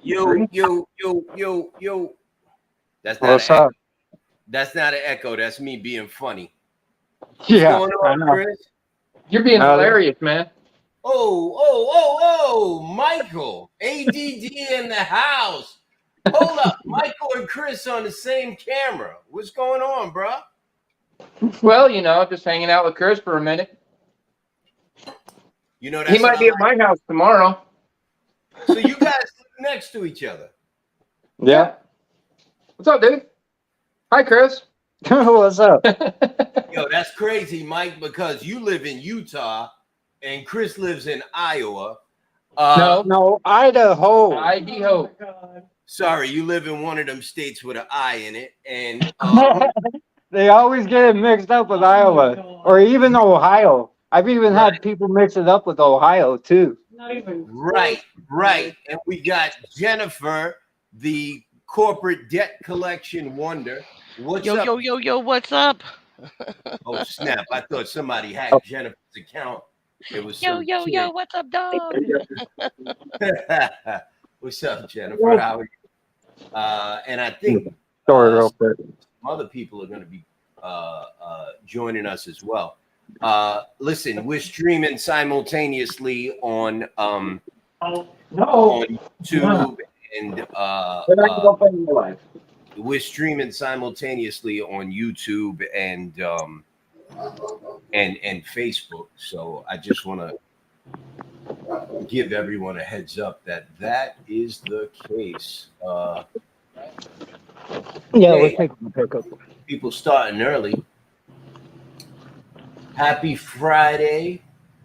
Yo, yo, yo, yo, yo. That's not What's an echo. up? That's not an echo. That's me being funny. What's Yeah, going I on, know. Chris? You're being Uh, hilarious, man. Oh, Michael. ADD in the house. Hold up. Michael and Chris on the same camera. What's going on, bro? Well, just hanging out with Chris for a minute. You know, He that's what might I be at like. my house tomorrow. So you guys live next to each other. yeah. What's up, dude? Hi, Chris. What's up? Yo, that's crazy, Mike, because you live in Utah and Chris lives in Iowa. No. No, Idaho. Idaho. Sorry, you live in one of them states with an I in it. And They always get it mixed up with Iowa or even Ohio. I've even Right. had people mix it up with Ohio too. right. And we got Jennifer, the corporate debt collection wonder. What's up? Yo, what's up? Oh, snap. I thought somebody hacked Jennifer's account. It was some kid. What's up, dog? What's up, Jennifer? How are you? And I think Story real quick. some other people are going to be joining us as well. Listen, we're streaming simultaneously on YouTube and we're streaming simultaneously on YouTube and Facebook. So I just want to give everyone a heads up that is the case. Yeah, hey, we're taking a pickup. people starting early. Happy Friday.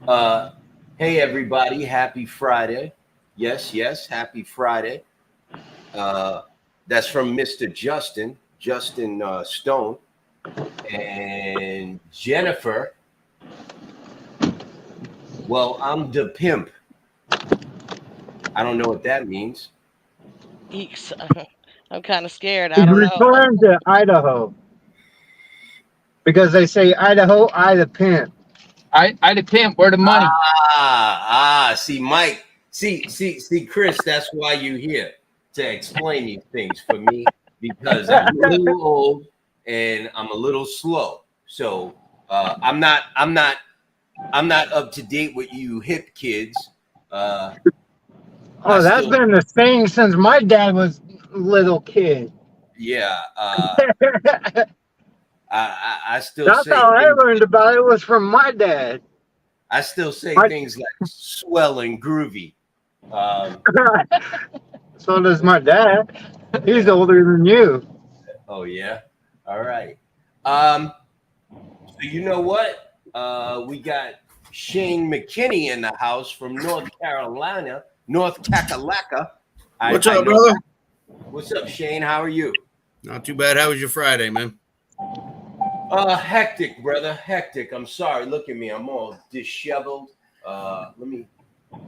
Hey, everybody. Happy Friday. Yes, happy Friday. That's from Mr. Justin Stone. And Jennifer. Well, I'm the pimp. I don't know what that means. Eeks. I'm kind of scared. I He's don't know. referring to Idaho because they say Idaho, I the pimp. Ida Pimp, where the money? See, Mike. See, Chris, that's why you're here, to explain these things for me, because I'm a little old and I'm a little slow. So I'm not up to date with you hip kids. Oh, that's been the thing since my dad was a little kid. Yeah. I still That's say how I things, learned about it was from my dad. I still say things like swell and groovy. So does my dad. He's older than you. Oh yeah. All right. So you know what? We got Shane McKinney in the house from North Carolina, North Kakalaka. What's up, brother? What's up, Shane? How are you? Not too bad. How was your Friday, man? Hectic, brother. Hectic. I'm sorry. Look at me. I'm all disheveled. Let me.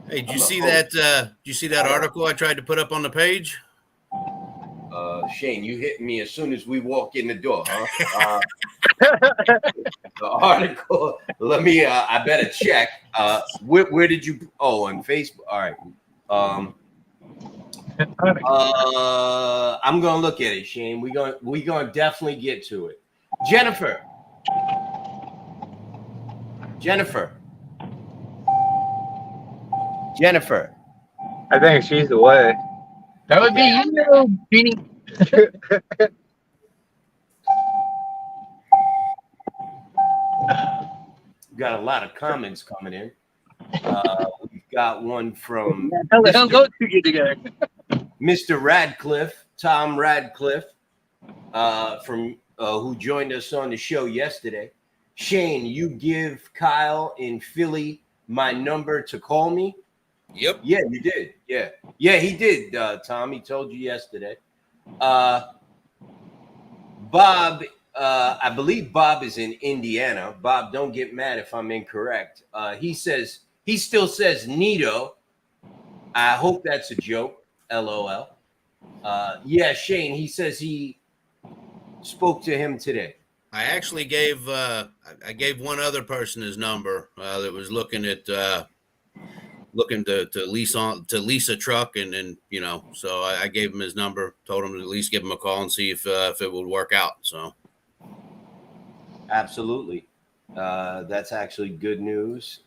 Hey, did you see that? Did you see that article I tried to put up on the page? Shane, you hit me as soon as we walk in the door, huh? The article. Let me. I better check. Where did you? Oh, on Facebook. All right. I'm gonna look at it, Shane. We're gonna definitely get to it. Jennifer. I think she's away. That would be you, Jeannie. We've got a lot of comments coming in. We've got one from Don't go to you together. Mr. Radcliffe, Tom Radcliffe, from who joined us on the show yesterday. Shane, you give Kyle in Philly my number to call me? Yep. Yeah, you did. Yeah, he did, Tom. He told you yesterday. Bob, I believe Bob is in Indiana. Bob, don't get mad if I'm incorrect. He still says Nito. I hope that's a joke. LOL. Yeah, Shane, he says he spoke to him today. I actually gave I gave one other person his number that was looking at looking to lease a truck, and so I gave him his number, told him to at least give him a call and see if it would work out. So Absolutely. That's actually good news.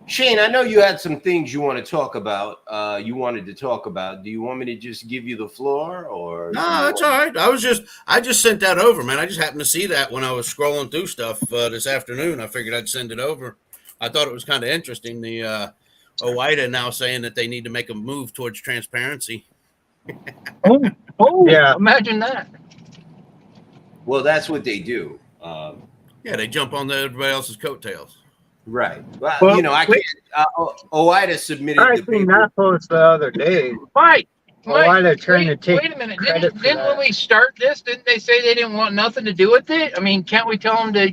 Shane, I know you had some things you want to talk about. You wanted to talk about. Do you want me to just give you the floor, or no, that's all right. I just sent that over, man. I just happened to see that when I was scrolling through stuff this afternoon. I figured I'd send it over. I thought it was kind of interesting. The OOIDA now saying that they need to make a move towards transparency. Oh, Yeah. Imagine that. Well, that's what they do. Yeah, they jump on everybody else's coattails. Right. Well, Well, I can't. OOIDA submitted I the seen paper. that post the other day. Right. Why they're trying to take Wait a minute. credit for Didn't that. when we start this, didn't they say they didn't want nothing to do with it? I mean, can't we tell them to,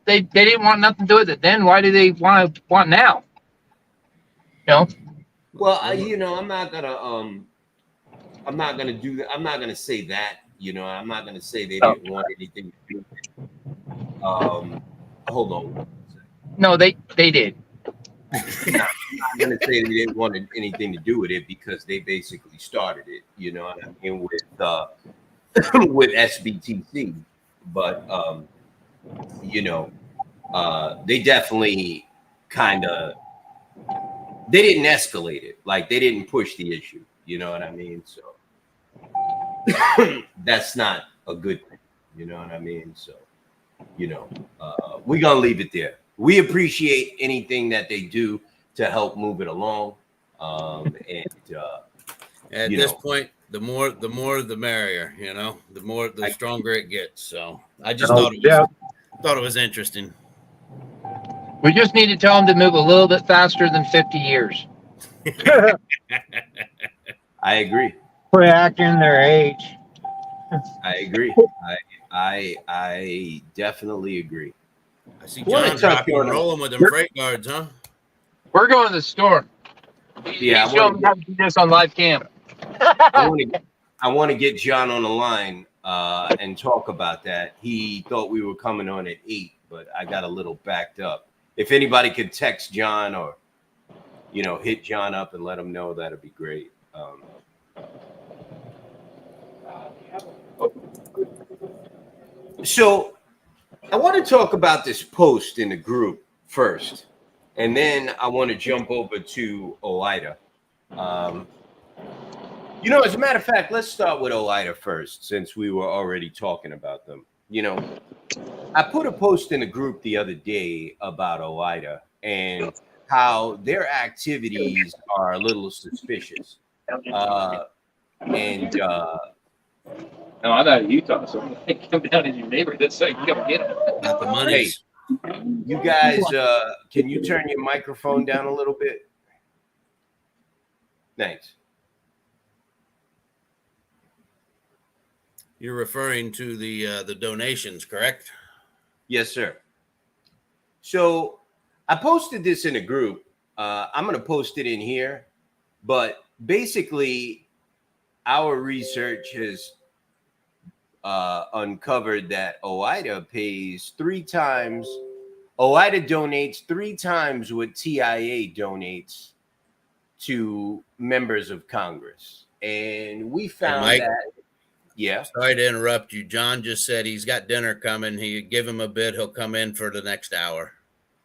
they didn't want nothing to do with it then? Why do they want now? Well, I'm not gonna do that. I'm not gonna say that. I'm not gonna say they didn't want anything to do with it. Hold on. No, they did. I'm not gonna say they didn't want anything to do with it because they basically started it. You know what I mean, with with SBTC, but they definitely kind of they didn't escalate it. Like they didn't push the issue. You know what I mean? So that's not a good thing. You know what I mean? So we're gonna leave it there. We appreciate anything that they do to help move it along. At this point, the more the merrier. The stronger it gets. So I just thought it was interesting. We just need to tell them to move a little bit faster than 50 years. I agree. Quit acting their age. I agree. I definitely agree. I see Wanna John touch rocking on and it. rolling with them freight guards, huh? We're going to the store. Yeah, Show them how to do this on live cam. I want to get John on the line and talk about that. He thought we were coming on at 8, but I got a little backed up. If anybody could text John or hit John up and let him know, that'd be great. So I want to talk about this post in the group first, and then I want to jump over to OOIDA. As a matter of fact, let's start with OOIDA first, since we were already talking about them. I put a post in the group the other day about OOIDA and how their activities are a little suspicious. No, I'm out of Utah, so I'm gonna come down in your neighborhood so you can come get it. Got the money. You guys, can you turn your microphone down a little bit? Thanks. You're referring to the donations, correct? Yes, sir. So I posted this in a group. I'm going to post it in here, but basically our research has uncovered that OOIDA pays 3 times. OOIDA donates 3 times what TIA donates to members of Congress. And we found Mike, that. Yeah. Sorry to interrupt you. John just said he's got dinner coming. He give him a bit. He'll come in for the next hour.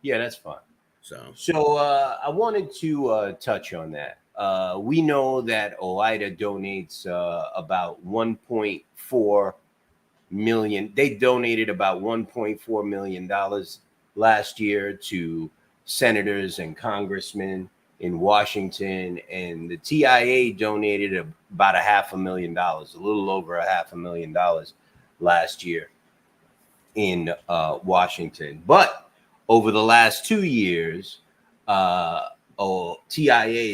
Yeah, that's fine. So I wanted to touch on that. We know that OOIDA donates about 1.4 million. They donated about $1.4 million last year to senators and congressmen in Washington, and the TIA donated about $500,000, a little over $500,000 last year in Washington. But over the last 2 years, TIA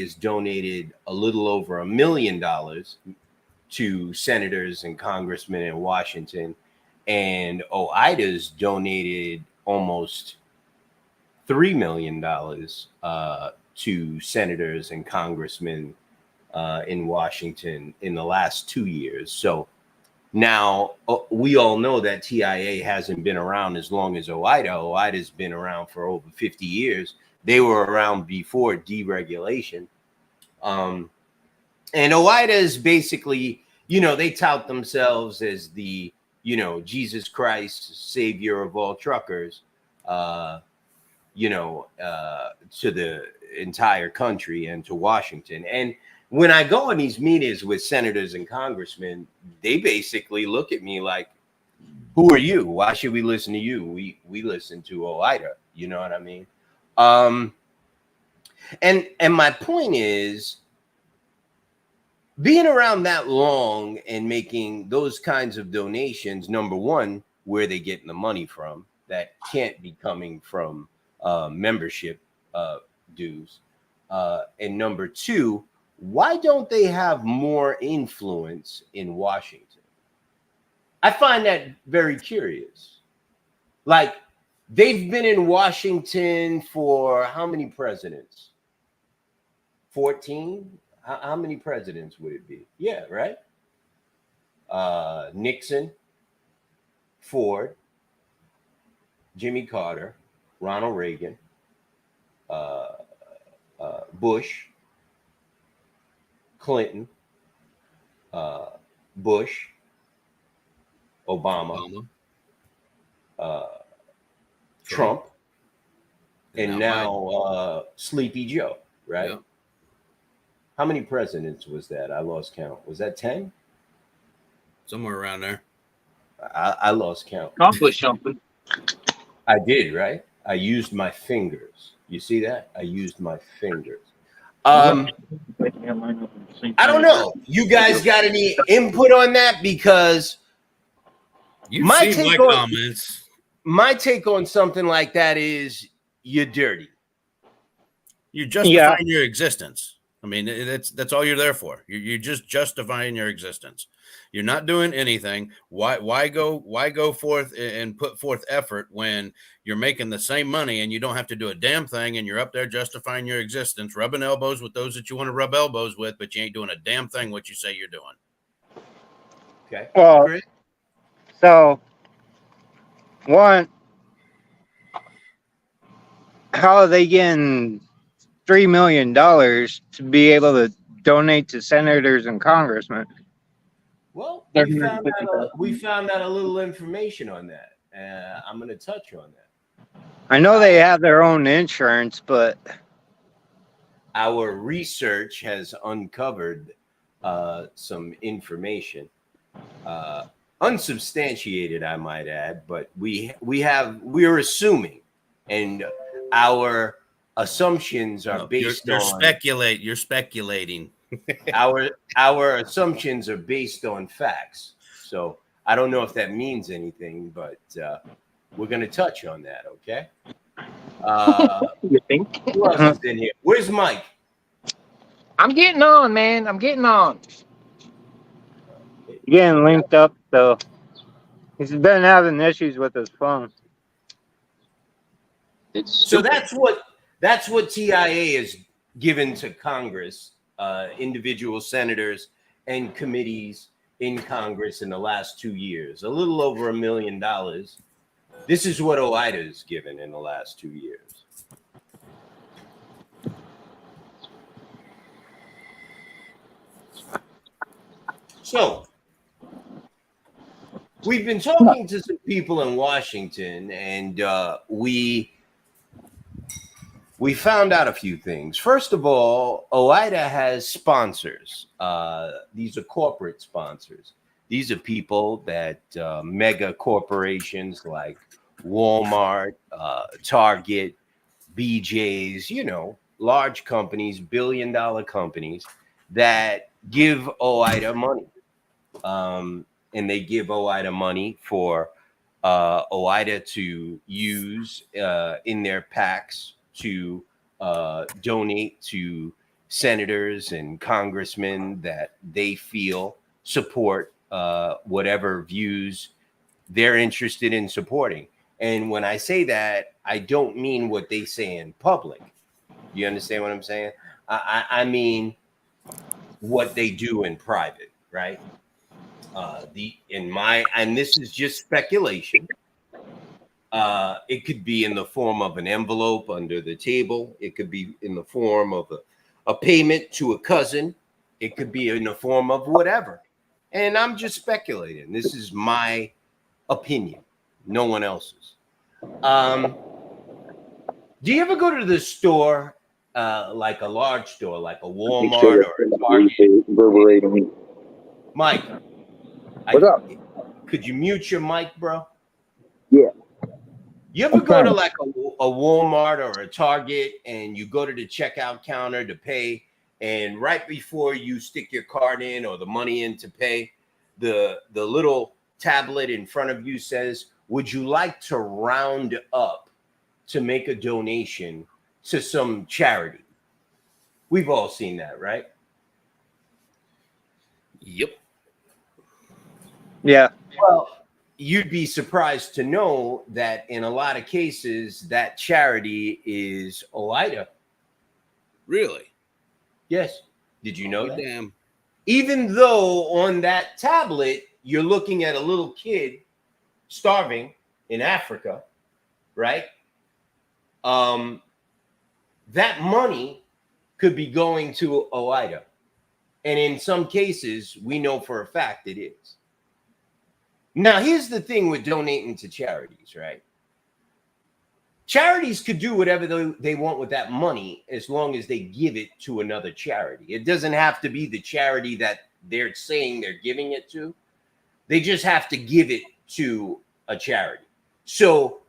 has donated a little over $1 million to senators and congressmen in Washington, and OOIDA's donated almost $3 million to senators and congressmen in Washington in the last 2 years. So now we all know that TIA hasn't been around as long as OOIDA. OOIDA's been around for over 50 years. They were around before deregulation. And OOIDA is basically, they tout themselves as the, Jesus Christ, savior of all truckers, to the entire country and to Washington. And when I go in these meetings with senators and congressmen, they basically look at me like, who are you? Why should we listen to you? We listen to OOIDA. You know what I mean? And my point is, being around that long and making those kinds of donations, number one, where they getting the money from, that can't be coming from membership dues. And number two, why don't they have more influence in Washington? I find that very curious. Like, they've been in Washington for how many presidents? 14? How many presidents would it be? Yeah, right? Nixon, Ford, Jimmy Carter, Ronald Reagan, Bush, Clinton, Bush, Obama. Trump, and now Sleepy Joe, right? Yeah. How many presidents was that? I lost count. Was that 10? Somewhere around there. I lost count. Accomplish something. I did, right? I used my fingers. You see that? I used my fingers. I don't know. You guys got any input on that? Because You've My seen my take on- comments. my take on something like that is you're dirty. You're justifying your existence. I mean, that's all you're there for. You're just justifying your existence. You're not doing anything. Why go forth and put forth effort when you're making the same money and you don't have to do a damn thing, and you're up there justifying your existence, rubbing elbows with those that you want to rub elbows with, but you ain't doing a damn thing what you say you're doing. Okay. Well, Chris? so one, how are they getting $3 million to be able to donate to senators and congressmen? Well, They're we gonna found, put out, we found out a little information on that. I'm going to touch on that. I know they have their own insurance, but Our research has uncovered some information, unsubstantiated, I might add, but we're assuming, and our assumptions are based You're on You're speculating. our assumptions are based on facts. So I don't know if that means anything, but we're going to touch on that. Okay. You think? Who else is in here? Where's Mike? I'm getting on, man. I'm getting on. getting linked up, so he's been having issues with his phone. So that's what TIA is given to Congress, individual senators and committees in Congress in the last 2 years, a little over $1 million. This is what OOIDA is given in the last 2 years. So we've been talking to some people in Washington, and we found out a few things. First of all, OOIDA has sponsors. These are corporate sponsors. These are people that mega corporations like Walmart, Target, BJ's, large companies, billion-dollar companies that give OOIDA money. And they give OOIDA money for OOIDA to use in their PACs to donate to senators and congressmen that they feel support whatever views they're interested in supporting. And when I say that, I don't mean what they say in public. You understand what I'm saying? I mean what they do in private, right? And this is just speculation. It could be in the form of an envelope under the table. It could be in the form of a payment to a cousin. It could be in the form of whatever. And I'm just speculating. This is my opinion, no one else's. Do you ever go to the store, like a large store, like a Walmart or a Target? Mike, What's up? Could you mute your mic, bro? Yeah. You ever go to like a Walmart or a Target and you go to the checkout counter to pay, and right before you stick your card in or the money in to pay, the little tablet in front of you says, "Would you like to round up to make a donation to some charity?" We've all seen that, right? Yep. Yeah. Well, you'd be surprised to know that in a lot of cases, that charity is OIDA. Really? Yes. Did you know You that? damn. Even though on that tablet, you're looking at a little kid starving in Africa, right? That money could be going to OIDA. And in some cases, we know for a fact it is. Now, here's the thing with donating to charities, right? Charities could do whatever they want with that money as long as they give it to another charity. It doesn't have to be the charity that they're saying they're giving it to. They just have to give it to a charity. So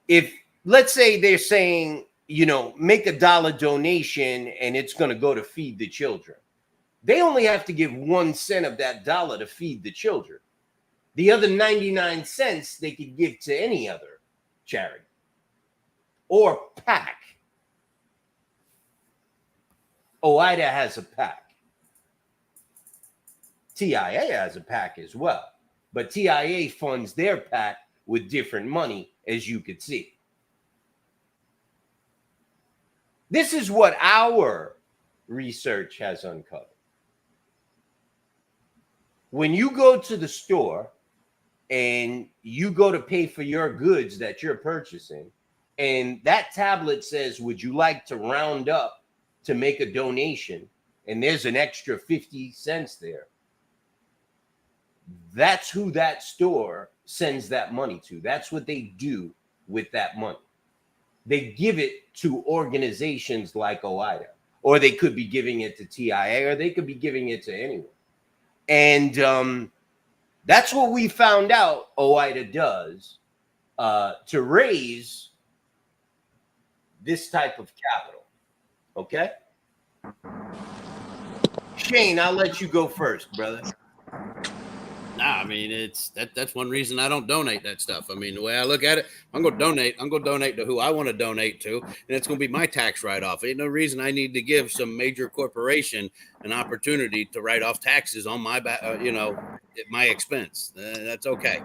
if, let's say they're saying, make $1 donation and it's going to go to feed the children. They only have to give 1 cent of that dollar to feed the children. The other 99 cents they could give to any other charity or PAC. OIDA has a PAC. TIA has a PAC as well. But TIA funds their PAC with different money, as you could see. This is what our research has uncovered. When you go to the store and you go to pay for your goods that you're purchasing, and that tablet says, "Would you like to round up to make a donation?" and there's an extra 50 cents there, that's who that store sends that money to. That's what they do with that money. They give it to organizations like OIDA, or they could be giving it to TIA, or they could be giving it to anyone. And that's what we found out OIDA does to raise this type of capital. Okay? Shane, I'll let you go first, brother. Nah, I mean, that's one reason I don't donate that stuff. I mean, the way I look at it, I'm going to donate to who I want to donate to, and it's going to be my tax write-off. Ain't no reason I need to give some major corporation an opportunity to write off taxes on my, at my expense. That's okay.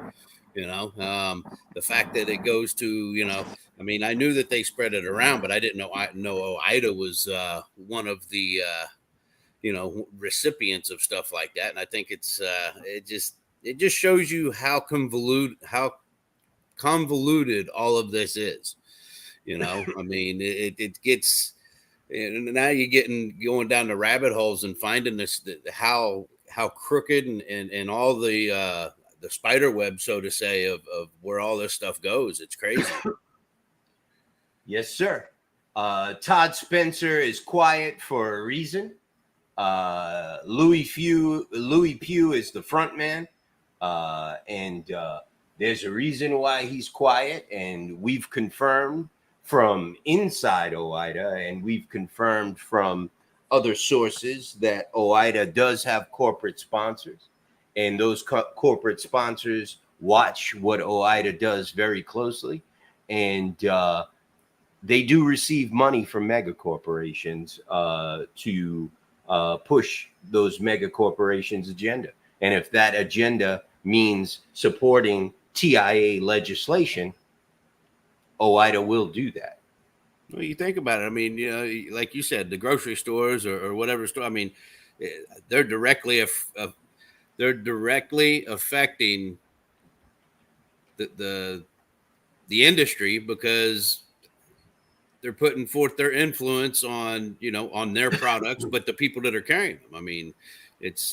The fact that it goes to, I mean, I knew that they spread it around, but I didn't know OIDA was one of the, recipients of stuff like that. And I think it's it just shows you how convoluted all of this is. I mean, it gets, and now you're going down the rabbit holes and finding this, how crooked and all the spider web, so to say, of where all this stuff goes. It's crazy. Yes, sir. Todd Spencer is quiet for a reason. Louis Pugh is the front man. And there's a reason why he's quiet. And we've confirmed from inside OIDA, and we've confirmed from other sources that OIDA does have corporate sponsors. And those corporate sponsors watch what OIDA does very closely. And they do receive money from mega corporations to push those mega corporations' agenda. And if that agenda means supporting TIA legislation, OIDA will do that. Well, you think about it. I mean, like you said, the grocery stores or whatever store. I mean, they're directly affecting the the industry because they're putting forth their influence on, you know, on their products, but the people that are carrying them. I mean, it's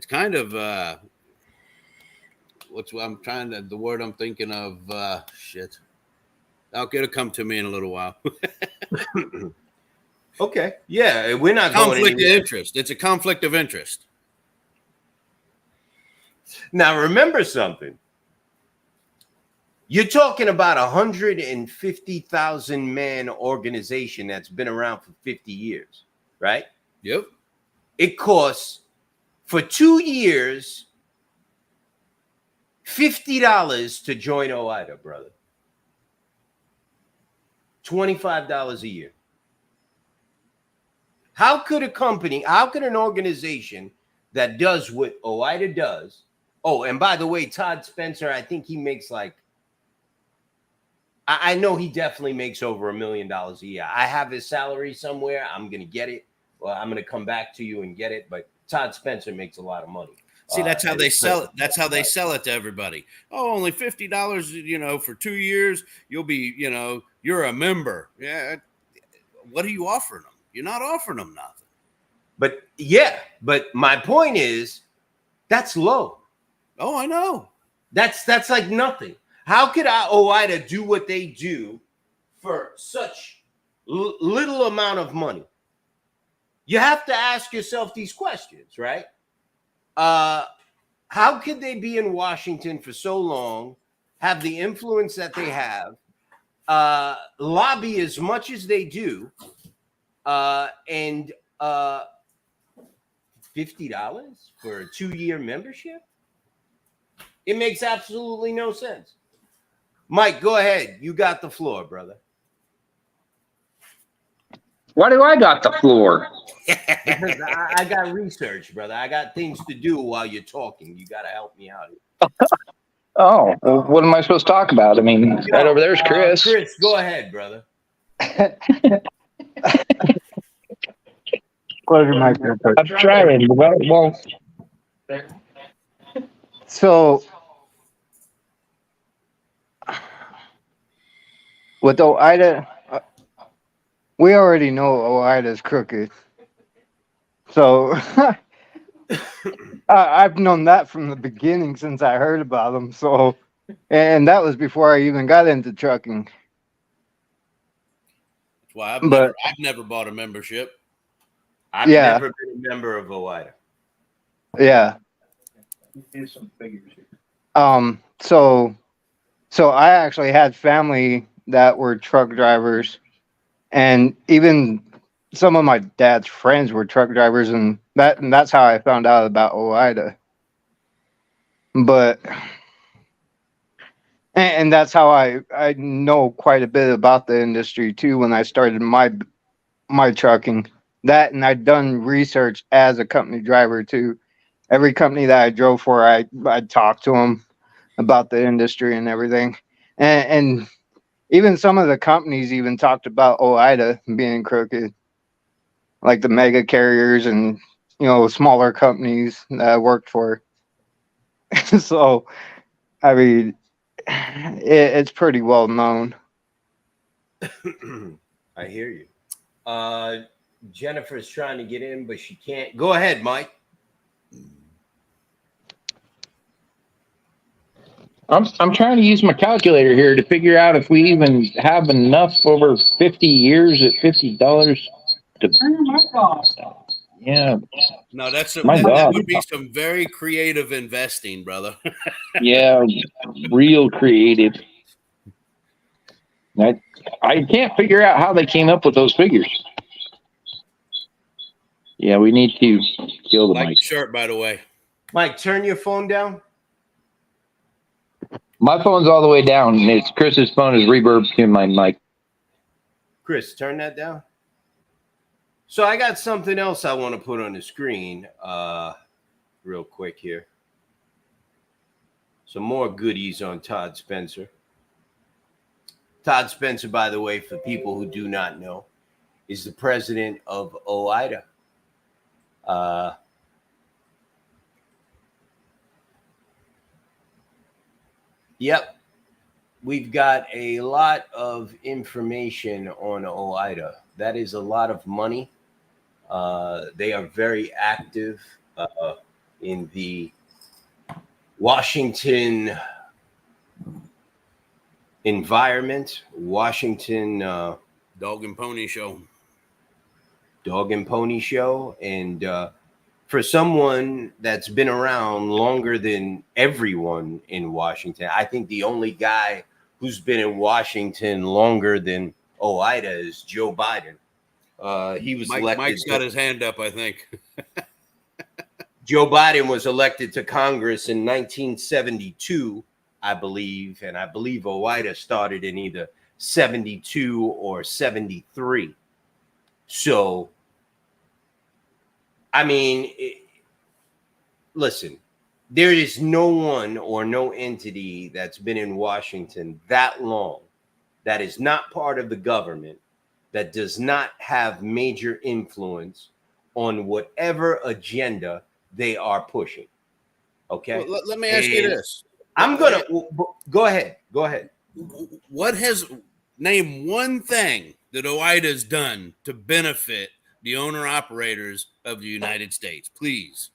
kind of the word I'm thinking of. Shit. It'll come to me in a little while. Okay. Yeah, we're not Conflict going of anywhere. interest. It's a conflict of interest. Now, remember something. You're talking about 150,000 man organization that's been around for 50 years, right? Yep. It costs for 2 years $50 to join OIDA, brother. $25 a year. How could an organization that does what OIDA does? Oh, and by the way, Todd Spencer, I think he makes like, I know he definitely makes over $1 million a year. I have his salary somewhere. I'm going to get it. Well, I'm going to come back to you and get it. But Todd Spencer makes a lot of money. See, that's how they sell it. That's how they sell it to everybody. Oh, only $50, you know, for 2 years. You'll be, you know, you're a member. Yeah. What are you offering them? You're not offering them nothing. But yeah, but my point is that's low. Oh, I know. That's like nothing. How could OIDA do what they do for such little amount of money? You have to ask yourself these questions, right? How could they be in Washington for so long, have the influence that they have, lobby as much as they do, and $50 for a 2-year membership? It makes absolutely no sense. Mike, go ahead. You got the floor, brother. Why do I got the floor? Because I got research, brother. I got things to do while you're talking. You got to help me out. Oh, well, what am I supposed to talk about? I mean, right over there's Chris. Chris, go ahead, brother. Close your mic there, Coach. I'm trying. Well, So, with OIDA, we already know OIDA's crooked. So, I've known that from the beginning since I heard about them. So, and that was before I even got into trucking. That's why But- I've never bought a membership. I've Yeah. never been a member of OIDA. Yeah. here's some figures here. So I actually had family that were truck drivers, and even some of my dad's friends were truck drivers, and that's how I found out about OIDA. But and that's how I know quite a bit about the industry too when I started my trucking. That, and I'd done research as a company driver too. Every company that I drove for, I'd talk to them about the industry and everything. And even some of the companies even talked about OIDA being crooked, like the mega carriers and, you know, smaller companies that I worked for. So, I mean, it's pretty well known. I hear you. Jennifer's trying to get in, but she can't. Go ahead, Mike. I'm trying to use my calculator here to figure out if we even have enough over 50 years at $50 to. Yeah, No, that My God. would be some very creative investing, brother. yeah, real creative. I can't figure out how they came up with those figures. Yeah, we need to kill the Like mic. the shirt, by the way. Mike, turn your phone down. My phone's all the way down, and it's Chris's phone is reverb to my mic. Chris, turn that down. So I got something else I want to put on the screen real quick here. Some more goodies on Todd Spencer. Todd Spencer, by the way, for people who do not know, is the president of OIDA. Yep. we've got a lot of information on OIDA. That is a lot of money. They are very active in the Washington environment, Washington Dog and pony show. Dog and Pony Show. And for someone that's been around longer than everyone in Washington, I think the only guy who's been in Washington longer than OIDA is Joe Biden. He was elected. Mike's got his hand up, I think. Joe Biden was elected to Congress in 1972, I believe, and I believe OIDA started in either 72 or 73. So, I mean, listen, there is no one or no entity that's been in Washington that long that is not part of the government, that does not have major influence on whatever agenda they are pushing. Okay. Well, let me ask you this. I'm gonna go ahead. Go ahead. What has name one thing that OIDA's done to benefit the owner operators of the United States, please?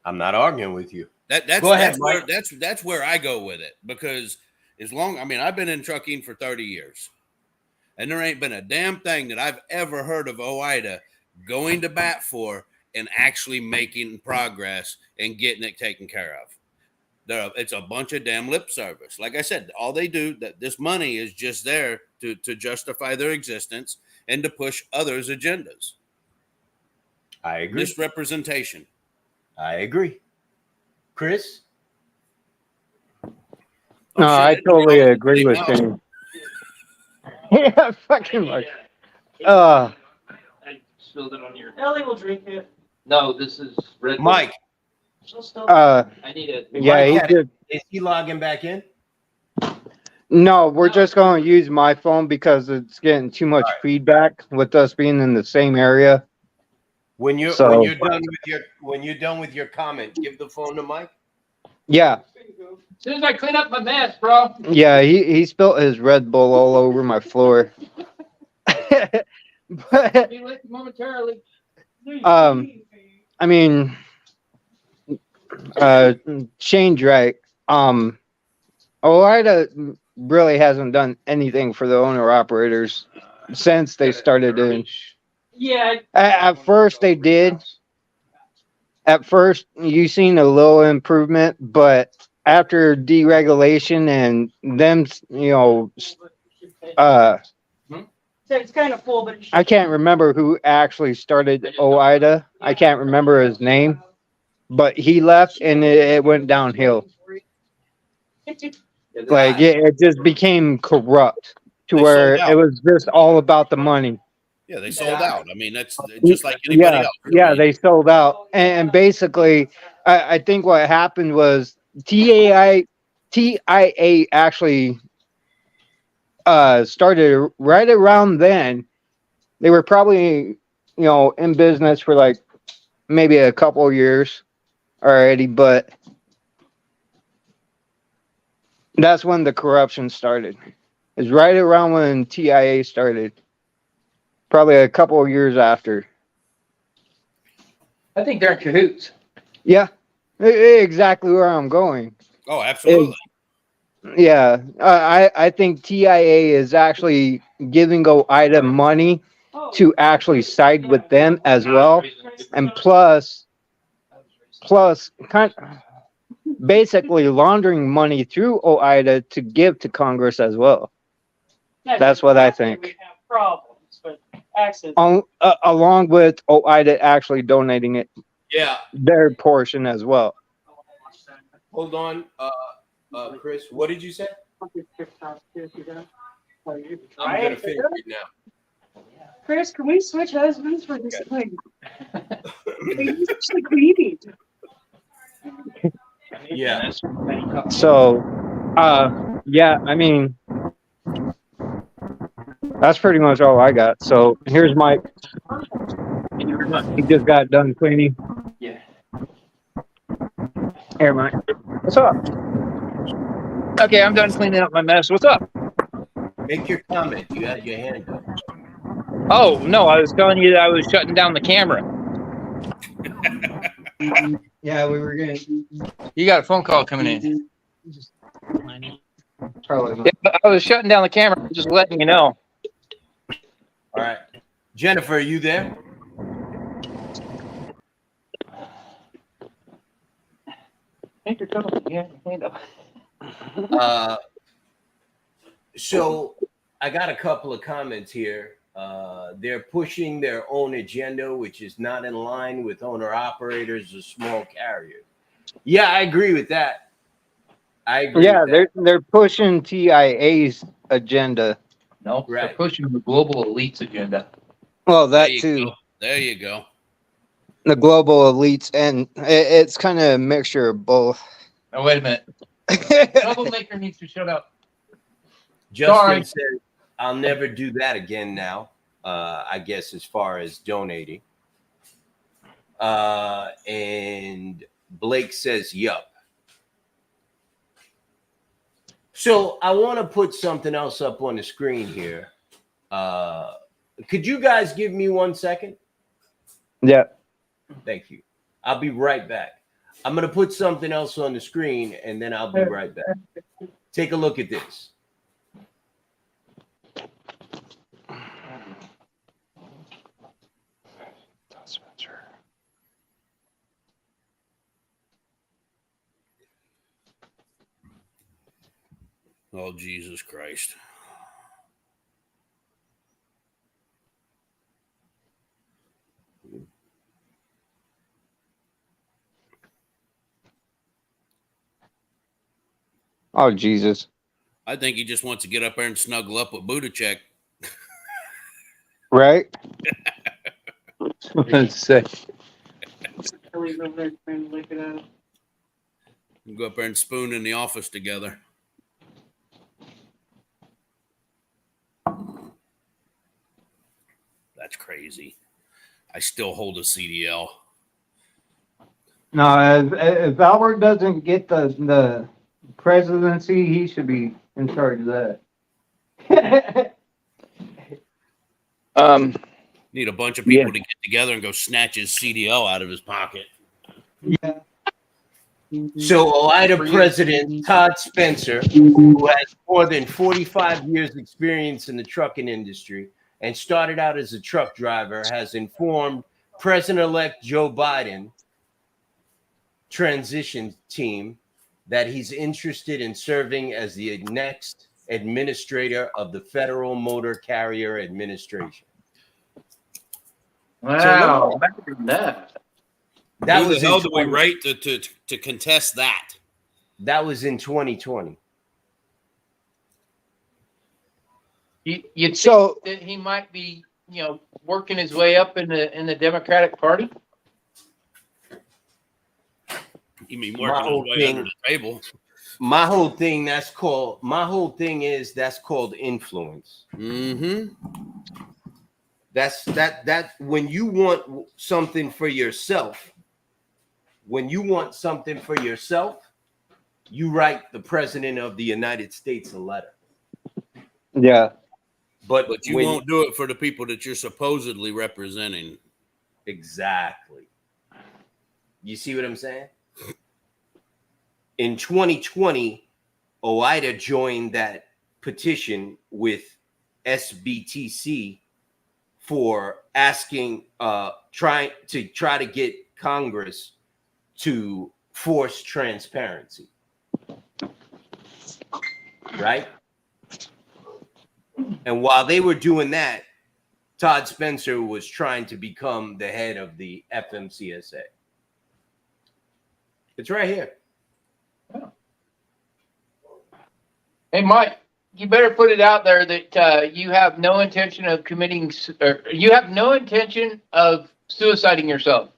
I'm not arguing with you. That's Go ahead, where, Mike. that's where I go with it, because I've been in trucking for 30 years, and there ain't been a damn thing that I've ever heard of OIDA going to bat for and actually making progress and getting it taken care of. It's a bunch of damn lip service. Like I said, all they do, that this money is just there to justify their existence and to push others' agendas. I agree. Misrepresentation. I agree. Chris? No, I totally agree with you. him. Yeah, fucking much. I spilled it on your. Ellie will drink it. No, this is Red Bull. Mike, She'll still. I need it. yeah, he Mike, did. is he logging back in? No, we're just going to use my phone because it's getting too much feedback with us being in the same area. When you're So- when you're done with your comment, give the phone to Mike. Yeah, As soon as I clean up my mess, bro. yeah, he spilled his Red Bull all over my floor. But Be with you momentarily. I mean, Shane's right. OIDA really hasn't done anything for the owner operators since they started in. Yeah. At first they did. At first you seen a little improvement, but after deregulation and them, So it's kind of full, but it should- I can't remember who actually started OIDA. I can't remember his name, but he left and it went downhill. Like it just became corrupt to They where sold it out. was just all about the money. Yeah, they sold out. I mean, that's just like anybody Yeah, else. I yeah, mean, they sold out. And basically, I think what happened was TIA actually started right around then. They were probably, in business for like maybe a couple of years already, but that's when the corruption started. It's right around when TIA started. Probably a couple of years after. I think they're in cahoots. Yeah, exactly where I'm going. oh, absolutely. Yeah, I think TIA is actually giving OIDA money to actually side with them as well, and plus basically laundering money through OIDA to give to Congress as well. That's what I think. We have problems, but access. Along with OIDA actually donating it Yeah. their portion as well. Hold on, Chris. What did you say? I'm gonna finish it now. Chris, can we switch husbands for this thing? He's actually creepy. Yeah. So, yeah, I mean, that's pretty much all I got. So here's Mike. He just got done cleaning. Yeah. Here, Mike. What's up? Okay, I'm done cleaning up my mess. What's up? Make your comment. You had your hand up. Oh, no, I was telling you that I was shutting down the camera. Yeah, we were gonna You got a phone call coming in. probably. Yeah, I was shutting down the camera, just letting you know. All right. Jennifer, are you there? So I got a couple of comments here. They're pushing their own agenda, which is not in line with owner operators of small carriers. Yeah, I agree with that. I agree. Yeah, with that. they're pushing TIA's agenda. No, Right. they're pushing the global elites agenda. Well, There that you too. go. There you go. The global elites, and it's kind of a mixture of both. Oh, wait a minute. Troublemaker needs to shut up. Justin Sorry. says, I'll never do that again now. I guess as far as donating. And Blake says, yup. So I want to put something else up on the screen here. Could you guys give me 1 second? Yeah. Thank you. I'll be right back. I'm going to put something else on the screen and then I'll be right back. Take a look at this. Oh, Jesus Christ. Oh Jesus. I think he just wants to get up there and snuggle up with Budacek. Right. Let's say. And go up there and spoon in the office together. That's crazy. I still hold a CDL. No, if Albert doesn't get the presidency, he should be in charge of that. Need a bunch of people to get together and go snatch his CDL out of his pocket. Yeah. So OIDA President Todd Spencer, who has more than 45 years experience in the trucking industry and started out as a truck driver, has informed President-elect Joe Biden transition team that he's interested in serving as the next administrator of the Federal Motor Carrier Administration. Wow, imagine that. That Who was the hell in do we 20 write to contest that? That was in 2020. You'd So think that he might be, working his way up in the Democratic Party. You mean My working whole his way thing- under the table? My whole thing that's called influence. Mm-hmm. That when you want something for yourself, you write the president of the United States a letter. yeah. But But you when- won't do it for the people that you're supposedly representing. Exactly. You see what I'm saying? In 2020, OIDA joined that petition with SBTC for asking, try to get Congress to force transparency. Right? And while they were doing that, Todd Spencer was trying to become the head of the FMCSA. It's right here. Hey, Mike, you better put it out there that you have no intention of you have no intention of suiciding yourself.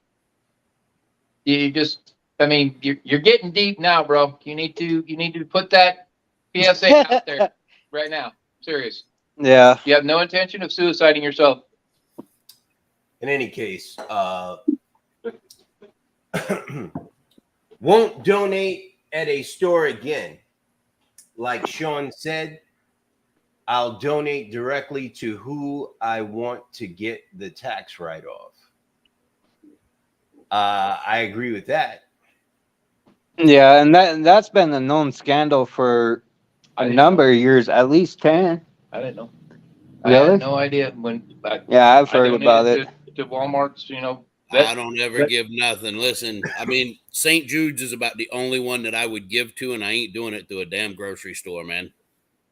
You just, you're getting deep now, bro. You need to put that PSA out there right now. Serious. Yeah. You have no intention of suiciding yourself. In any case, won't donate at a store again. like Sean said, I'll donate directly to who I want to get the tax write-off. I agree with that. Yeah, and that's been a known scandal for I a didn't number know. of years, at least 10. I didn't know. I Really? had no idea when. Yeah, I've I heard about donated it. to Walmart's. I don't ever give nothing. Listen, I mean, St. Jude's is about the only one that I would give to, and I ain't doing it to a damn grocery store, man.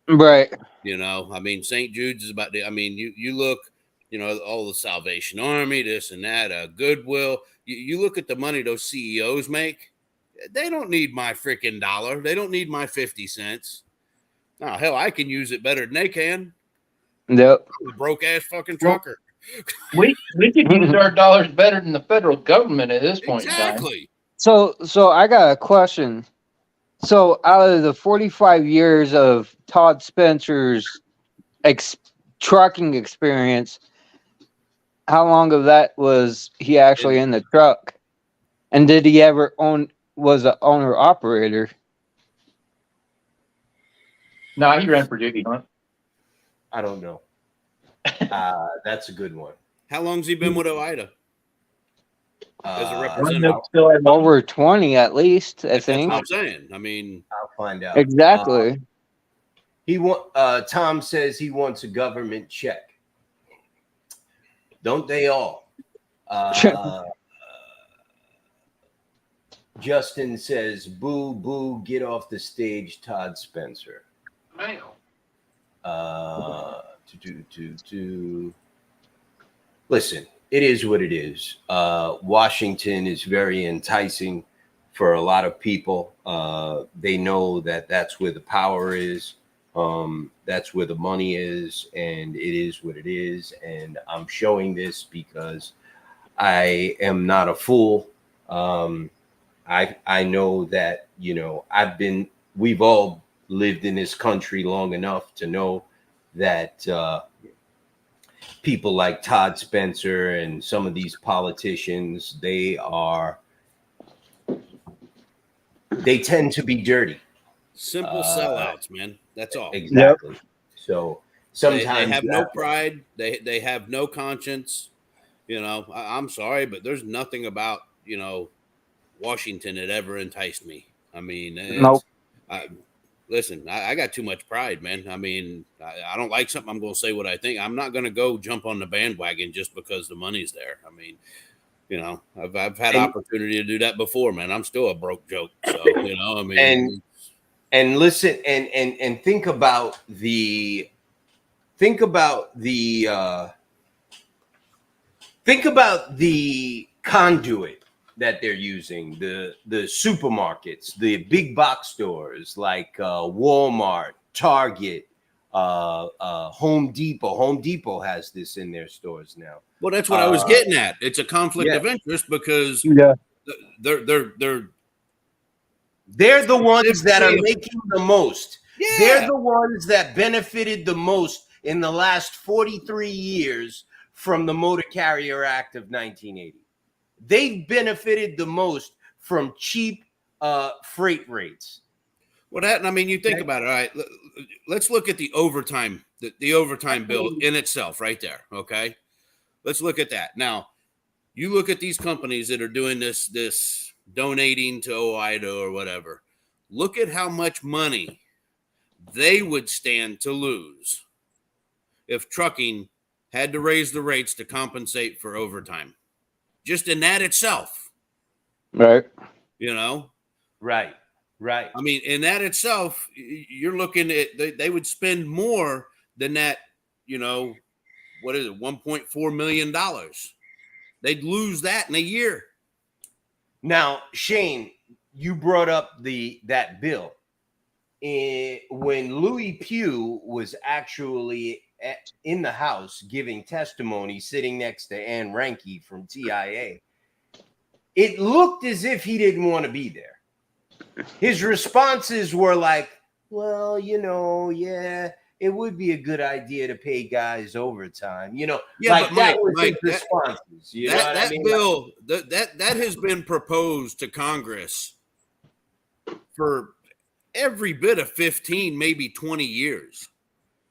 Right. You know, I mean, St. Jude's is about the, I mean, you look, you know, all the Salvation Army, this and that, Goodwill. You look at the money those CEOs make. They don't need my freaking dollar. They don't need my 50 cents. Oh, hell, I can use it better than they can. Yep. I'm a broke ass fucking trucker. We could use our dollars better than the federal government at this point in time. Exactly. So I got a question. So out of the 45 years of Todd Spencer's trucking experience, how long of that was he actually in the truck? And did he ever was an owner operator? No, he ran for duty, huh? I don't know. That's a good one. How long's he been with OIDA? As a Uh, representative? Over 20 at least, I That's think. what I'm saying. I mean, I'll find out. Exactly. Tom says he wants a government check. Don't they all? Justin says, "Boo, boo, get off the stage, Todd Spencer." Listen, it is what it is. Washington is very enticing for a lot of people. They know that that's where the power is. That's where the money is, and it is what it is. And I'm showing this because I am not a fool. I know that, you know, we've all lived in this country long enough to know that people like Todd Spencer and some of these politicians, they tend to be dirty. simple sellouts, man. That's all. Exactly. So sometimes they have no pride. They have no conscience. You know, I'm sorry, but there's nothing about, you know, Washington that ever enticed me. I mean, Nope. Listen, I got too much pride, man. I mean, I don't like something, I'm going to say what I think. I'm not going to go jump on the bandwagon just because the money's there. I mean, you know, I've had opportunity to do that before, man. I'm still a broke joke. So, you know, I mean. And listen and think about the conduit that they're using, the supermarkets, the big box stores like Walmart, Target, Home Depot. Home Depot has this in their stores now. Well, that's what I was getting at. It's a conflict of interest because they're the ones that are making the most. Yeah. They're the ones that benefited the most in the last 43 years from the Motor Carrier Act of 1980. They've benefited the most from cheap freight rates. Well, I mean, you think about it. All right, let's look at the overtime, the overtime bill in itself, right there. Okay, let's look at that. Now, you look at these companies that are doing this donating to OIDA or whatever. Look at how much money they would stand to lose if trucking had to raise the rates to compensate for overtime. Just in that itself, Right. you know, Right. I mean, in that itself, you're looking at they would spend more than that. You know, what is it? $1.4 million. They'd lose that in a year. Now, Shane, you brought up that bill. When Louis Pugh was actually in the House giving testimony, sitting next to Ann Reinke from TIA, it looked as if he didn't want to be there. His responses were like, well, you know, yeah, it would be a good idea to pay guys overtime. You know, Yeah, like but that Mike, was his responses. You know what that I mean? bill that has been proposed to Congress for every bit of 15, maybe 20 years.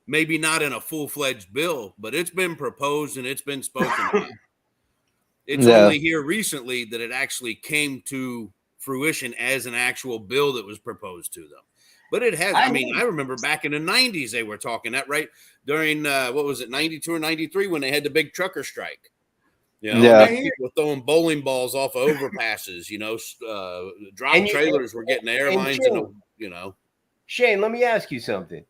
Maybe not in a full-fledged bill, but it's been proposed and it's been spoken about. It's Yeah. only here recently that it actually came to fruition as an actual bill that was proposed to them. But it has, I mean, I remember back in the 90s, they were talking that, right? During, what was it, 92 or 93 when they had the big trucker strike. You know, Yeah. people were throwing bowling balls off of overpasses, you know, drop And trailers were getting airlines, you know. Shane, let me ask you something.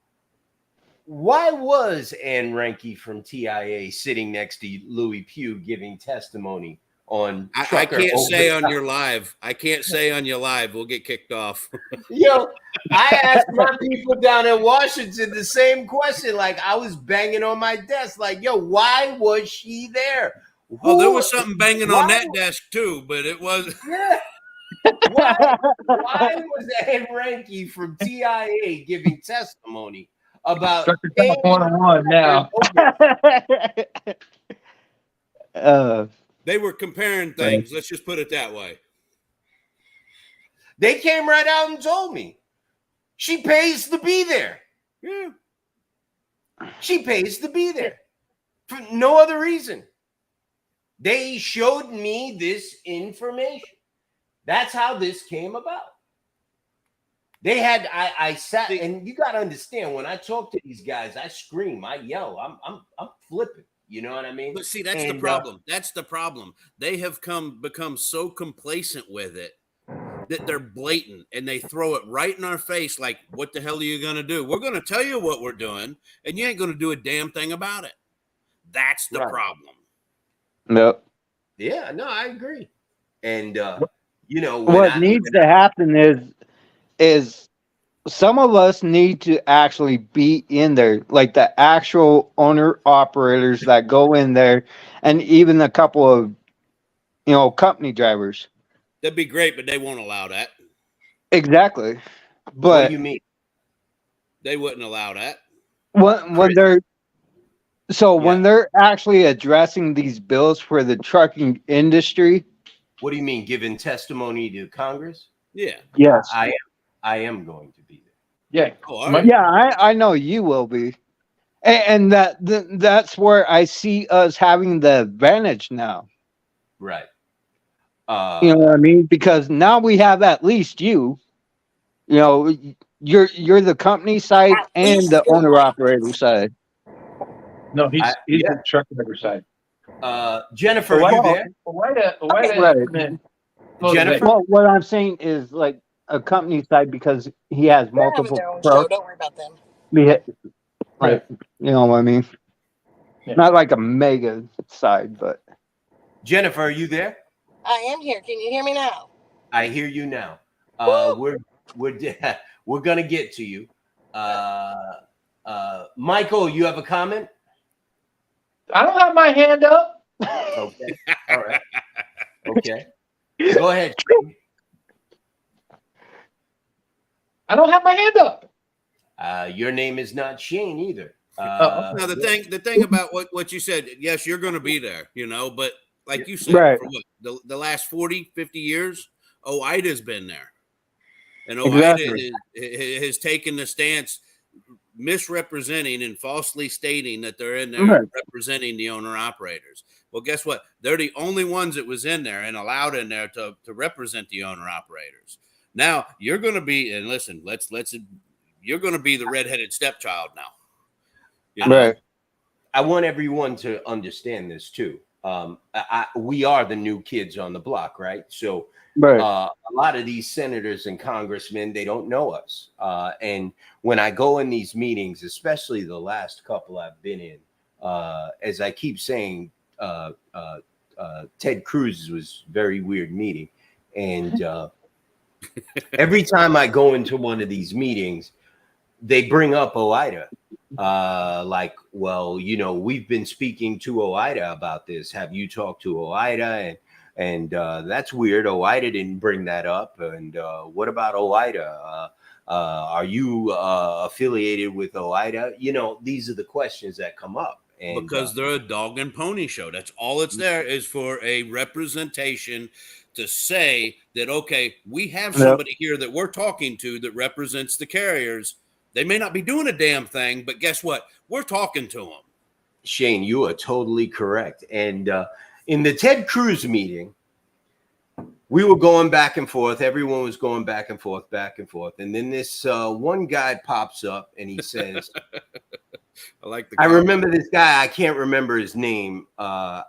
Why was Ann Reinke from TIA sitting next to Louis Pugh giving testimony on I trucker can't say on overtime? your live. I can't say on your live. We'll get kicked off. Yo, I asked my people down in Washington the same question. Like, I was banging on my desk, like, yo, why was she there? Oh, there was something banging on why- that desk too, but it was. Yeah. Why was Ann Reinke from TIA giving testimony about Trucker Talk 101 now. They were comparing things. Let's just put it that way. They came right out and told me she pays to be there. Yeah. She pays to be there for no other reason. They showed me this information. That's how this came about. They had I sat, and you got to understand, when I talk to these guys, I scream, I yell, I'm flipping. You know what I mean? But see, that's the problem. That's the problem. They have become so complacent with it that they're blatant and they throw it right in our face. Like, what the hell are you going to do? We're going to tell you what we're doing, and you ain't going to do a damn thing about it. That's the problem. Nope. Yeah, no, I agree. And you know, What needs to happen is some of us need to actually be in there, like the actual owner operators that go in there, and even a couple of, you know, company drivers. That'd be great, but they won't allow that. Exactly. what But do you mean? They wouldn't allow that. when they're when they're actually addressing these bills for the trucking industry, What do you mean? Giving testimony to Congress? Yeah. yes, I am going to be there. Yeah. Oh, all right. yeah, I know you will be, and that's where I see us having the advantage now. Right. You know what I mean? Because now we have at least you. You know, you're the company side and the owner operator side. No, he's yeah. the truck driver side. Jennifer, are you there? Right. Jennifer? Well, what I'm saying is like a company side because he has multiple trucks. Don't worry about them. Like, you know what I mean? Yeah. Not like a mega side, but Jennifer, are you there? I am here. Can you hear me now? I hear you now. We're gonna get to you. Michael, you have a comment? I don't have my hand up. Okay. All right. Okay. Go ahead. I don't have my hand up. Your name is not Shane either. Now the thing about what you said, yes, you're going to be there, you know, but like you said, Right. for what, the last 40, 50 years, OOIDA's been there. And Exactly. OOIDA has taken the stance misrepresenting and falsely stating that they're in there Right. representing the owner operators. Well, guess what? They're the only ones that was in there and allowed in there to represent the owner operators. Now you're going to be, and listen, you're going to be the redheaded stepchild now. You know? right. I want everyone to understand this too. We are the new kids on the block, right? So Right. a lot of these senators and congressmen, they don't know us. And when I go in these meetings, especially the last couple I've been in, as I keep saying, Ted Cruz was a very weird meeting. And every time I go into one of these meetings, they bring up OOIDA. Like, well, you know, we've been speaking to OOIDA about this. Have you talked to OOIDA? And that's weird. OOIDA didn't bring that up. And what about OOIDA? Are you affiliated with OOIDA? You know, these are the questions that come up. And because they're a dog and pony show. That's all it's there is for a representation to say that, okay, we have Yep. somebody here that we're talking to that represents the carriers. They may not be doing a damn thing, but guess what? We're talking to them. Shane, you are totally correct. And in the Ted Cruz meeting, we were going back and forth. Everyone was going back and forth. And then this one guy pops up and he says, I like the. I remember this guy. I can't remember his name. I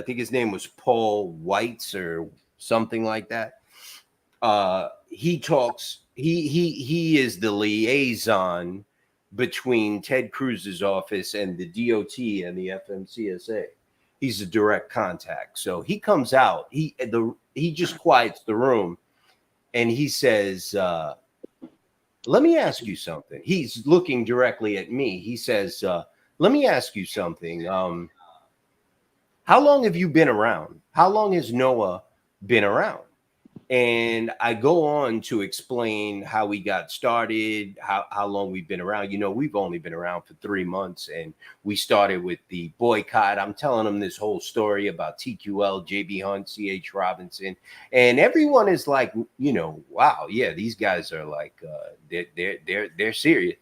think his name was Paul Weitz or something like that. He talks. He is the liaison between Ted Cruz's office and the DOT and the FMCSA. He's a direct contact. So he comes out. He just quiets the room, and he says, "Let me ask you something." He's looking directly at me. He says, "Let me ask you something. How long have you been around? How long has NOAA been around?" And I go on to explain how we got started, how long we've been around. You know, we've only been around for 3 months, and we started with the boycott. I'm telling them this whole story about TQL, JB Hunt, CH Robinson, and everyone is like, you know, wow, yeah, these guys are like, they're serious.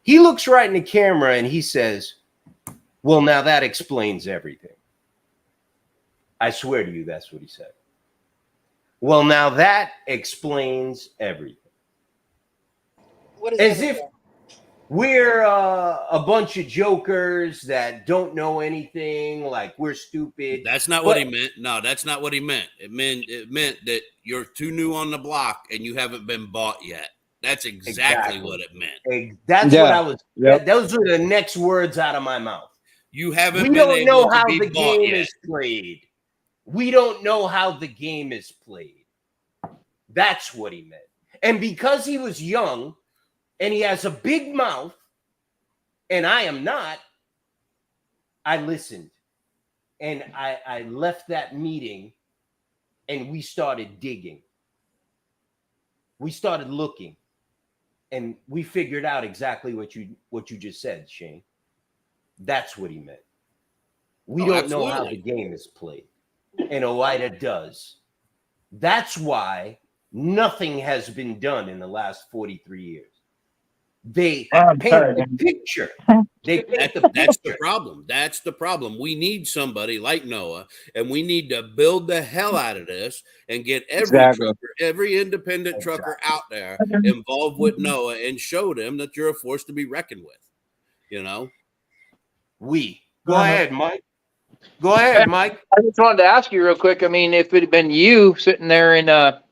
He looks right in the camera and he says, "Well, now that explains everything." I swear to you, that's what he said. Well, now that explains everything. What is As that if about? we're a bunch of jokers that don't know anything, like we're stupid. That's not what he meant. No, that's not what he meant. It meant that you're too new on the block and you haven't been bought yet. That's exactly what it meant. That's Yeah. what I was. Yep. Those were the next words out of my mouth. You haven't We been don't able know to how be the bought game yet. is played. We don't know how the game is played. That's what he meant. And because he was young and he has a big mouth, and I am not, I listened. And I left that meeting and we started digging. We started looking. And we figured out exactly what you just said, Shane. That's what he meant. We don't know how the game is played. And OOIDA does. That's why nothing has been done in the last 43 years. They paint the picture. That's the problem. That's the problem. We need somebody like NOAA, and we need to build the hell out of this and get every independent trucker out there involved with NOAA and show them that you're a force to be reckoned with. You know? Go ahead, Mike. Go ahead, Mike. I just wanted to ask you real quick. I mean, if it had been you sitting there in, up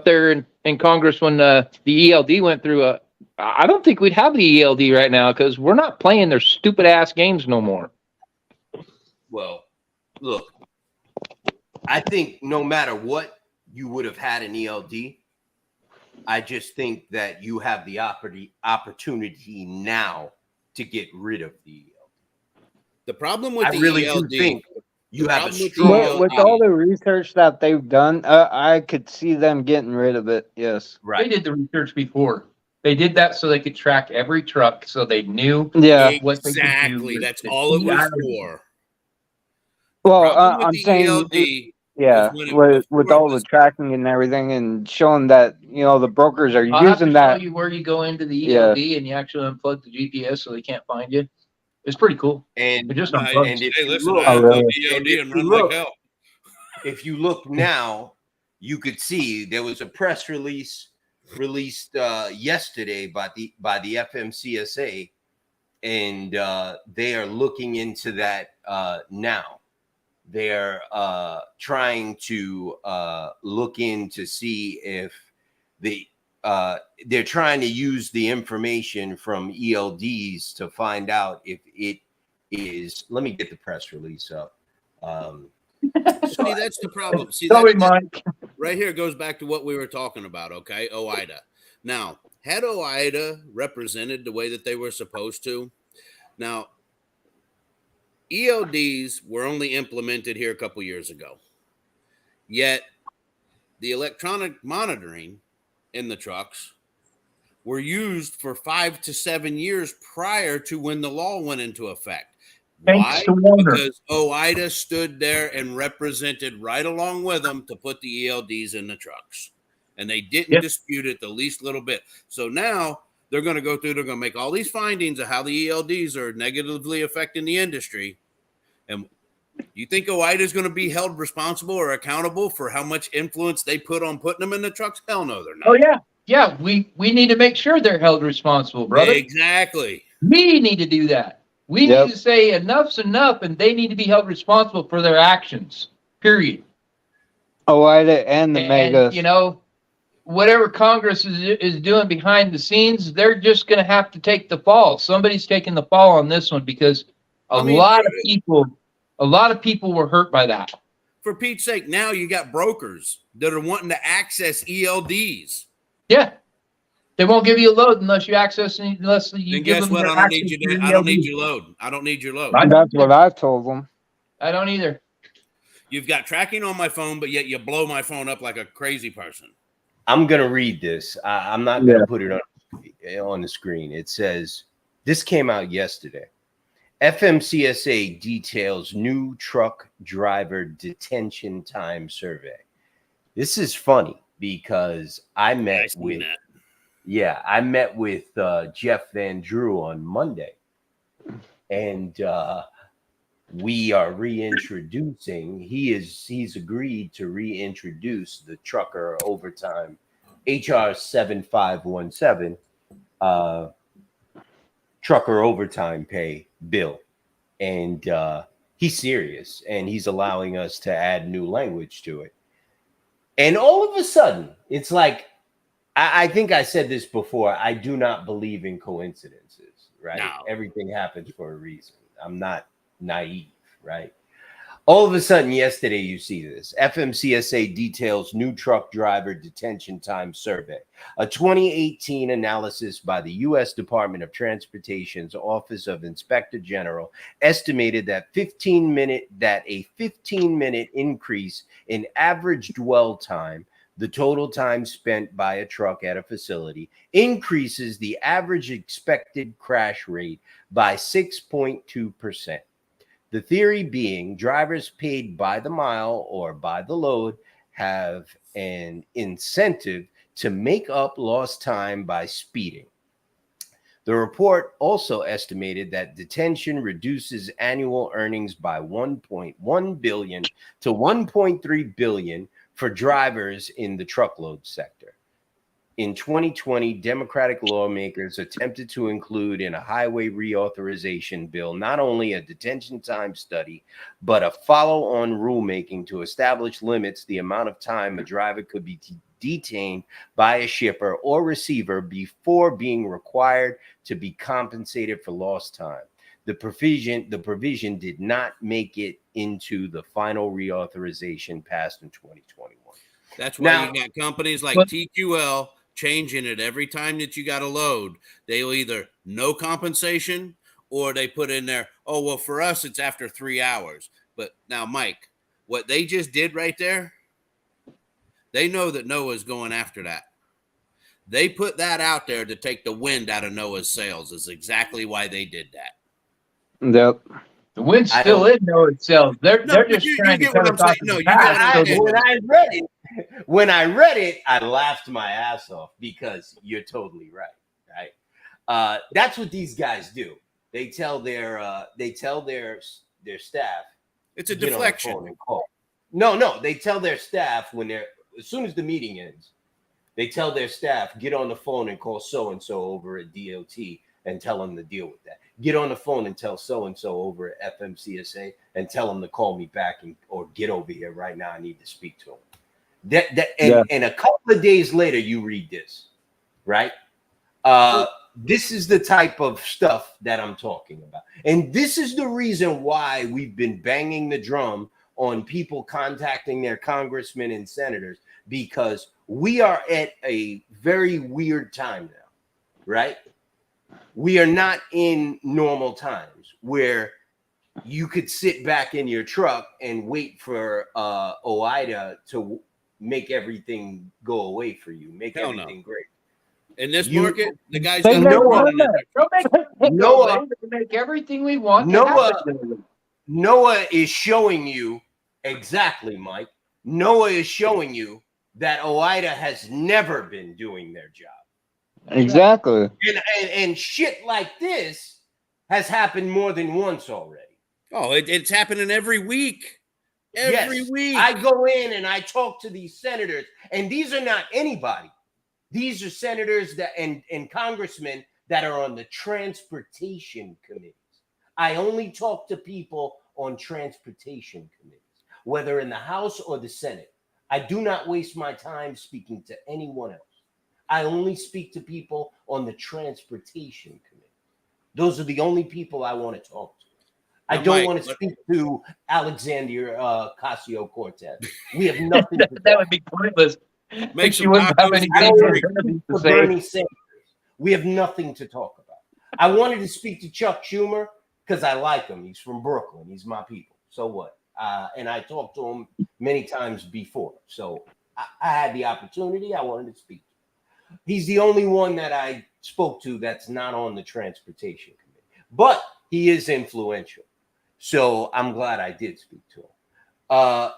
there in Congress when the ELD went through, I don't think we'd have the ELD right now because we're not playing their stupid ass games no more. Well, look, I think no matter what, you would have had an ELD. I just think that you have the opportunity now to get rid of the ELD. The problem with the really ELD, do think you have a problem with the strong With all the research that they've done, I could see them getting rid of it. Yes. They right. did the research before. They did that so they could track every truck so they knew Yeah. what they could do. exactly. That's all it was for. Well, Problem with I'm the saying, ELD yeah, was when it- with before it all the was- tracking and everything, and showing that the brokers are I'll have using to that. show you where you go into the Yeah. ELD and you actually unplug the GPS so they can't find you. It's pretty cool. And It just Hey, unplugs. and if hey, you listen, look- I Oh, unplugged really? the ELD And and if run you like look- hell. if you look now, you could see there was a press release released yesterday by the FMCSA, and they are looking into that now. They're trying to look in to see if they're trying to use the information from ELDs to find out if it is. Let me get the press release up. See, that's the problem. See, Sorry, that Mike. right here goes back to what we were talking about, okay? OOIDA. Now, had OOIDA represented the way that they were supposed to, now, ELDs were only implemented here a couple years ago. Yet, the electronic monitoring in the trucks were used for 5 to 7 years prior to when the law went into effect. Thanks Why? to Warner. Because OIDA stood there and represented right along with them to put the ELDs in the trucks. And they didn't Yep. dispute it the least little bit. So now they're going to go through, they're going to make all these findings of how the ELDs are negatively affecting the industry. And you think OIDA is going to be held responsible or accountable for how much influence they put on putting them in the trucks? Hell no, they're not. Oh yeah. Yeah. We need to make sure they're held responsible, brother. Exactly. We need to do that. We Yep. need to say enough's enough, and they need to be held responsible for their actions. Period. OIDA and the megas. And you know, whatever Congress is doing behind the scenes, they're just going to have to take the fall. Somebody's taking the fall on this one because a lot of people were hurt by that. For Pete's sake, now you got brokers that are wanting to access ELDs. Yeah. They won't give you a load unless you Then give guess them what? their I don't access need you. to your I don't ELD. need your load. I don't need your load. That's what I've told them. I don't either. You've got tracking on my phone, but yet you blow my phone up like a crazy person. I'm gonna read this. I'm not gonna put it on the screen. It says this came out yesterday. FMCSA details new truck driver detention time survey. This is funny because I met with Jeff Van Drew on Monday, and we are reintroducing. He's agreed to reintroduce the trucker overtime HR 7517 trucker overtime pay bill, and he's serious, and he's allowing us to add new language to it. And all of a sudden, it's like, I think I said this before. I do not believe in coincidences, right? No. Everything happens for a reason. I'm not naive, right? All of a sudden, yesterday, you see this. FMCSA details new truck driver detention time survey. A 2018 analysis by the U.S. Department of Transportation's Office of Inspector General estimated that a 15-minute increase in average dwell time, the total time spent by a truck at a facility, increases the average expected crash rate by 6.2%. The theory being drivers paid by the mile or by the load have an incentive to make up lost time by speeding. The report also estimated that detention reduces annual earnings by $1.1 billion to $1.3 billion for drivers in the truckload sector. In 2020, Democratic lawmakers attempted to include in a highway reauthorization bill not only a detention time study, but a follow-on rulemaking to establish limits the amount of time a driver could be detained by a shipper or receiver before being required to be compensated for lost time. The provision did not make it into the final reauthorization passed in 2021. That's why you got companies like TQL changing it every time that you got a load. They'll either no compensation or they put in there, oh, well, for us, it's after 3 hours. But now, Mike, what they just did right there, they know that Noah's going after that. They put that out there to take the wind out of Noah's sails is exactly why they did that. Yep. The wind's still in Noah's sails. They're just trying to cut us off. No, you get When I read it, I laughed my ass off because you're totally right. Right? That's what these guys do. They tell their staff. It's a deflection. No, they tell their staff as soon as the meeting ends, they tell their staff, get on the phone and call so-and-so over at DOT and tell them to deal with that. Get on the phone and tell so-and-so over at FMCSA and tell them to call me back or get over here right now. I need to speak to them. And a couple of days later, you read this, right? This is the type of stuff that I'm talking about. And this is the reason why we've been banging the drum on people contacting their congressmen and senators, because we are at a very weird time now, right? We are not in normal times where you could sit back in your truck and wait for OIDA to make everything go away for you, make everything great. In this You- market, the guy's They got never no done that. Don't make it Noah- go away. They make everything we want. to Noah- happen. Noah is showing you exactly, Mike. Noah is showing you that OIDA has never been doing their job. Exactly. And shit like this has happened more than once already. Oh, it's happening every week. Every Yes, week. I go in and I talk to these senators, and these are not anybody. These are senators that and congressmen that are on the transportation committees. I only talk to people on transportation committees, whether in the House or the Senate. I do not waste my time speaking to anyone else. I only speak to people on the transportation committee. Those are the only people I want to talk to. I Now, don't Mike, want to let- speak to Alexandria Ocasio-Cortez. We have nothing to That would be pointless. Make She some wouldn't have tacos any and don't drink. to to say. Bernie Sanders. We have nothing to talk about. I wanted to speak to Chuck Schumer because I like him. He's from Brooklyn. He's my people. So what? And I talked to him many times before. So I had the opportunity. I wanted to speak to him. He's the only one that I spoke to that's not on the transportation committee. But he is influential. So I'm glad I did speak to him.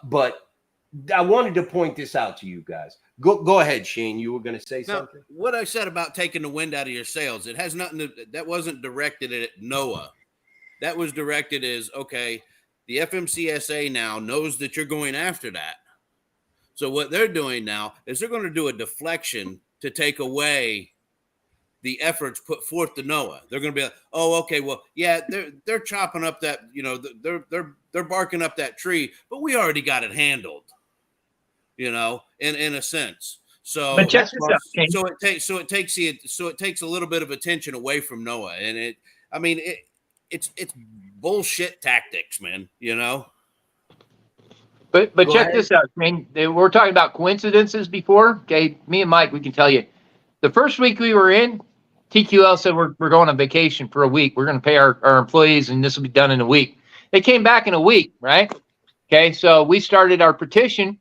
But I wanted to point this out to you guys. Go ahead, Shane. You were going to say Now, something? what I said about taking the wind out of your sails, it has nothing to, that wasn't directed at Noah. That was directed as, okay, the FMCSA now knows that you're going after that. So what they're doing now is they're going to do a deflection to take away the efforts put forth to Noah. They're going to be like, oh, okay, well, yeah, they're chopping up that, you know, they're barking up that tree, but we already got it handled, you know, in a sense. So, But check this out, Shane. so it takes a little bit of attention away from Noah, and it's bullshit tactics, man. You know. But Go check ahead. this out. I mean, we're talking about coincidences before. Okay, me and Mike, we can tell you. The first week we were in, TQL said we're going on vacation for a week. We're going to pay our employees, and this will be done in a week. They came back in a week, right? Okay, so we started our petition,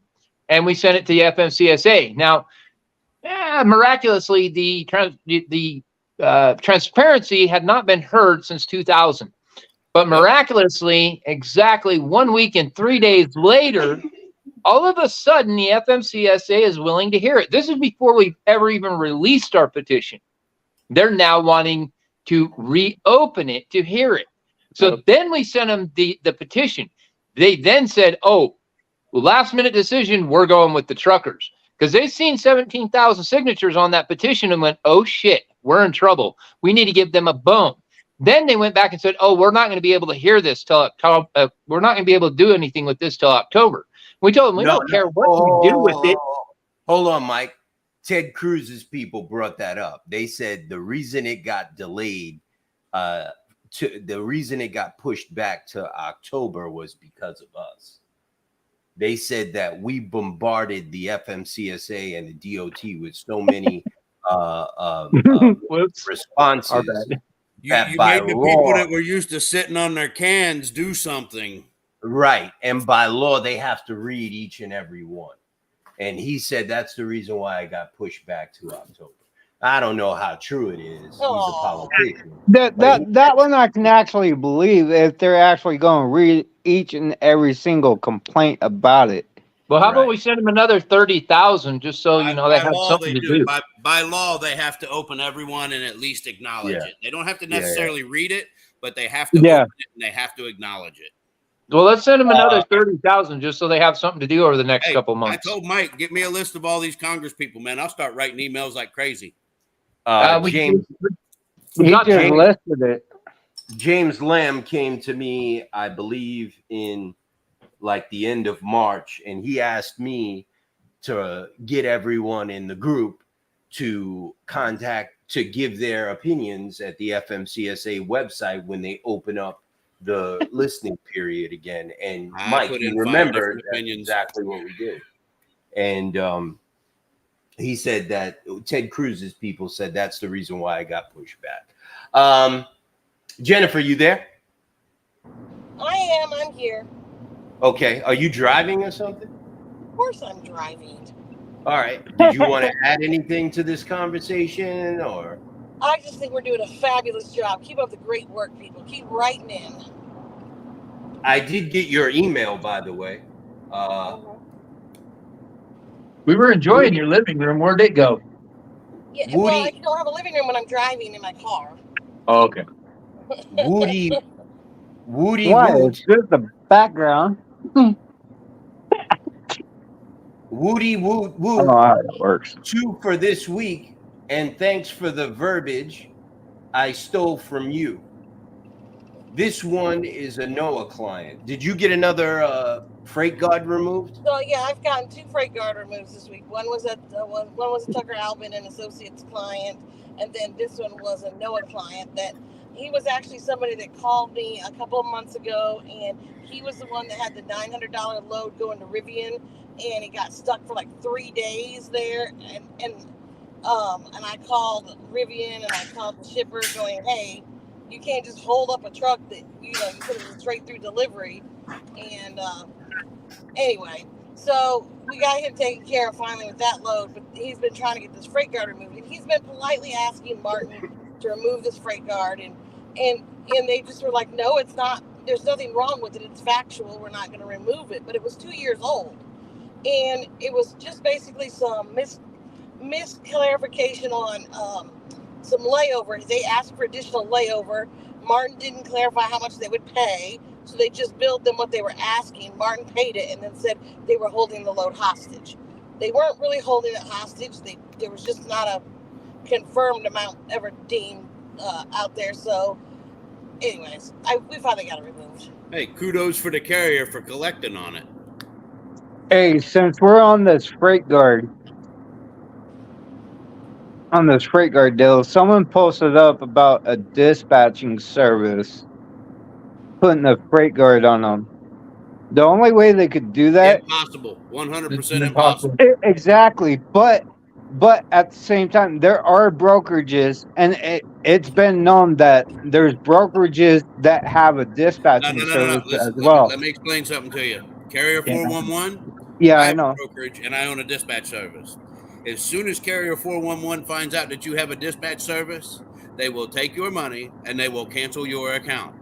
and we sent it to the FMCSA. Now, miraculously, the transparency had not been heard since 2000. But miraculously, exactly 1 week and 3 days later, all of a sudden, the FMCSA is willing to hear it. This is before we've ever even released our petition. They're now wanting to reopen it to hear it. So then we sent them the petition. They then said, oh, last minute decision, we're going with the truckers. Because they've seen 17,000 signatures on that petition and went, oh, shit, we're in trouble. We need to give them a bone. Then they went back and said, oh, we're not going to be able to hear this till we're not going to be able to do anything with this till October. We told them we don't care what we do with it. Hold on, Mike. Ted Cruz's people brought that up. They said the reason it got delayed, the reason it got pushed back to October was because of us. They said that we bombarded the FMCSA and the DOT with so many responses. You That made by the people law- that were used to sitting on their cans do something. Right. And by law, they have to read each and every one. And he said that's the reason why I got pushed back to October. I don't know how true it is. He's a politician. That one I can actually believe if they're actually going to read each and every single complaint about it. Well, how about Right. we send them another 30,000 just so you know they have law, something they to do. do. By law, they have to open everyone and at least acknowledge Yeah. it. They don't have to Yeah, necessarily read it, but they have to Yeah. open it and they have to acknowledge it. Well, let's send them another 30,000 just so they have something to do over the next Hey, couple I months. told Mike, get me a list of all these Congress people, man. I'll start writing emails like crazy. We James He got just James- listed it. James Lamb came to me, I believe, in like the end of March, and he asked me to get everyone in the group to give their opinions at the FMCSA website when they open up the listening period again. And I Mike, put you in 5 remember different that's opinions. exactly what we did. And he said that Ted Cruz's people said that's the reason why I got pushed back. Jennifer, you there? I'm here. Okay. Are you driving or something? Of course I'm driving. All right. Did you want to add anything to this conversation, or? I just think we're doing a fabulous job. Keep up the great work, people. Keep writing in. I did get your email, by the way. We were enjoying your living room. Where'd it go? Yeah, Woody- well, I don't have a living room when I'm driving in my car. Oh, okay. Woody Why? Woot. It's just the background. Woody Woot I don't know Woot. how it works. 2 for this week, and thanks for the verbiage I stole from you. This one is a NOAA client. Did you get another freight guard removed? So yeah, I've gotten 2 freight guard removes this week. One was at one was a Tucker Albin and Associates client, and then this one was a NOAA client. That he was actually somebody that called me a couple of months ago, and he was the one that had the $900 load going to Rivian, and he got stuck for like 3 days there, and I called Rivian and I called the shipper going, hey, you can't just hold up a truck that you put it straight through delivery. And anyway, so we got him taken care of finally with that load, but he's been trying to get this freight guard removed, and he's been politely asking Martin to remove this freight guard, and they just were like, no, it's not, there's nothing wrong with it, it's factual, we're not going to remove it. But it was 2 years old, and it was just basically some misclarification on some layover. They asked for additional layover. Martin didn't clarify how much they would pay, so they just billed them what they were asking. Martin paid it and then said they were holding the load hostage. They weren't really holding it hostage. There was just not a confirmed amount ever deemed out there. So anyways, we finally got it removed. Hey, kudos for the carrier for collecting on it. Hey, since we're on this freight guard deal, someone posted up about a dispatching service putting a freight guard on them. The only way they could do that, Impossible. 100% impossible. exactly. But at the same time, there are brokerages, and it's been known that there's brokerages that have a dispatching service Listen, as well. let me explain something to you. Carrier 411. Yeah, I have know. a brokerage and I own a dispatch service. As soon as Carrier 411 finds out that you have a dispatch service, they will take your money and they will cancel your account.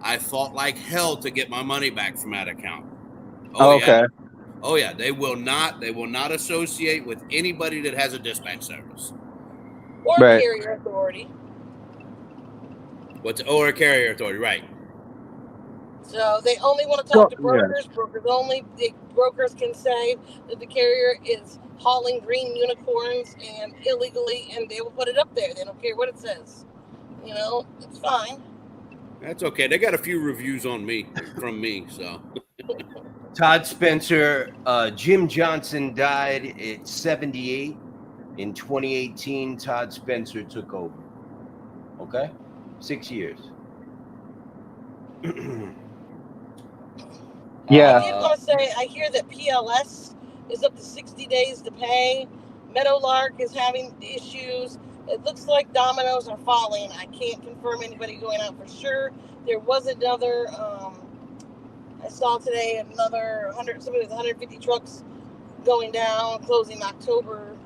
I fought like hell to get my money back from that account. Okay. Yeah. Oh yeah, they will not associate with anybody that has a dispatch service. Or Right. carrier authority. Or a carrier authority, right? So they only want to talk to Well, yeah. brokers. Brokers can say that the carrier is hauling green unicorns and illegally, and they will put it up there. They don't care what it says. It's fine. That's okay. They got a few reviews on me from me, so. Todd Spencer, Jim Johnson died at 78. In 2018, Todd Spencer took over. Okay? 6 years. Yeah. I did want to say, I hear that PLS is up to 60 days to pay. Meadowlark is having issues. It looks like dominoes are falling. I can't confirm anybody going out for sure. There was another, I saw today another 150 trucks going down, closing October,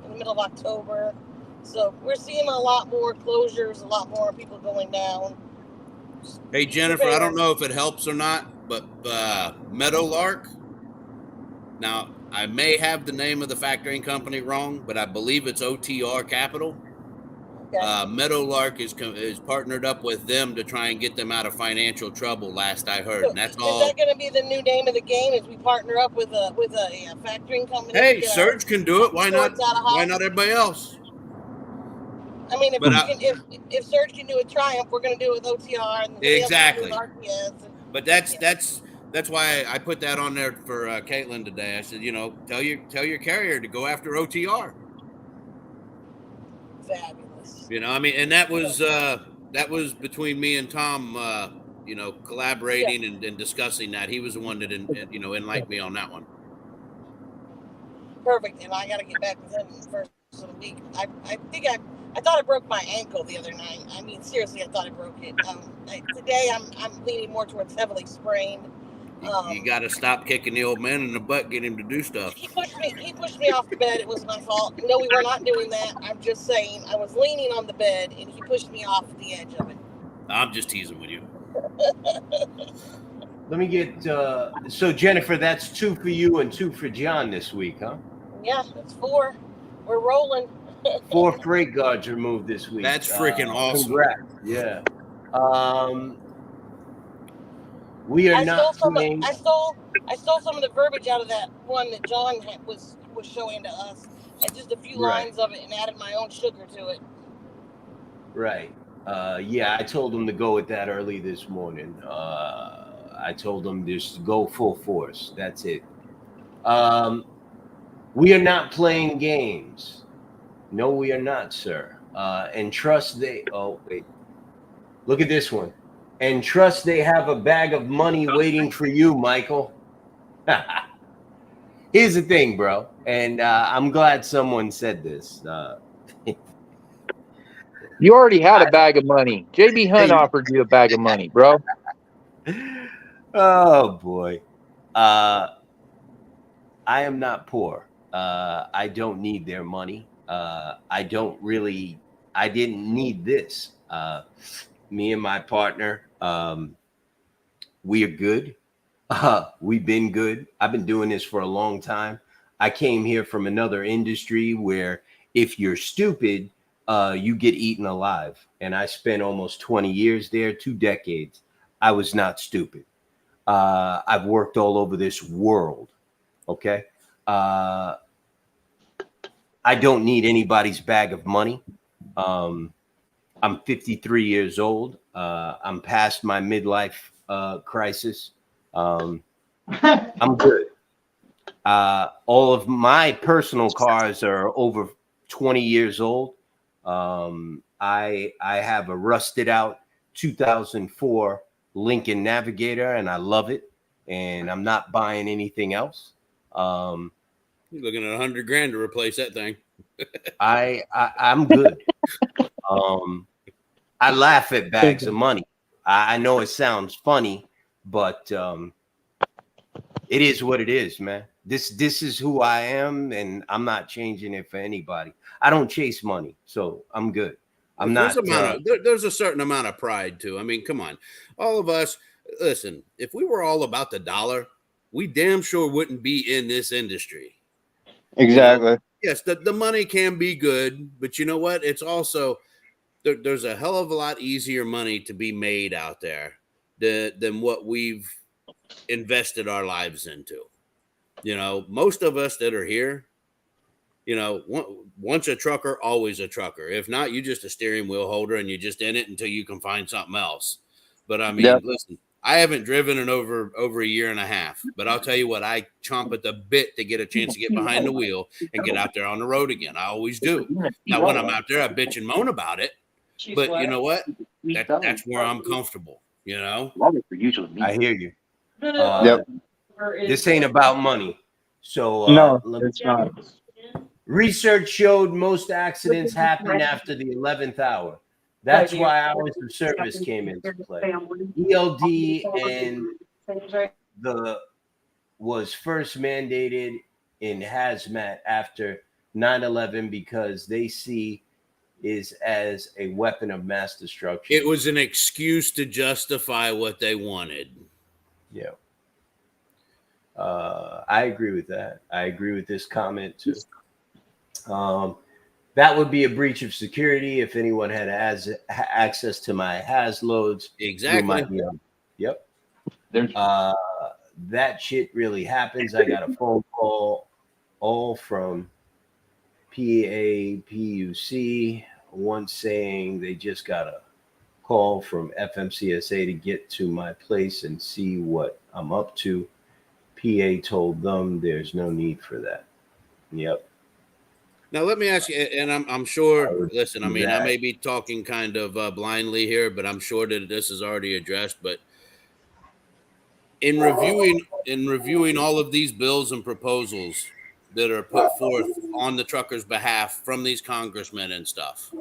in the middle of October. So we're seeing a lot more closures, a lot more people going down. Hey, Jennifer, I don't know if it helps or not, but Meadowlark, now I may have the name of the factoring company wrong, but I believe it's OTR Capital. Okay. Meadowlark is partnered up with them to try and get them out of financial trouble, last I heard. And that's Is all. that going to be the new name of the game? Is we partner up with a factoring company? Hey, Surge can do it. Why not? Sorts out of Why Holland? not everybody else? I mean, if Surge can do a Triumph, we're going to do it with OTR and Exactly. RPS. But that's why I put that on there for Caitlin today. I said, tell your carrier to go after OTR. Fabulous. And that was between me and Tom, collaborating and discussing that. He was the one that enlightened me on that one. Perfect. And I got to get back with him the first of the week. I thought I broke my ankle the other night. I mean, seriously, I thought I broke it. Today I'm leaning more towards heavily sprained. You got to stop kicking the old man in the butt, get him to do stuff. He pushed me off the bed. It was my fault. No, we were not doing that. I'm just saying I was leaning on the bed and he pushed me off the edge of it. I'm just teasing with you. Let me get so Jennifer, that's 2 for you and 2 for John this week, huh? Yeah, it's 4. We're rolling. 4 freight guards removed this week. That's freaking awesome. Congrats. Yeah. We are not playing. I stole some of the verbiage out of that one that John was showing to us, and just a few lines of it, and added my own sugar to it. Right. Yeah, I told him to go with that early this morning. I told him just go full force. That's it. We are not playing games. No, we are not, sir. And trust they. Oh wait. Look at this one. And trust they have a bag of money waiting for you, Michael. Here's the thing, bro. And I'm glad someone said this. You already had a bag of money. JB Hunt offered you a bag of money, bro. Oh boy. I am not poor. I don't need their money. I didn't need this. Me and my partner, we are good. We've been good. I've been doing this for a long time. I came here from another industry where if you're stupid, you get eaten alive. And I spent almost 20 years there, 2 decades. I was not stupid. I've worked all over this world. Okay. I don't need anybody's bag of money. I'm 53 years old. I'm past my midlife crisis. I'm good. All of my personal cars are over 20 years old. I have a rusted out 2004 Lincoln Navigator, and I love it. And I'm not buying anything else. You're looking at $100,000 to replace that thing. I'm good. I laugh at bags of money. I know it sounds funny, but it is what it is, man. This is who I am, and I'm not changing it for anybody. I don't chase money, so I'm good. There's a certain amount of pride too. I mean, come on, all of us. Listen, if we were all about the dollar, we damn sure wouldn't be in this industry. Exactly. You know? Yes, the money can be good, but you know what? It's also there's a hell of a lot easier money to be made out there than what we've invested our lives into. You know, most of us that are here, you know, once a trucker, always a trucker. If not, you're just a steering wheel holder and you're just in it until you can find something else. But I mean, Listen, I haven't driven in over a year and a half, but I'll tell you what, I chomp at the bit to get a chance to get behind the wheel and get out there on the road again. I always do. Now, when I'm out there, I bitch and moan about it, but you know what? That's where I'm comfortable, you know? I hear you. Yep. This ain't about money. So No, it's not. Research showed most accidents happen after the 11th hour. That's why hours of service came into play. ELD and was first mandated in hazmat after 9/11 because they see is as a weapon of mass destruction. It was an excuse to justify what they wanted. Yeah. I agree with that. I agree with this comment too. That would be a breach of security if anyone had access to my HAZ loads. Exactly. Yep. That shit really happens. I got a phone call all from PAPUC, one saying they just got a call from FMCSA to get to my place and see what I'm up to. PA told them there's no need for that. Yep. Now, let me ask you, and I'm sure, listen, I mean, I may be talking kind of blindly here, but I'm sure that this is already addressed. But in reviewing all of these bills and proposals that are put forth on the truckers' behalf from these congressmen and stuff,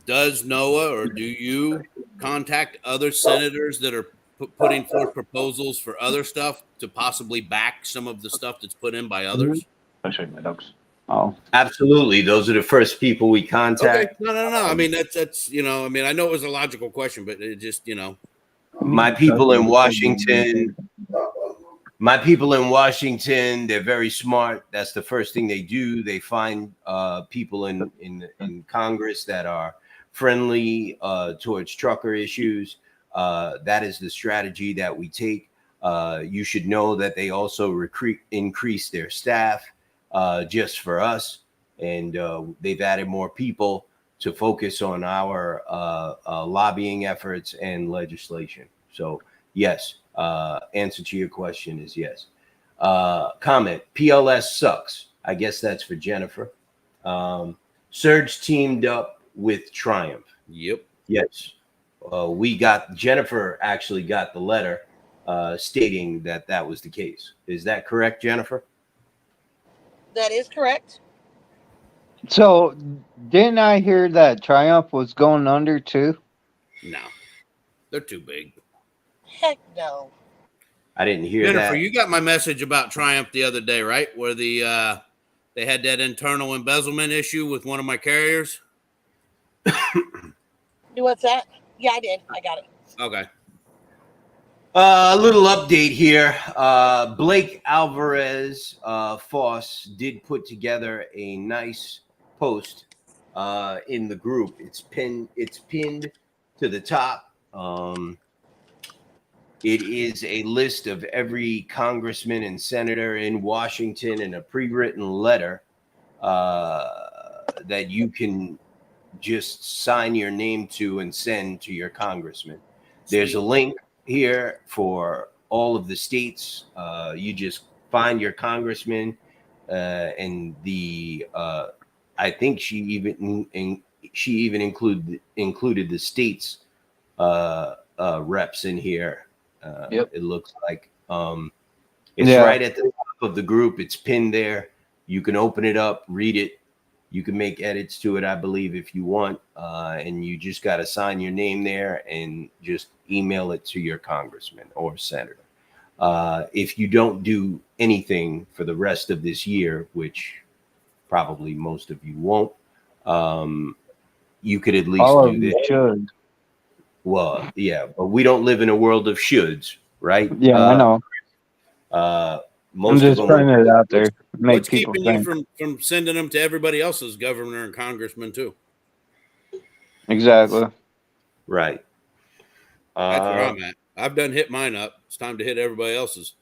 does NOAA or do you contact other senators that are putting forth proposals for other stuff to possibly back some of the stuff that's put in by others? I'll show you my notes. Oh, Absolutely. Those are the first people we Okay. contact. No. I mean, that's I mean, I know it was a logical question, but it just My people in Washington, they're very smart. That's the first thing they do. They find people in Congress that are friendly towards trucker issues. That is the strategy that we take. You should know that they also increase their staff just for us, and they've added more people to focus on our lobbying efforts and legislation. So yes, answer to your question is yes. Comment, PLS sucks. I guess that's for Jennifer. Surge teamed up with Triumph. Yep. Yes. Jennifer actually got the letter stating that was the case. Is that correct, Jennifer? That is correct. so didn't I hear that Triumph was going under too? No, they're too big. Heck no. I didn't hear Jennifer, that. you got my message about Triumph the other day, right? Where they had that internal embezzlement issue with one of my carriers. What's that? Yeah, I did. I got it. Okay. A little update here. Blake Alvarez Foss did put together a nice post in the group. It's pinned to the top. It is a list of every congressman and senator in Washington and a pre-written letter that you can just sign your name to and send to your congressman. There's a link here for all of the states. You just find your congressman, and I think she even included the states reps in here. Yep. It looks like it's right at the top of the group. It's pinned there. You can open it up, read it. You can make edits to it, I believe, if you want, and you just got to sign your name there and just email it to your congressman or senator. If you don't do anything for the rest of this year, which probably most of you won't, you could at least All of do you this. should. Well, yeah, but we don't live in a world of shoulds, right? Yeah, I know. Most I'm just of them putting it out there. Make What's people keeping you think. from sending them to everybody else's governor and congressman too? Exactly. right. That's where I'm at. I've done hit mine up. It's time to hit everybody else's.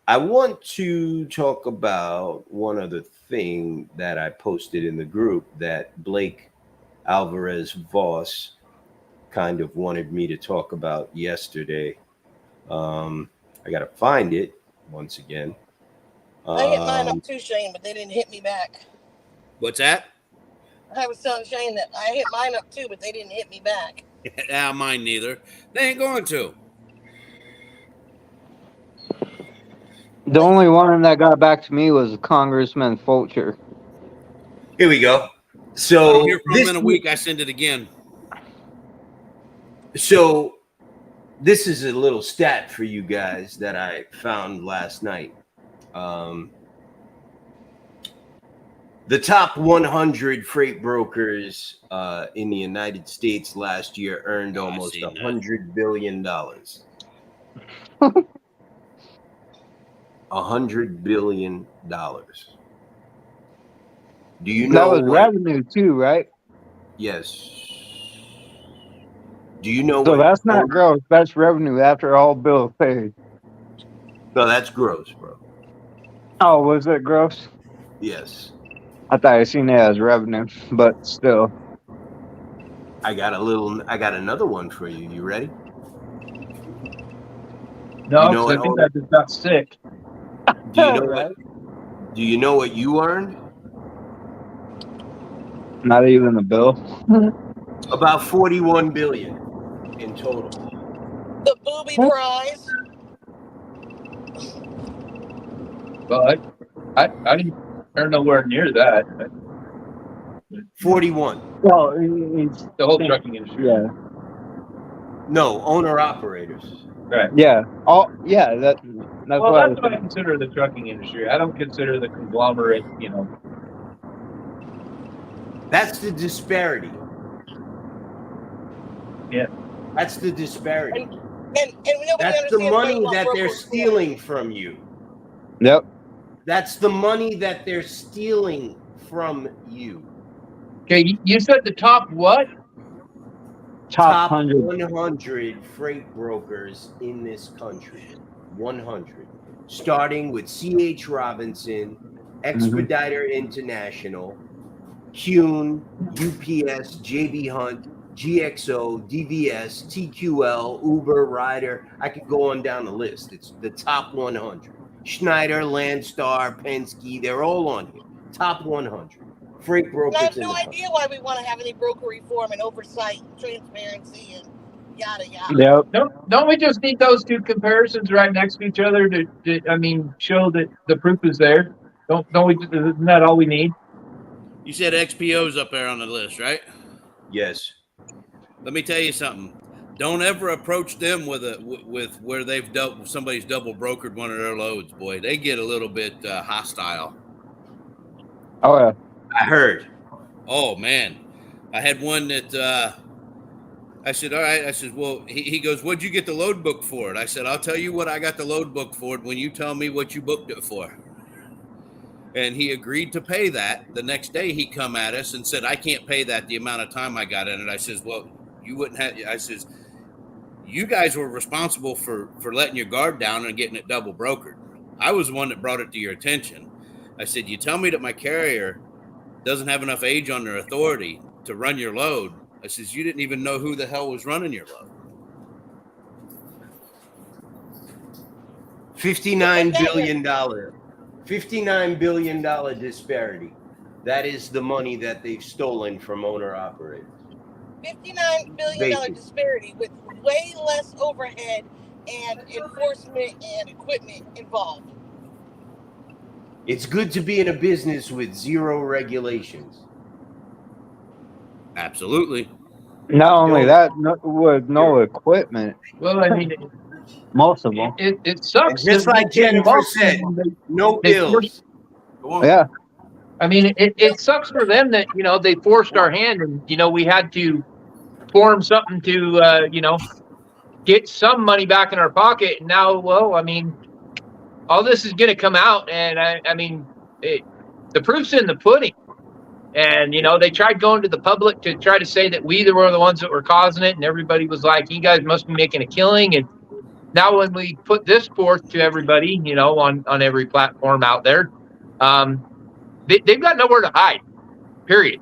I want to talk about one other thing that I posted in the group that Blake Alvarez Voss kind of wanted me to talk about yesterday. I got to find it once again. I hit mine up too, Shane, but they didn't hit me back. What's that? I was telling Shane that I hit mine up too, but they didn't hit me back. Yeah, mine neither. They ain't going to. The only one that got back to me was Congressman Fulcher. Here we go. I So don't hear from this them in a week. I send it again. So this is a little stat for you guys that I found last night. The top 100 freight brokers in the United States last year earned Oh, I've almost seen that. $100 billion. $100 billion. Do you know That was what- revenue too, right? Yes. Do you know So what? that's not gross. That's revenue after all bills paid. No, that's gross, bro. Oh, was it gross? Yes. I thought I seen it as revenue, but still. I got another one for you. You ready? No, You know 'cause I what, think Owen? I just got sick. Do you know Right. what? Do you know what you earned? Not even a bill. About 41 billion in total. The booby prize. But I didn't earn nowhere near that. 41. Well, it's The whole trucking industry. yeah. No, owner operators. Right. Yeah. That's Well, what I was that's what I saying. consider the trucking industry. I don't consider the conglomerate, That's the disparity. Yeah. That's the disparity. And nobody That's the understands why you money want that they're brokers. stealing from you. Yep. That's the money that they're stealing from you. Okay, you said the top what? Top 100. 100 freight brokers in this country. 100. Starting with C.H. Robinson, Expediter International, Kuhn, UPS, JB Hunt, GXO, DVS, TQL, Uber, Ryder. I could go on down the list. It's the top 100. Schneider, Landstar, Penske, they're all on here. Top 100. Freight And brokers I have in no the country. idea why we want to have any broker reform and oversight, and transparency, and yada yada. Yep. Don't we just need those two comparisons right next to each other to show that the proof is there? Don't we? Isn't that all we need? You said XPO's up there on the list, right? Yes. Let me tell you something. Don't ever approach them with where somebody's double brokered one of their loads. Boy, they get a little bit hostile. Oh yeah. I heard. Oh man, I had one that I said, all right. I said, well, he goes, what'd you get the load book for it? I said, I'll tell you what I got the load book for it when you tell me what you booked it for. And he agreed to pay that. The next day he come at us and said, I can't pay that the amount of time I got in it. I says, well, you wouldn't have. I says, you guys were responsible for letting your guard down and getting it double brokered. I was the one that brought it to your attention. I said, you tell me that my carrier doesn't have enough age on their authority to run your load. I says, you didn't even know who the hell was running your load. $59 billion disparity. That is the money that they've stolen from owner operators. $59 billion disparity with way less overhead and enforcement and equipment involved. It's good to be in a business with zero regulations. Absolutely. Not only that, with no equipment, Well, I mean, most of them. it sucks. And just that like we get Jennifer involved said, in them. No They bills. Yeah. I mean, it sucks for them that they forced our hand, and we had to form something to get some money back in our pocket. And now, well, I mean, all this is going to come out, and I mean, the proof's in the pudding. And they tried going to the public to try to say that we were the ones that were causing it, and everybody was like, "You guys must be making a killing." And now, when we put this forth to everybody, on every platform out there, they've got nowhere to hide. Period.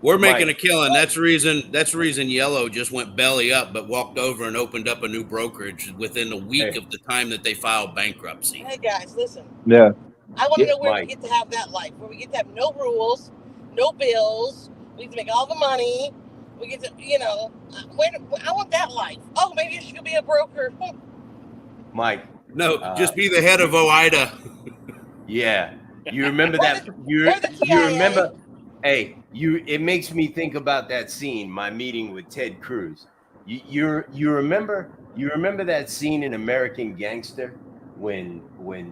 We're making Right. a killing. That's the reason Yellow just went belly up, but walked over and opened up a new brokerage within a week of the time that they filed bankruptcy. Hey guys, listen. Yeah. I want to Yeah, know where Mike. we get to have that life, where we get to have no rules, no bills. We get to make all the money. We get to, I want that life. Oh, maybe I should be a broker. Mike, No, just be the head of OIDA. yeah. You remember Or that? the- You or the TIA. remember? Hey, it makes me think about that scene, my meeting with Ted Cruz. You remember that scene in American Gangster when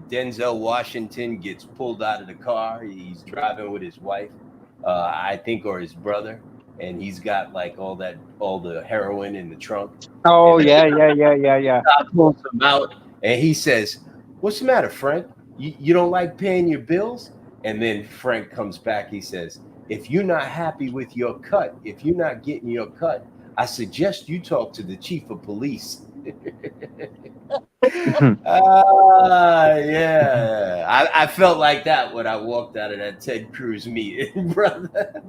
Denzel Washington gets pulled out of the car? He's driving with his wife, I think, or his brother, and he's got like all the heroin in the trunk. Oh And yeah. Pulls him out, and he says, "What's the matter, Frank? You don't like paying your bills?" And then Frank comes back. He says, "If you're not happy with your cut, if you're not getting your cut, I suggest you talk to the chief of police." Yeah. I felt like that when I walked out of that Ted Cruz meeting, brother.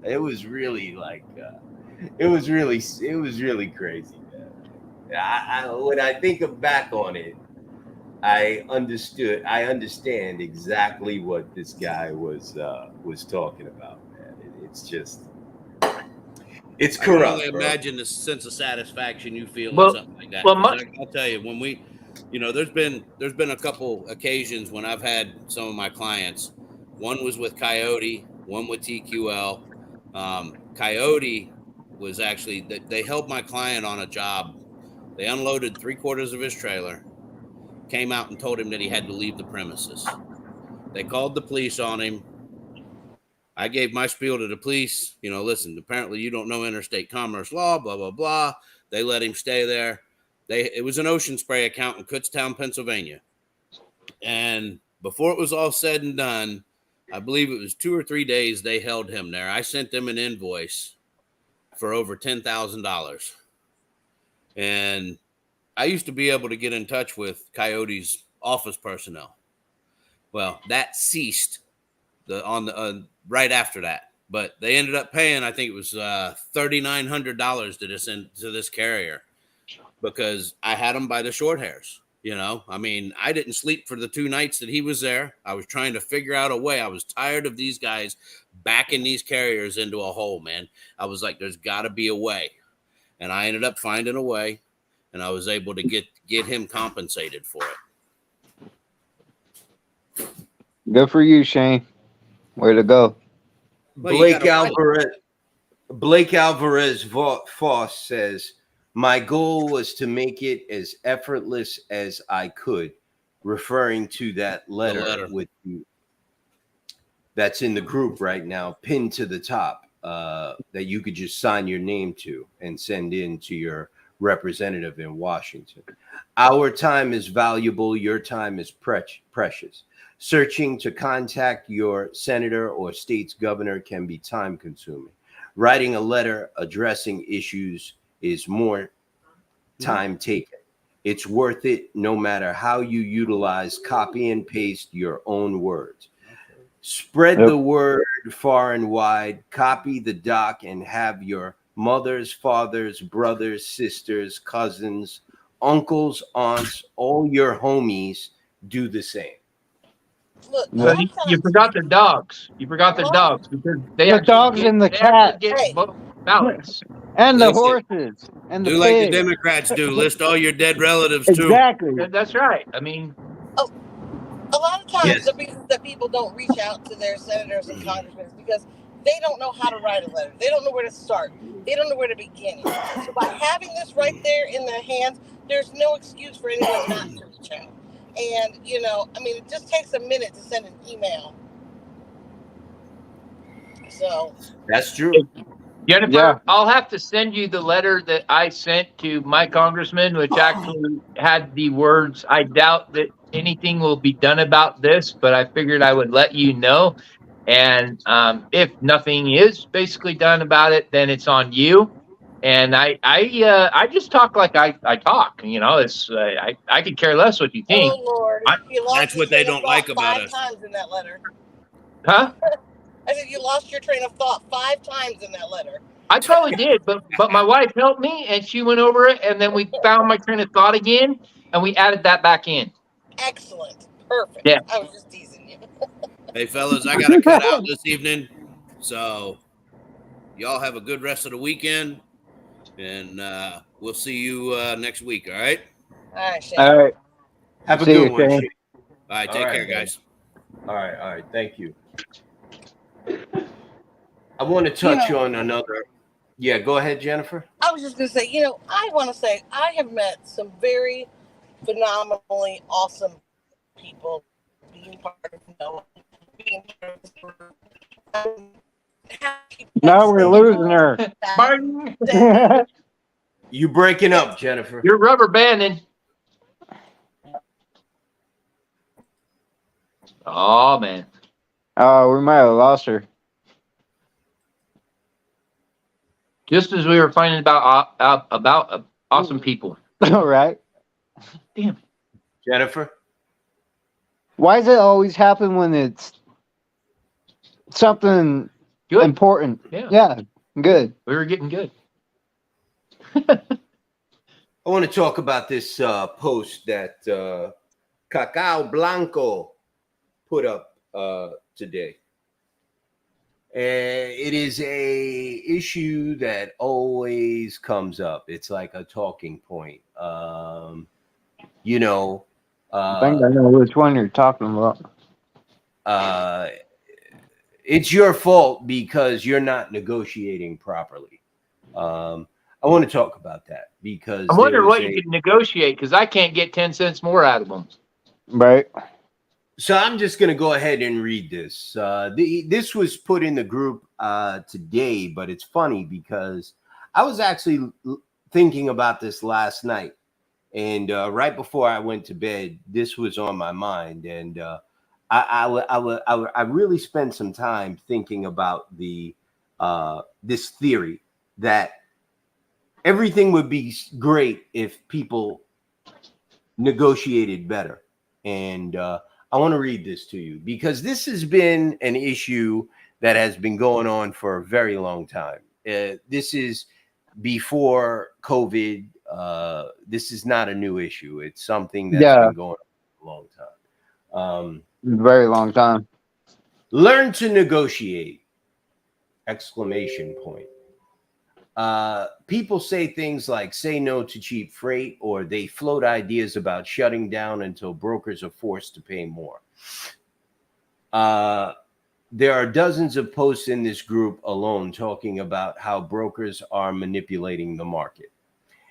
It was really like, it was really crazy, man. When I think back on it, I understand exactly what this guy was talking about, man. It's just, it's I can corrupt. only bro. imagine the sense of satisfaction you feel Well- in something like that. well, 'Cause I'll tell you, when we, there's been a couple occasions when I've had some of my clients. One was with Coyote, one with TQL. Coyote was actually that they held my client on a job. They unloaded 3/4 of his trailer, came out and told him that he had to leave the premises. They called the police on him. I gave my spiel to the police. You know, listen, apparently you don't know interstate commerce law, blah, blah, blah. They let him stay there. It was an Ocean Spray account in Kutztown, Pennsylvania. And before it was all said and done, I believe it was 2 or 3 days they held him there. I sent them an invoice for over $10,000. And I used to be able to get in touch with Coyote's office personnel. Well, that ceased right after that. But they ended up paying, I think it was $3,900 to this carrier because I had him by the short hairs. You know, I mean, I didn't sleep for the 2 nights that he was there. I was trying to figure out a way. I was tired of these guys backing these carriers into a hole, man. I was like, there's got to be a way. And I ended up finding a way, and I was able to get him compensated for it. Good for you, Shane. Way to go. Well, Blake Alvarez Foss says, my goal was to make it as effortless as I could, referring to that letter. With you that's in the group right now, pinned to the top, that you could just sign your name to and send in to your representative in Washington. Our time is valuable. Your time is precious. Searching to contact your senator or state's governor can be time consuming. Writing a letter addressing issues is more time taken. It's worth it no matter how you utilize copy and paste your own words. Spread the word far and wide, copy the doc, and have your mothers, fathers, brothers, sisters, cousins, uncles, aunts, all your homies do the same. Look, So you forgot the dogs. You forgot the dogs because The dogs and the cat. Get both ballots. And the Listen, horses. And the Do like the pigs. Democrats do. List all your dead relatives, too. Exactly. That's right. I mean, a lot of times Yes. the reason that people don't reach out to their senators and congressmen is because they don't know how to write a letter. They don't know where to start. They don't know where to begin. So by having this right there in their hands, there's no excuse for anyone not to reach out. And, you know, I mean, it just takes a minute to send an email. So That's true. Jennifer, Yeah. I'll have to send you the letter that I sent to my congressman, which actually had the words, I doubt that anything will be done about this, but I figured I would let you know. And if nothing is basically done about it, then it's on you. And I just talk like I talk, you know, it's I could care less what you think. oh Lord, you lost That's your what they train of don't like thought about 5 us. times in that letter. Huh? I said you lost your train of thought 5 times in that letter. I probably did, but my wife helped me and she went over it and then we found my train of thought again and we added that back in. Excellent, perfect. Yeah. I was just teasing you. Hey, fellas, I got to cut out this evening. So y'all have a good rest of the weekend. And we'll see you next week. All right. All right, Shane. All right. Have a See good you, one. Shane. Shane. All right. All Take right, care, man. guys. All right. Thank you. I want to touch on another. Yeah, go ahead, Jennifer. I was just going to say, you know, I want to say I have met some very phenomenally awesome people being part of NOAA, being part of this group. Now we're losing her. Martin, You breaking up, Jennifer. you're rubber banding. Oh man. Oh, we might have lost her. Just as we were finding about awesome people. All right. Damn. Jennifer. Why does it always happen when it's something Good. important? Yeah. Yeah, good. We were getting good. I want to talk about this post that Cacao Blanco put up today. And it is a issue that always comes up. It's like a talking point. You know, I think I know which one you're talking about. it's your fault because you're not negotiating properly. I want to talk about that because I there wonder was what you could negotiate because I can't get 10 cents more out of them. Right. So I'm just going to go ahead and read this. This was put in the group today, but it's funny because I was actually thinking about this last night. And right before I went to bed, this was on my mind. And I really spent some time thinking about this theory that everything would be great if people negotiated better. And I want to read this to you because this has been an issue that has been going on for a very long time. This is before COVID. This is not a new issue. It's something that's been going on for a long time. Very long time. Learn to negotiate! Exclamation point. People say things like say no to cheap freight, or they float ideas about shutting down until brokers are forced to pay more. There are dozens of posts in this group alone talking about how brokers are manipulating the market.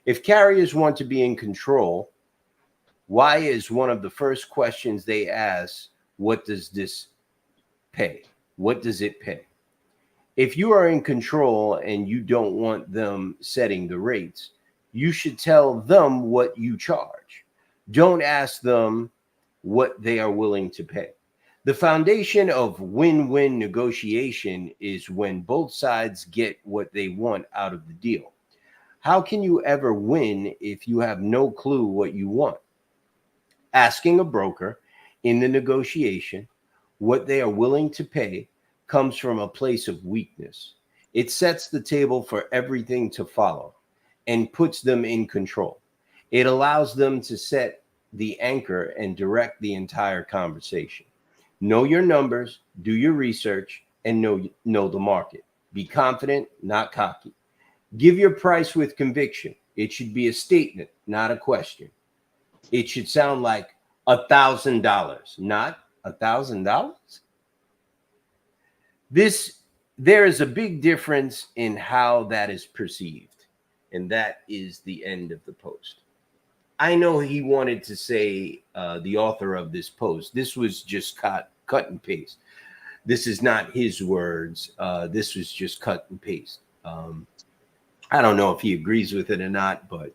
If carriers want to be in control, why is one of the first questions they ask, what does this pay? What does it pay? If you are in control and you don't want them setting the rates, you should tell them what you charge. Don't ask them what they are willing to pay. The foundation of win-win negotiation is when both sides get what they want out of the deal. How can you ever win if you have no clue what you want? Asking a broker in the negotiation what they are willing to pay comes from a place of weakness. It sets the table for everything to follow and puts them in control. It allows them to set the anchor and direct the entire conversation. Know your numbers, do your research, and know the market. Be confident, not cocky. Give your price with conviction. It should be a statement, not a question. It should sound like $1,000, not $1,000. There is a big difference in how that is perceived, and that is the end of the post. I know he wanted to say the author of this post. This was just cut and paste. This is not his words. This was just cut and paste. I don't know if he agrees with it or not, but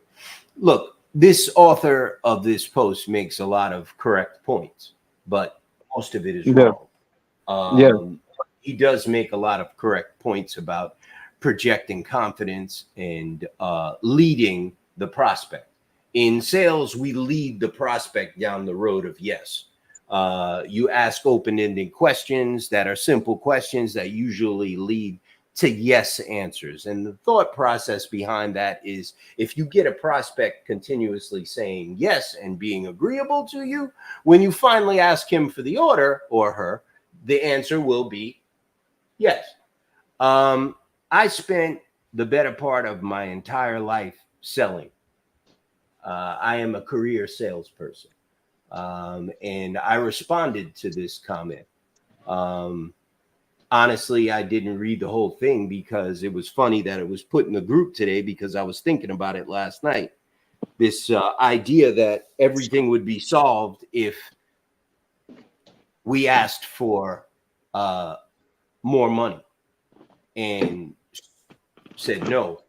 look, this author of this post makes a lot of correct points, but most of it is wrong. He does make a lot of correct points about projecting confidence and leading the prospect. In sales, we lead the prospect down the road of yes. You ask open-ended questions that are simple questions that usually lead to yes answers. And the thought process behind that is if you get a prospect continuously saying yes and being agreeable to you, when you finally ask him for the order or her, the answer will be yes. I spent the better part of my entire life selling. I am a career salesperson. And I responded to this comment. Honestly, I didn't read the whole thing because it was funny that it was put in the group today because I was thinking about it last night. This idea that everything would be solved if we asked for more money and said no.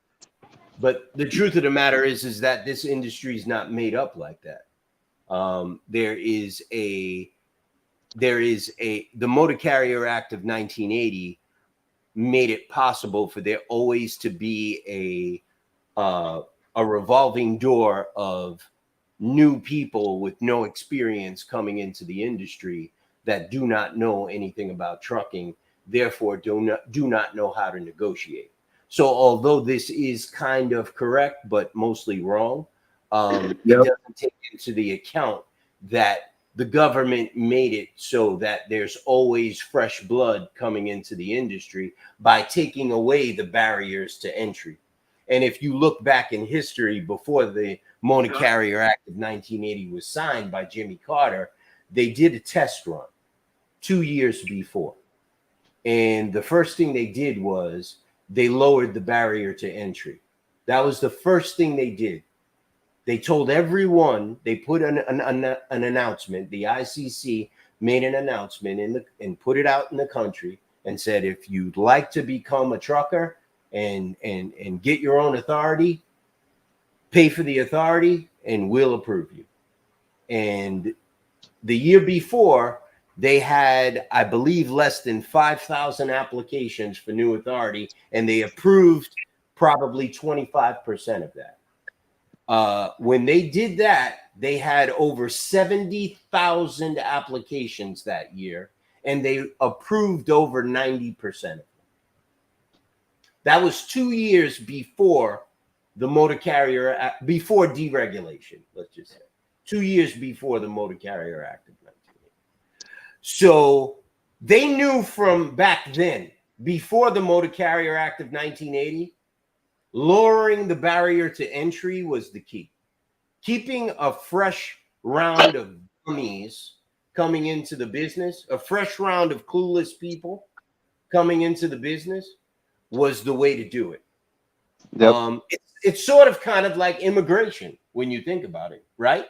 But the truth of the matter is that this industry is not made up like that. The Motor Carrier Act of 1980 made it possible for there always to be a revolving door of new people with no experience coming into the industry that do not know anything about trucking, therefore do not know how to negotiate. So although this is kind of correct, but mostly wrong, it doesn't take into the account that the government made it so that there's always fresh blood coming into the industry by taking away the barriers to entry. And if you look back in history before the Motor Carrier Act of 1980 was signed by Jimmy Carter, they did a test run 2 years before. And the first thing they did was they lowered the barrier to entry. That was the first thing they did. They told everyone, they put an announcement. The ICC made an announcement and put it out in the country and said, if you'd like to become a trucker and get your own authority, pay for the authority and we'll approve you. And the year before, they had, I believe, less than 5,000 applications for new authority, and they approved probably 25% of that. When they did that, they had over 70,000 applications that year, and they approved over 90% of them. That was 2 years before the Motor Carrier Act, before deregulation, let's just say. 2 years before the Motor Carrier Act of 1980. So they knew from back then, before the Motor Carrier Act of 1980, lowering the barrier to entry was the key. Keeping a fresh round of dummies coming into the business, a fresh round of clueless people coming into the business was the way to do it. Yep. It's sort of kind of like immigration when you think about it, right?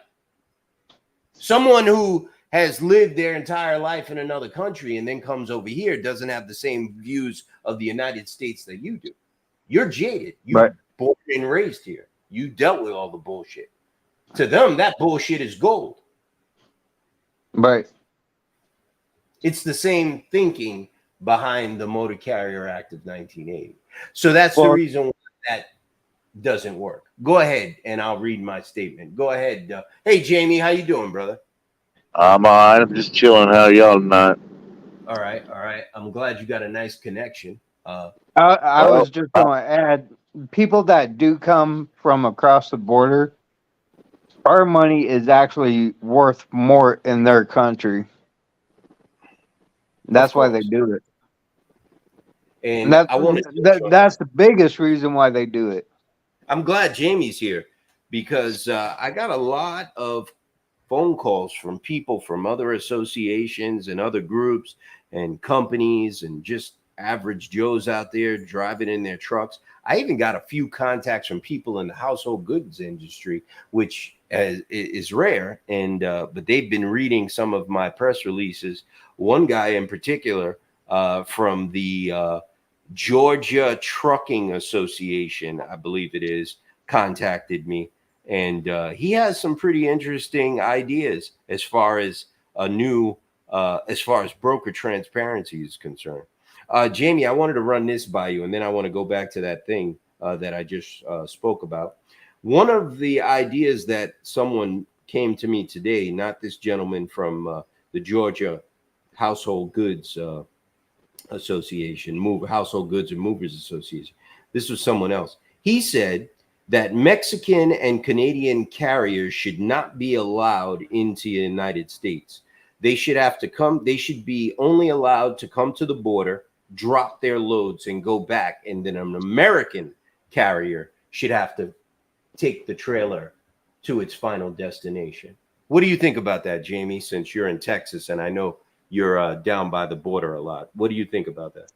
Someone who has lived their entire life in another country and then comes over here doesn't have the same views of the United States that you do. You're jaded. You're born and raised here. You dealt with all the bullshit. To them, that bullshit is gold. Right. It's the same thinking behind the Motor Carrier Act of 1980. So that's the reason why that doesn't work. Go ahead, and I'll read my statement. Go ahead. Hey, Jamie, how you doing, brother? I'm all right. I'm just chilling. How y'all tonight? All right. I'm glad you got a nice connection. I was just going to add, people that do come from across the border, our money is actually worth more in their country. That's why they do it. And that's the biggest reason why they do it. I'm glad Jamie's here because I got a lot of phone calls from people from other associations and other groups and companies and just average Joes out there driving in their trucks. I even got a few contacts from people in the household goods industry, which is rare. And but they've been reading some of my press releases. One guy in particular from the Georgia Trucking Association, I believe it is, contacted me. And he has some pretty interesting ideas as far as as far as broker transparency is concerned. Jamie, I wanted to run this by you, and then I want to go back to that thing that I just spoke about. One of the ideas that someone came to me today, not this gentleman from the Georgia Household Goods Association, Household Goods and Movers Association. This was someone else. He said that Mexican and Canadian carriers should not be allowed into the United States. They should have to come. They should be only allowed to come to the border, drop their loads, and go back. And then an American carrier should have to take the trailer to its final destination. What do you think about that, Jamie? Since you're in Texas, and I know you're down by the border a lot. What do you think about that?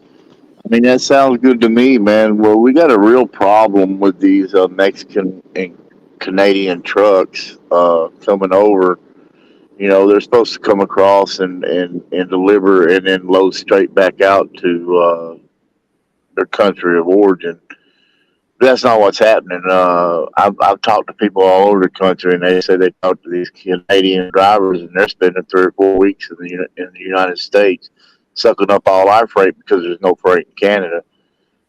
I mean, that sounds good to me, man. Well, we got a real problem with these Mexican and Canadian trucks coming over. You know, they're supposed to come across and deliver and then load straight back out to their country of origin. That's not what's happening. I've talked to people all over the country, and they say they talk to these Canadian drivers, and they're spending 3 or 4 weeks in the United States, sucking up all our freight because there's no freight in Canada.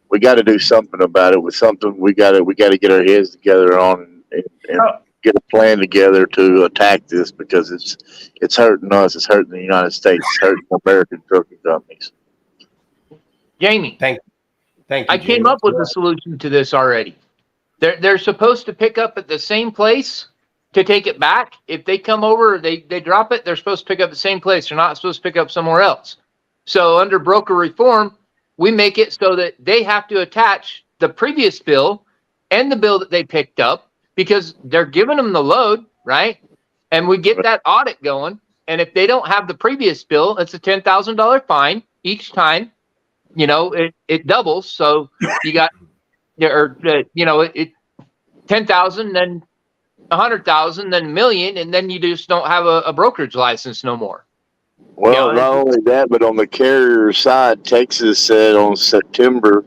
We got to do something about it. With something we got to get our heads together on and get a plan together to attack this, because it's hurting us. It's hurting the United States. It's hurting American trucking companies. Jamie. Thank you. I came up with a solution to this already. They're supposed to pick up at the same place to take it back. If they come over, they drop it, they're supposed to pick up the same place. They're not supposed to pick up somewhere else. So under broker reform, we make it so that they have to attach the previous bill and the bill that they picked up, because they're giving them the load, right? And we get that audit going. And if they don't have the previous bill, it's a $10,000 fine each time. it doubles. So you got, it 10,000, then 100,000, then a million, and then you just don't have a brokerage license no more. Well, not only that, but on the carrier side, Texas said in September,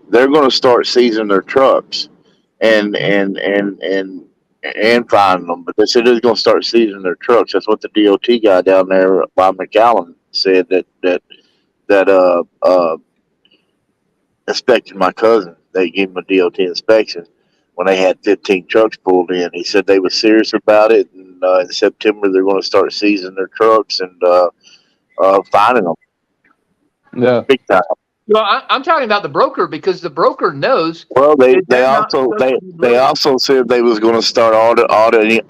they're going to start seizing their trucks and finding them. But they said they're going to start seizing their trucks. That's what the DOT guy down there, Bob McAllen, said that inspected my cousin. They gave him a DOT inspection when they had 15 trucks pulled in. He said they were serious about it, and in September they're going to start seizing their trucks and finding them. Yeah. Big time. Well, I'm talking about the broker, because the broker knows. Well, they they're not also supposed to be they also said they was going to start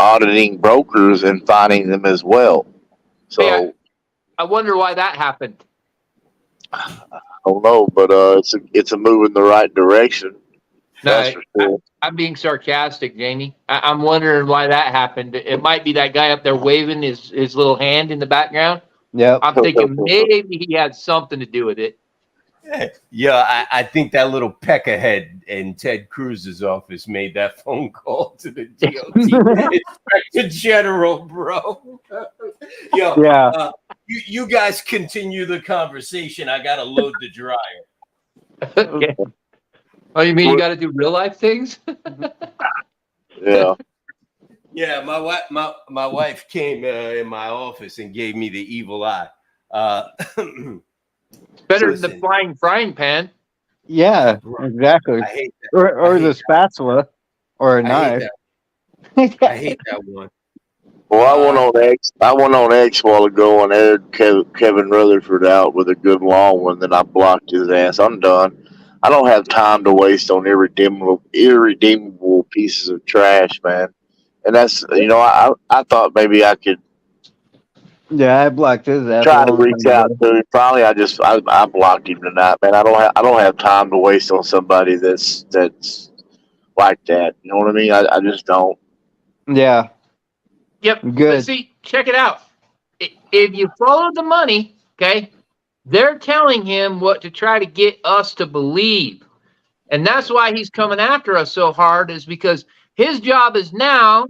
auditing brokers and finding them as well. So Hey, I wonder why that happened. I don't know, but it's a move in the right direction. That's for sure. I'm being sarcastic, Jamie. I'm wondering why that happened. It might be that guy up there waving his little hand in the background. Yep. I'm thinking maybe he had something to do with it. Yeah, I think that little peckerhead in Ted Cruz's office made that phone call to the DOT Inspector General, bro. Yo, Yeah. You guys continue the conversation. I gotta load the dryer. Okay. Oh, you mean you got to do real life things? Yeah. Yeah, my wife came in my office and gave me the evil eye. It's better than the flying frying pan. Yeah, exactly. I hate that. Or the spatula or a I knife. hate that. I hate that one. Well, I went on X a while ago and aired Kevin Rutherford out with a good long one. Then I blocked his ass. I'm done. I don't have time to waste on irredeemable pieces of trash, man. And that's, I thought maybe I could Yeah, I blocked his ass. try to reach out to him. Finally, I blocked him tonight, man. I don't have time to waste on somebody that's like that. You know what I mean? I just don't. Yeah. Yep. Good. But see, check it out. If you follow the money, okay, they're telling him what to try to get us to believe. And that's why he's coming after us so hard, is because his job is now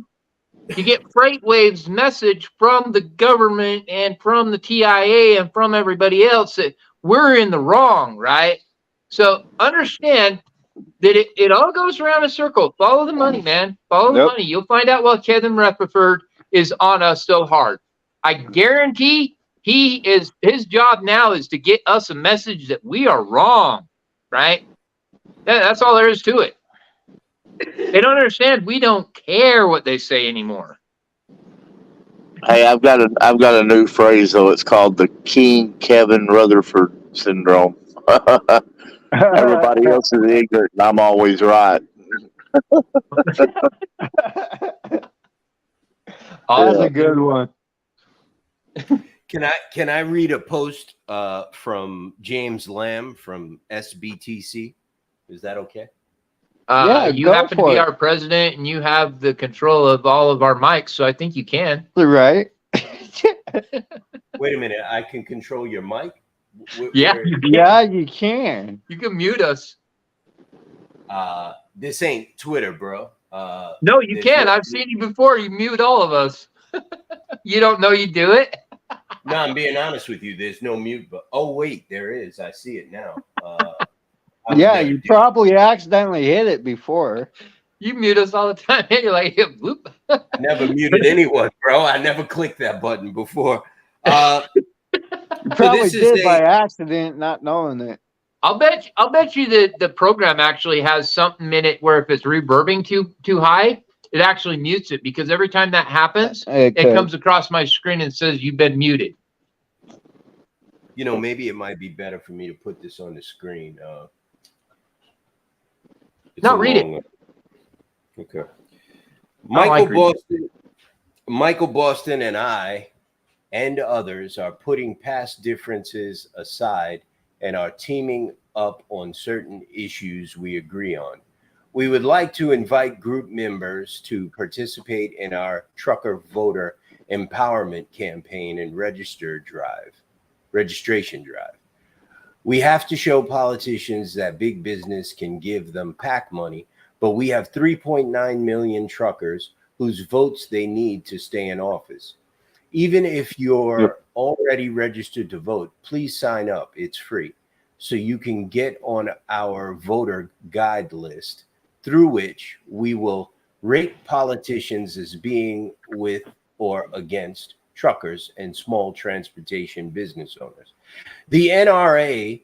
to get FreightWaves' message from the government and from the TIA and from everybody else that we're in the wrong, right? So understand that it all goes around a circle. Follow the money, man. Follow the money. You'll find out why Kevin Rutherford is on us so hard. I guarantee his job now is to get us a message that we are wrong, right? That's all there is to it. They don't understand. We don't care what they say anymore. Hey, I've got a new phrase though. It's called the King Kevin Rutherford syndrome. Everybody else is ignorant, and I'm always right. That's a good one. Can I read a post from James Lamb from SBTC? Is that okay? Yeah, you go happen to for be it. our president, and you have the control of all of our mics, so I think you can. Right. Wait a minute. I can control your mic? Yeah, Where- you can. Yeah, you can. You can mute us. This ain't Twitter, bro. No, you there's can. no- I've seen you before. You mute all of us. You don't know you do it? No, I'm being honest with you. There's no mute, but oh wait, there is. I see it now. I've Yeah, never you did- probably accidentally hit it before. You mute us all the time. You're like, whoop. I never muted anyone, bro. I never clicked that button before. You probably this is did by accident, not knowing it. I'll bet you that the program actually has something in it where if it's reverbing too high, it actually mutes it, because every time that happens, it could. comes across my screen and says you've been muted. Maybe it might be better for me to put this on the screen. It's No, a read it. long- Okay. I like Michael Boston and I and others are putting past differences aside and are teaming up on certain issues we agree on. We would like to invite group members to participate in our trucker voter empowerment campaign and registration drive. We have to show politicians that big business can give them PAC money, but we have 3.9 million truckers whose votes they need to stay in office. Even if you're already registered to vote, please sign up. It's free. So you can get on our voter guide list, through which we will rate politicians as being with or against truckers and small transportation business owners. The NRA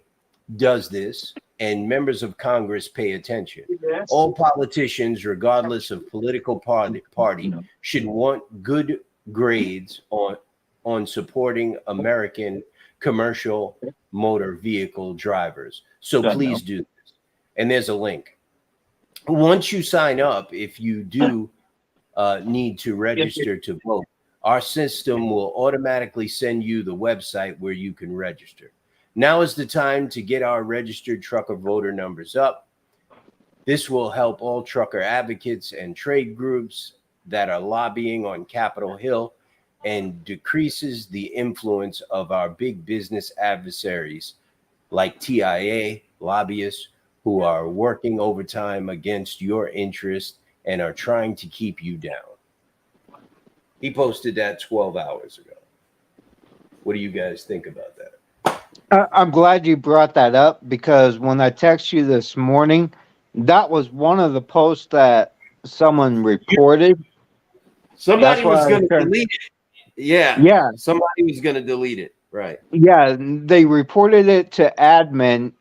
does this, and members of Congress pay attention. All politicians, regardless of political party, should want good grades on supporting American commercial motor vehicle drivers. So please do this. And there's a link. Once you sign up, if you do need to register to vote, our system will automatically send you the website where you can register. Now is the time to get our registered trucker voter numbers up. This will help all trucker advocates and trade groups that are lobbying on Capitol Hill and decreases the influence of our big business adversaries like TIA, lobbyists who are working overtime against your interest and are trying to keep you down. He posted that 12 hours ago. What do you guys think about that? I'm glad you brought that up, because when I text you this morning, that was one of the posts that someone reported. Somebody was going to delete it. Yeah. Yeah. Somebody was going to delete it. Right. Yeah. They reported it to admin,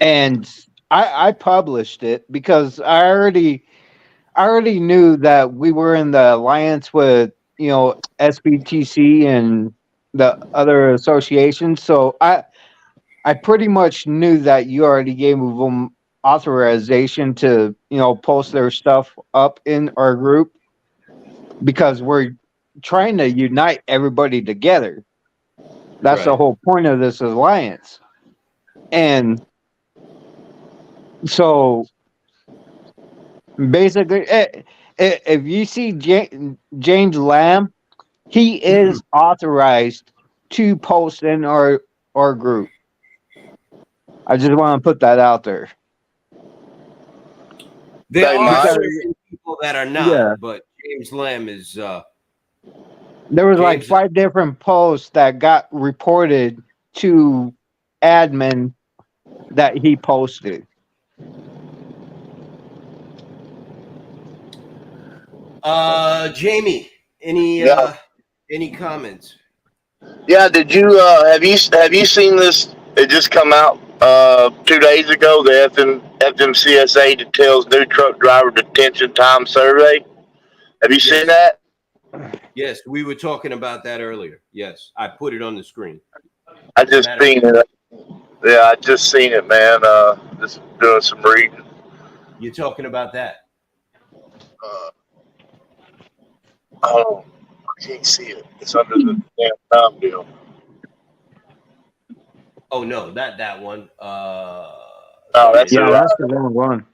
and I published it because I already knew that we were in the alliance with, SBTC and the other associations. So I pretty much knew that you already gave them authorization to, post their stuff up in our group, because we're trying to unite everybody together. That's the whole point of this alliance. And so basically, if you see James Lamb, he is authorized to post in our group. I just want to put that out there. There are certain people that are not, but James Lamb is. There was like 5 different posts that got reported to admin that he posted. Jamie, any comments? Yeah, did you have you seen this? It just come out 2 days ago. The FMCSA details new truck driver detention time survey. Have you seen that? Yes, we were talking about that earlier. Yes, I put it on the screen. I just seen it. Yeah, I just seen it, man. Just doing some reading. You're talking about that? Oh, I can't see it. It's under the damn time deal. Oh no, that one. That's that's the wrong one.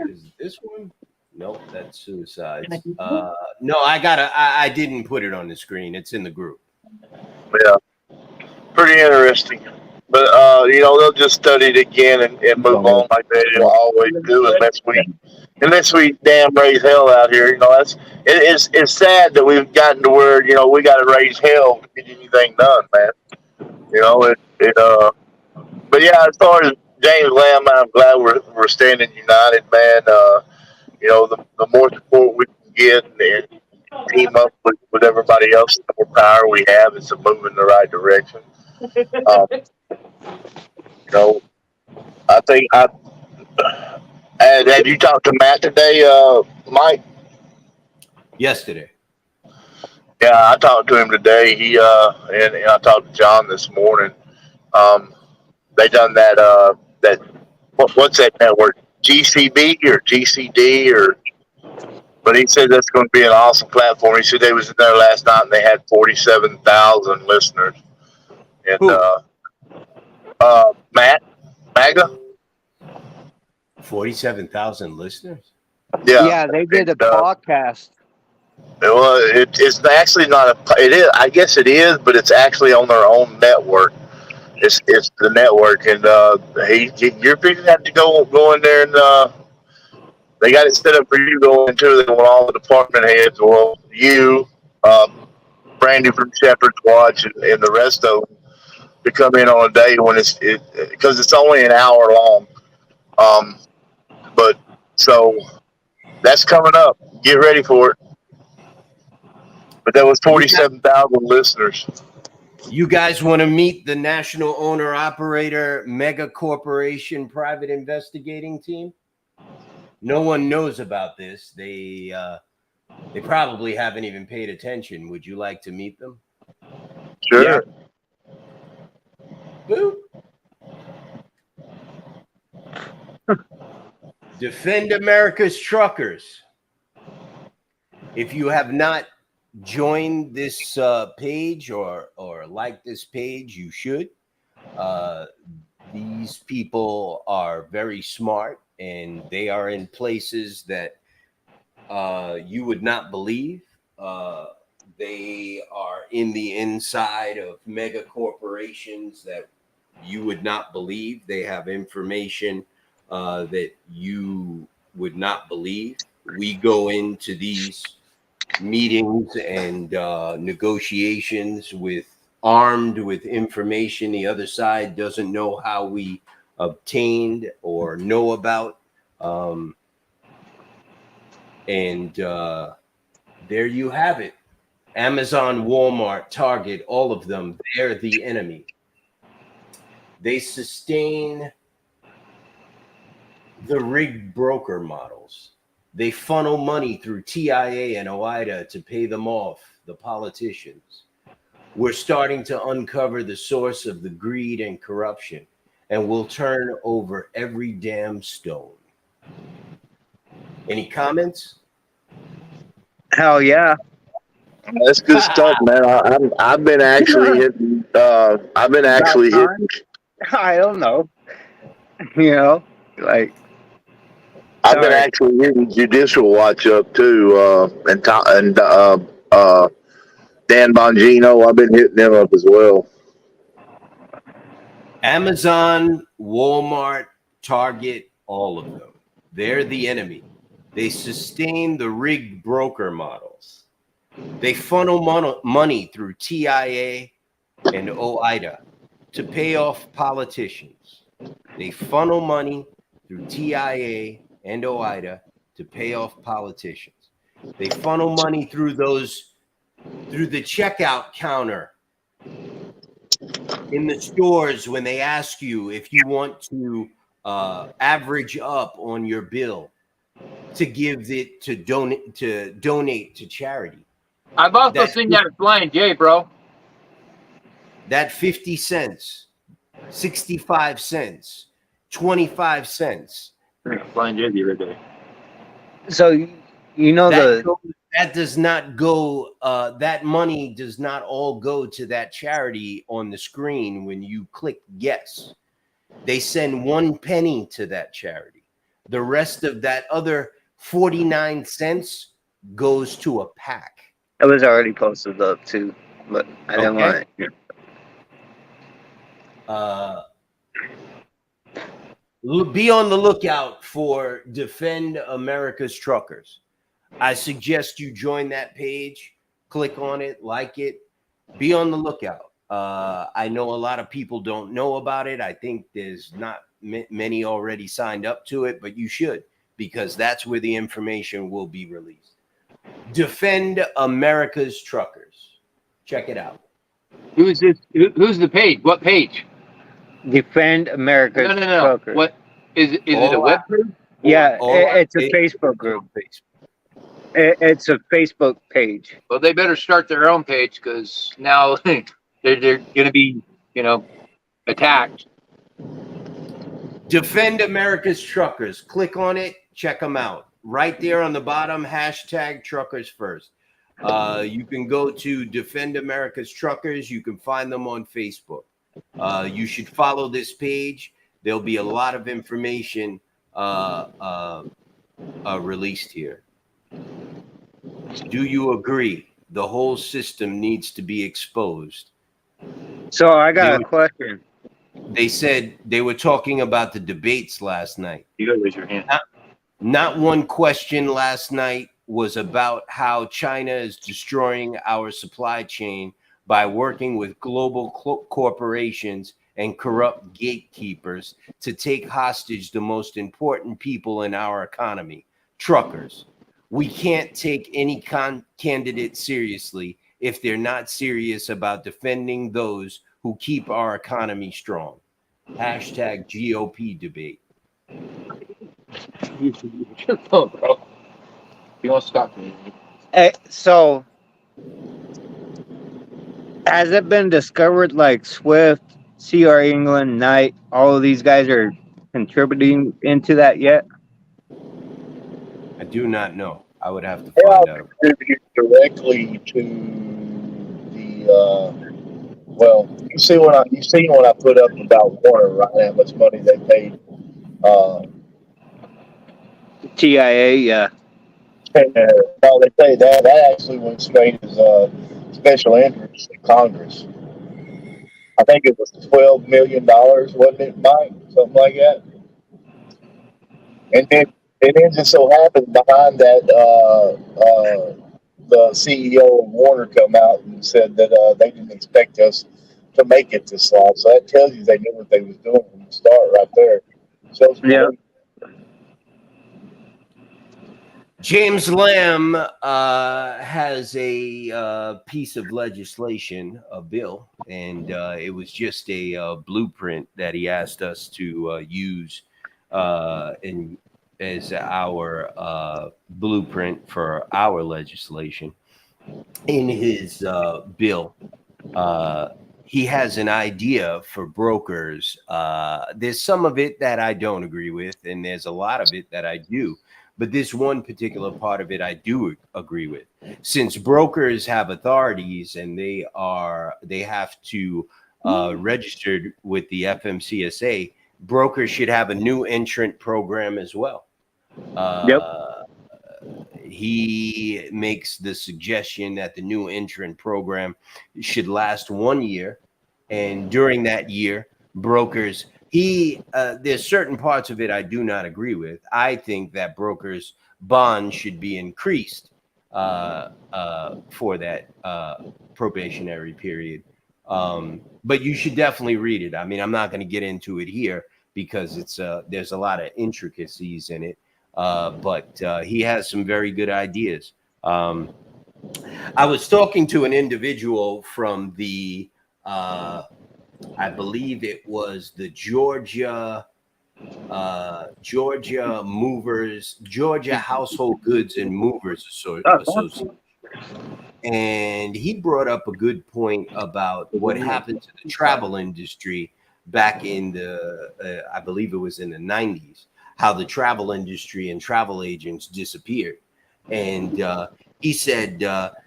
Is this one? Nope, that's suicides. No, I didn't put it on the screen. It's in the group. Yeah, pretty interesting. But they'll just study it again and move on like they always do, unless we damn raise hell out here. It's sad that we've gotten to where we got to raise hell to get anything done, man. But yeah, as far as James Lamb, I'm glad we're standing united, man. The more support we can get and team up with everybody else, the more power we have. It's a move in the right direction. I think have you talked to Matt today, Mike? Yesterday. Yeah, I talked to him today. He and I talked to John this morning. They done that what's that network? GCB or GCD or? But he said that's going to be an awesome platform. He said they was in there last night and they had 47,000 listeners. And Matt Maga. 47,000 listeners. Yeah. Yeah, they did a podcast. Well, it's actually not a. It is. I guess it is, but it's actually on their own network. It's the network, and you're figuring out to go in there, and they got it set up for you going into. They want all the department heads, well, you, Brandy from Shepherd's Watch, and the rest of them to come in on a day when because it's only an hour long. But so that's coming up. Get ready for it. But there was 47,000 listeners. You guys want to meet the National Owner Operator Mega Corporation Private Investigating Team? No one knows about this. They probably haven't even paid attention. Would you like to meet them? Sure. Boop. Defend America's Truckers. If you have not joined this page or like this page, you should. These people are very smart, and they are in places that you would not believe. They are in the inside of mega corporations that you would not believe. They have information that you would not believe. We go into these meetings and negotiations armed with information the other side doesn't know how we obtained or know about. And there you have it. Amazon, Walmart, Target, all of them, they're the enemy. They sustain the rigged broker models. They funnel money through TIA and OIDA to pay them off, the politicians. We're starting to uncover the source of the greed and corruption, and we'll turn over every damn stone. Any comments? Hell yeah. That's good stuff, man. I've been actually hitting. I've been actually hitting. I don't know. You know, like I've been actually hitting Judicial Watch up too, and Dan Bongino. I've been hitting them up as well. Amazon, Walmart, Target, all of them. They're the enemy. They sustain the rigged broker models. They funnel money through TIA and OIDA to pay off politicians. They funnel money through TIA and OIDA to pay off politicians. They funnel money through the checkout counter in the stores when they ask you if you want to average up on your bill to give it to donate to charity. I've also seen that at Flying J, bro. That 50 cents, 65 cents, 25 cents. Flying J the other day. so you know that does not go. That money does not all go to that charity on the screen when you click yes. They send 1 penny to that charity. The rest of that other 49 cents goes to a PAC. it was already posted up too, but I didn't want it. Be on the lookout for Defend America's Truckers. I suggest you join that page, click on it, like it, be on the lookout. I know a lot of people don't know about it. I think there's not many already signed up to it, but you should, because that's where the information will be released. Defend America's Truckers. Check it out. Who's this? Who's the page? What page? Defend America's No. Truckers. What is it? A web group? Yeah, it's a Facebook group. It's a Facebook page. Well, they better start their own page because now they're going to be, attacked. Defend America's Truckers. Click on it. Check them out. Right there on the bottom, hashtag Truckers First. You can go to Defend America's Truckers. You can find them on Facebook. You should follow this page. There'll be a lot of information released here. Do you agree the whole system needs to be exposed? So I got a They- question. They said they were talking about the debates last night. You gotta raise your hand. Not one question last night was about how China is destroying our supply chain by working with global corporations and corrupt gatekeepers to take hostage the most important people in our economy, truckers. We can't take any candidate seriously if they're not serious about defending those who keep our economy strong. Hashtag GOP debate. Oh, bro. You want to stop me? So has it been discovered like Swift, CR England, Knight, all of these guys are contributing into that yet? I do not know. I would have to They all find out. contribute directly to the. Well, you see when I put up about Warner, right? How much money they paid. TIA, yeah. No, they paid that. That actually went straight as special interest in Congress. I think it was $12 million, wasn't it, Mike? Something like that. And then just so happened behind that, the CEO of Warner come out and said that they didn't expect us to make it this long. So that tells you they knew what they was doing from the start, right there. So Yeah. James Lamb has a piece of legislation, a bill, and it was just a blueprint that he asked us to use as our blueprint for our legislation. In his bill, he has an idea for brokers. There's some of it that I don't agree with, and there's a lot of it that I do. But this one particular part of it I do agree with. Since brokers have authorities and they have to registered with the FMCSA, brokers should have a new entrant program as well. He makes the suggestion that the new entrant program should last 1 year, and during that year, brokers. There's certain parts of it I do not agree with. I think that brokers' bonds should be increased for that probationary period. But you should definitely read it. I mean, I'm not going to get into it here because there's a lot of intricacies in it. But he has some very good ideas. I was talking to an individual from the I believe it was the Georgia Household Goods and Movers Association. And he brought up a good point about what happened to the travel industry back in I believe it was in the 90s, how the travel industry and travel agents disappeared. And he said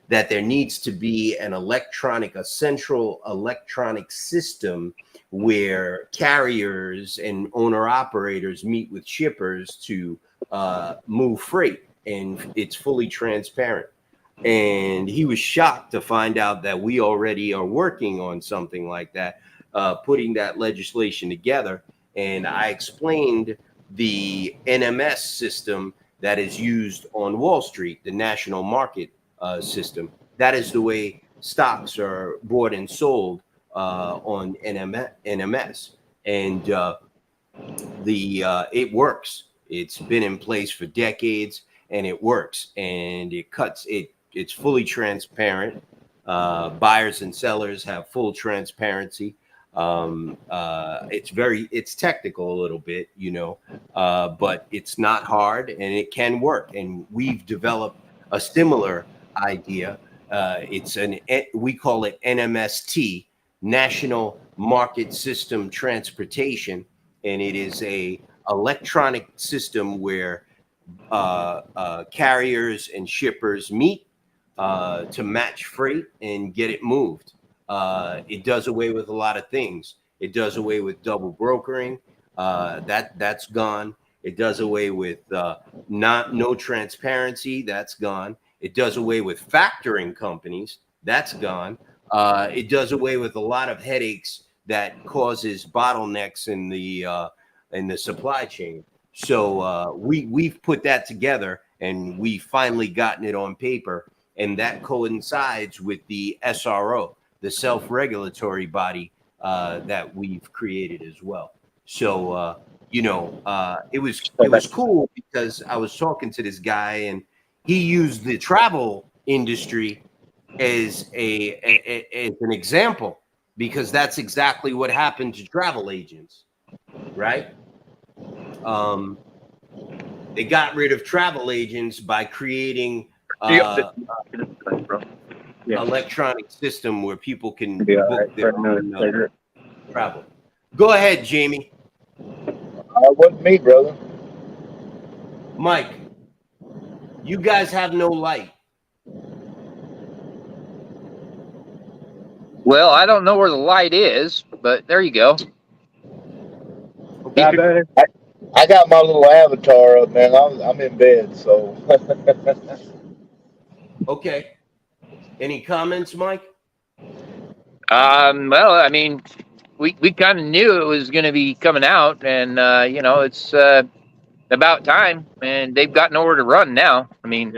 that there needs to be a central electronic system where carriers and owner operators meet with shippers to move freight, and it's fully transparent. And he was shocked to find out that we already are working on something like that, putting that legislation together. And I explained the NMS system that is used on Wall Street, the national market system. That is the way stocks are bought and sold on NMS. And it works. It's been in place for decades, and it works. And it's fully transparent. Buyers and sellers have full transparency. It's technical a little bit, but it's not hard and it can work. And we've developed a similar idea. We call it NMST, National Market System Transportation. And it is a electronic system where carriers and shippers meet to match freight and get it moved. It does away with a lot of things. It does away with double brokering. That's gone. It does away with no transparency. That's gone. It does away with factoring companies. That's gone. It does away with a lot of headaches that causes bottlenecks in the supply chain. So we've put that together, and we finally gotten it on paper, and that coincides with the SRO, the self-regulatory body that we've created as well. So it was cool because I was talking to this guy, and he used the travel industry as an example, because that's exactly what happened to travel agents, right? They got rid of travel agents by creating electronic system where people can book their own travel. Go ahead, Jamie. It wasn't me, brother. Mike, you guys have no light. Well, I don't know where the light is, but there you go. Okay. I got my little avatar up, man. I'm in bed, so. Okay. Any comments, Mike? Well, I mean, we kind of knew it was going to be coming out, and it's about time, and they've got nowhere to run now. I mean,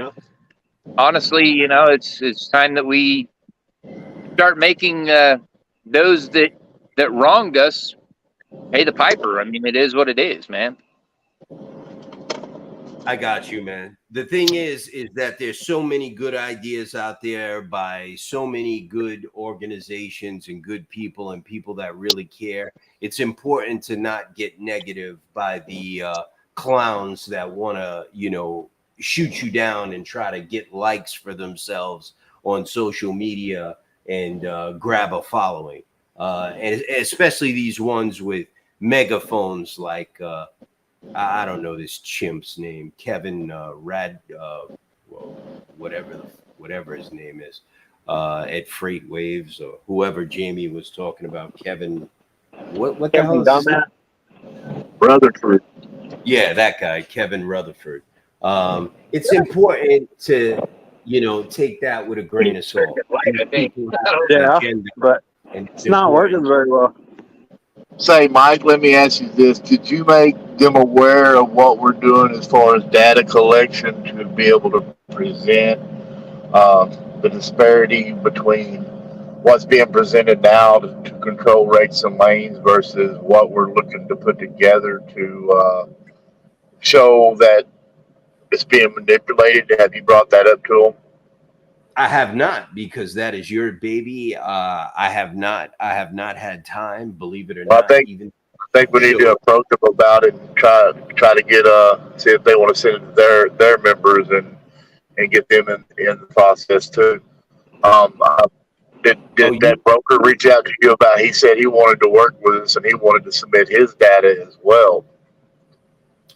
honestly, it's time that we start making those that wronged us pay the piper. I mean, it is what it is, man. I got you, man. The thing is that there's so many good ideas out there by so many good organizations and good people and people that really care. It's important to not get negative by the clowns that want to, shoot you down and try to get likes for themselves on social media and grab a following. And especially these ones with megaphones like I don't know this chimp's name, Kevin whatever his name is, at Freight Waves, or whoever Jamie was talking about. Kevin, what the hell is that? Rutherford. Yeah, that guy, Kevin Rutherford. It's important to take that with a grain of salt. Yeah, but it's not working very well. Say, Mike, let me ask you this. Did you make them aware of what we're doing as far as data collection to be able to present the disparity between what's being presented now to control rates and lanes versus what we're looking to put together to show that it's being manipulated? Have you brought that up to them? I have not, because that is your baby. I have not had time, believe it or not. I think we need to approach them about it and try to get see if they want to send it to their members and get them in the process too. Did that broker reach out to you about? He said he wanted to work with us and he wanted to submit his data as well.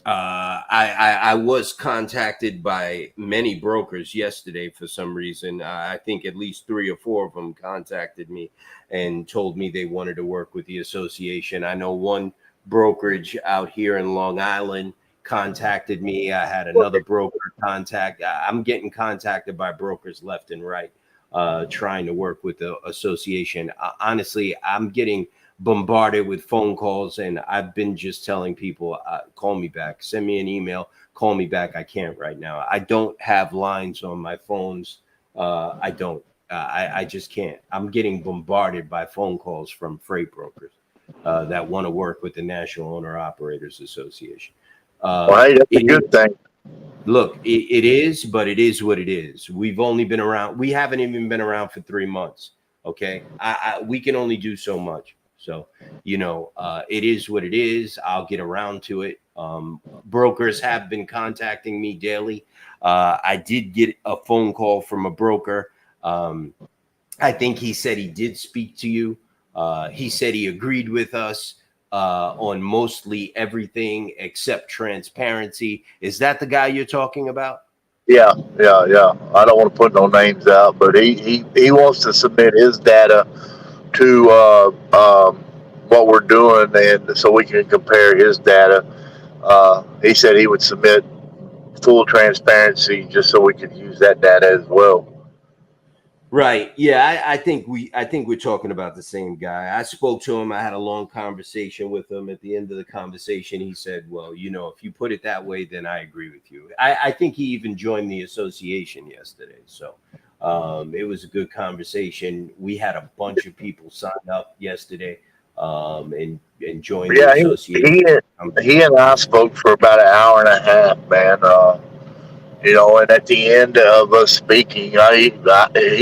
I was contacted by many brokers yesterday for some reason. I think at least 3 or 4 of them contacted me and told me they wanted to work with the association. I know one brokerage out here in Long Island contacted me. I had another broker contact. I'm getting contacted by brokers left and right, trying to work with the association. Honestly, I'm getting bombarded with phone calls, and I've been just telling people, call me back, send me an email, call me back. I can't right now. I don't have lines on my phones. I don't. I just can't. I'm getting bombarded by phone calls from freight brokers that want to work with the National Owner Operators Association. Well, hey, that's a good thing. Look, it is, but it is what it is. We've only been around. We haven't even been around for 3 months. Okay. We can only do so much. So, it is what it is. I'll get around to it. Brokers have been contacting me daily. I did get a phone call from a broker. I think he said he did speak to you. He said he agreed with us on mostly everything except transparency. Is that the guy you're talking about? Yeah. I don't want to put no names out, but he wants to submit his data to what we're doing, and so we can compare his data. He said he would submit full transparency, just so we could use that data as well. Right. Yeah, I think we're talking about the same guy. I spoke to him. I had a long conversation with him. At the end of the conversation, he said, well, you know, if you put it that way, then I agree with you. I think he even joined the association yesterday. So it was a good conversation. We had a bunch of people sign up yesterday and join the association. He and I spoke for about an hour and a half, man. You know, and at the end of us speaking, he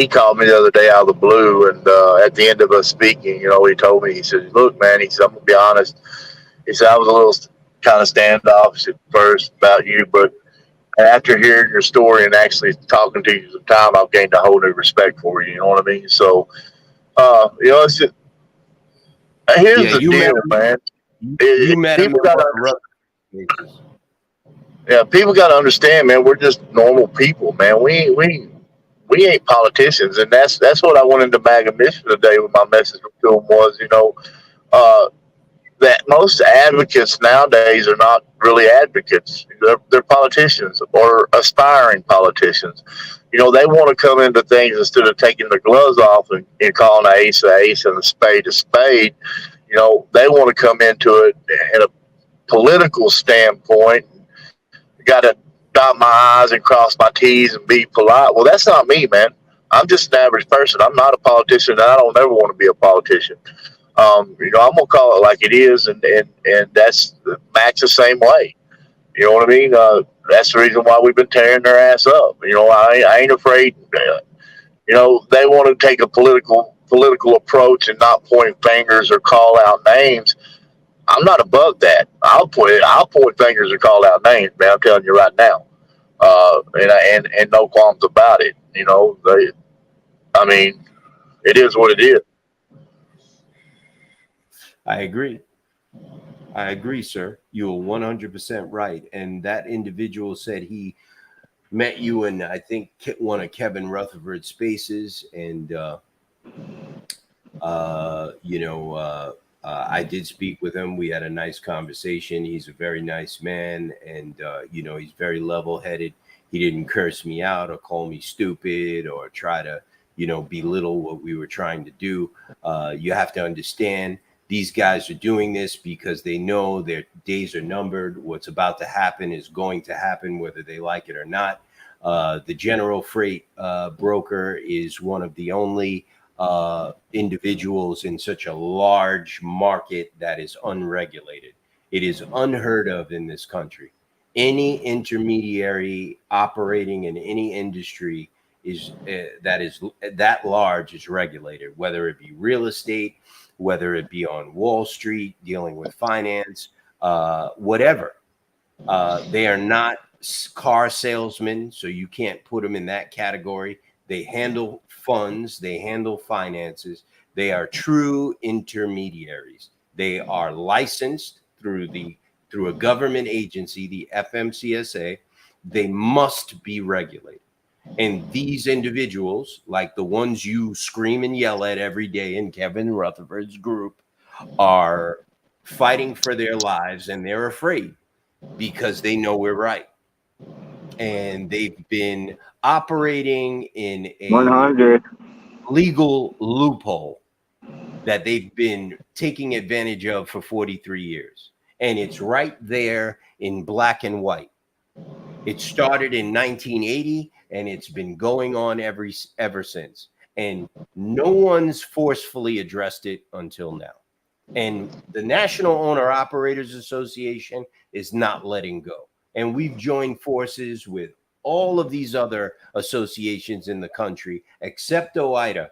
called me the other day out of the blue, and at the end of us speaking, you know, he told me, he said, look, man, he said, I'm going to be honest. He said, I was a little kind of standoffish at first about you, but after hearing your story and actually talking to you some time, I've gained a whole new respect for you. You know what I mean? So, you know, it's just, here's the deal, man. You met him. Yeah, people got to understand, man. We're just normal people, man. We ain't politicians, and that's what I wanted to bag a mission today with my message to them was, you know, that most advocates nowadays are not really advocates. They're politicians or aspiring politicians. You know, they want to come into things instead of taking the gloves off and calling an ace and a spade a spade. You know, they want to come into it in a political standpoint. Got to dot my I's and cross my T's and be polite. Well, that's not me, man. I'm just an average person. I'm not a politician, and I don't ever want to be a politician. You know, I'm gonna call it like it is, and that's Max the same way. You know what I mean? That's the reason why we've been tearing their ass up. You know, I ain't afraid. You know, they want to take a political approach and not point fingers or call out names. I'm not above that. I'll point fingers and call out names, man. I'm telling you right now, and no qualms about it. You know, I mean, it is what it is. I agree, sir. You're 100% right. And that individual said he met you in, I think, one of Kevin Rutherford's spaces, and you know. I did speak with him. We had a nice conversation. He's a very nice man, and you know, he's very level-headed. He didn't curse me out or call me stupid or try to, you know, belittle what we were trying to do. You have to understand, these guys are doing this because they know their days are numbered. What's about to happen is going to happen, whether they like it or not. The general freight broker is one of the only individuals in such a large market that is unregulated. It is unheard of in this country. Any intermediary operating in any industry is that large is regulated, whether it be real estate, whether it be on Wall Street dealing with finance, whatever. They are not car salesmen, so you can't put them in that category. They handle funds, they handle finances. They are true intermediaries. They are licensed through a government agency, the FMCSA. They must be regulated. And these individuals, like the ones you scream and yell at every day in Kevin Rutherford's group, are fighting for their lives, and they're afraid because they know we're right. And they've been operating in a 100 legal loophole that they've been taking advantage of for 43 years. And it's right there in black and white. It started in 1980, and it's been going on ever since. And no one's forcefully addressed it until now. And the National Owner Operators Association is not letting go. And we've joined forces with all of these other associations in the country, except OOIDA.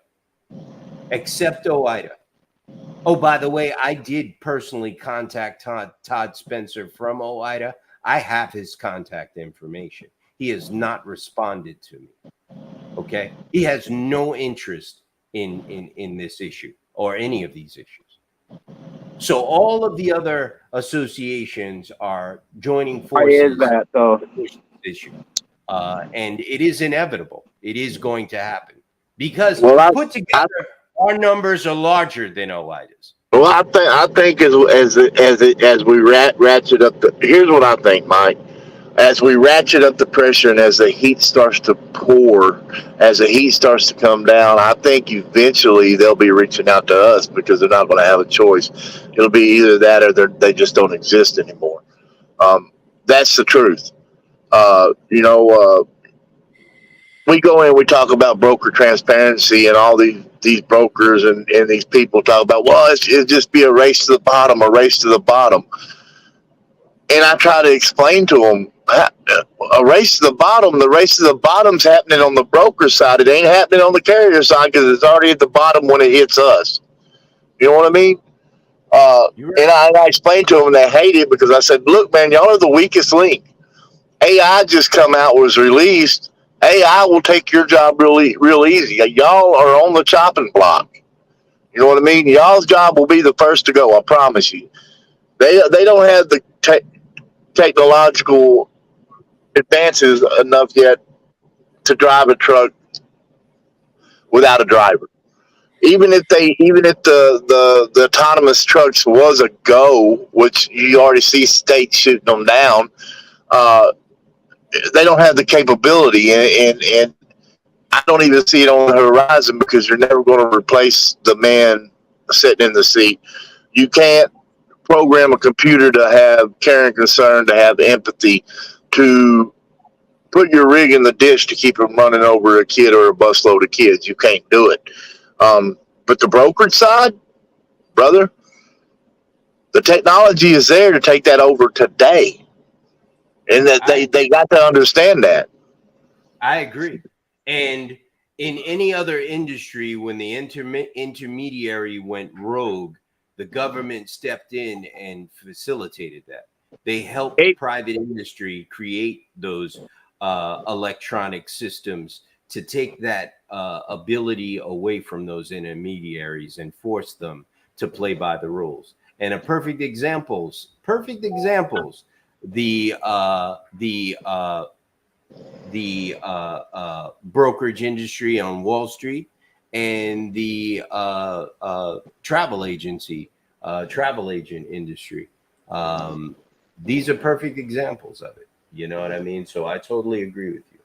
Oh, by the way, I did personally contact Todd Spencer from OOIDA. I have his contact information. He has not responded to me. Okay? He has no interest in this issue or any of these issues. So all of the other associations are joining forces. Why is that, though? Issue. And it is inevitable. It is going to happen because put together, our numbers are larger than OOIDA's. Well, I think as we ratchet up, here's what I think, Mike. as we ratchet up the pressure and as the heat starts to pour, as the heat starts to come down, I think eventually they'll be reaching out to us because they're not going to have a choice. It'll be either that or they just don't exist anymore. That's the truth. We go in, we talk about broker transparency, and all these brokers and these people talk about, well, it'll just be a race to the bottom, a race to the bottom. And I try to explain to them, a race to the bottom's happening on the broker side. It ain't happening on the carrier side because it's already at the bottom when it hits us. You know what I mean? And I explained to them, and they hate it because I said, look, man, y'all are the weakest link. AI just come out, was released. AI will take your job real easy. Y'all are on the chopping block. You know what I mean? Y'all's job will be the first to go. I promise you. They don't have the technological advances enough yet to drive a truck without a driver. Even if the autonomous trucks was a go, which you already see states shooting them down, they don't have the capability, and I don't even see it on the horizon because you're never going to replace the man sitting in the seat. You can't program a computer to have care and concern, to have empathy, to put your rig in the ditch to keep him running over a kid or a busload of kids. You can't do it. But the brokerage side, brother, the technology is there to take that over today. And that they got to understand that. I agree. And in any other industry, when the intermediary went rogue, the government stepped in and facilitated that. They helped private industry create those electronic systems to take that ability away from those intermediaries and force them to play by the rules. And a perfect examples, the brokerage industry on Wall Street and the travel agent industry. These are perfect examples of it. You know what I mean? So I totally agree with you.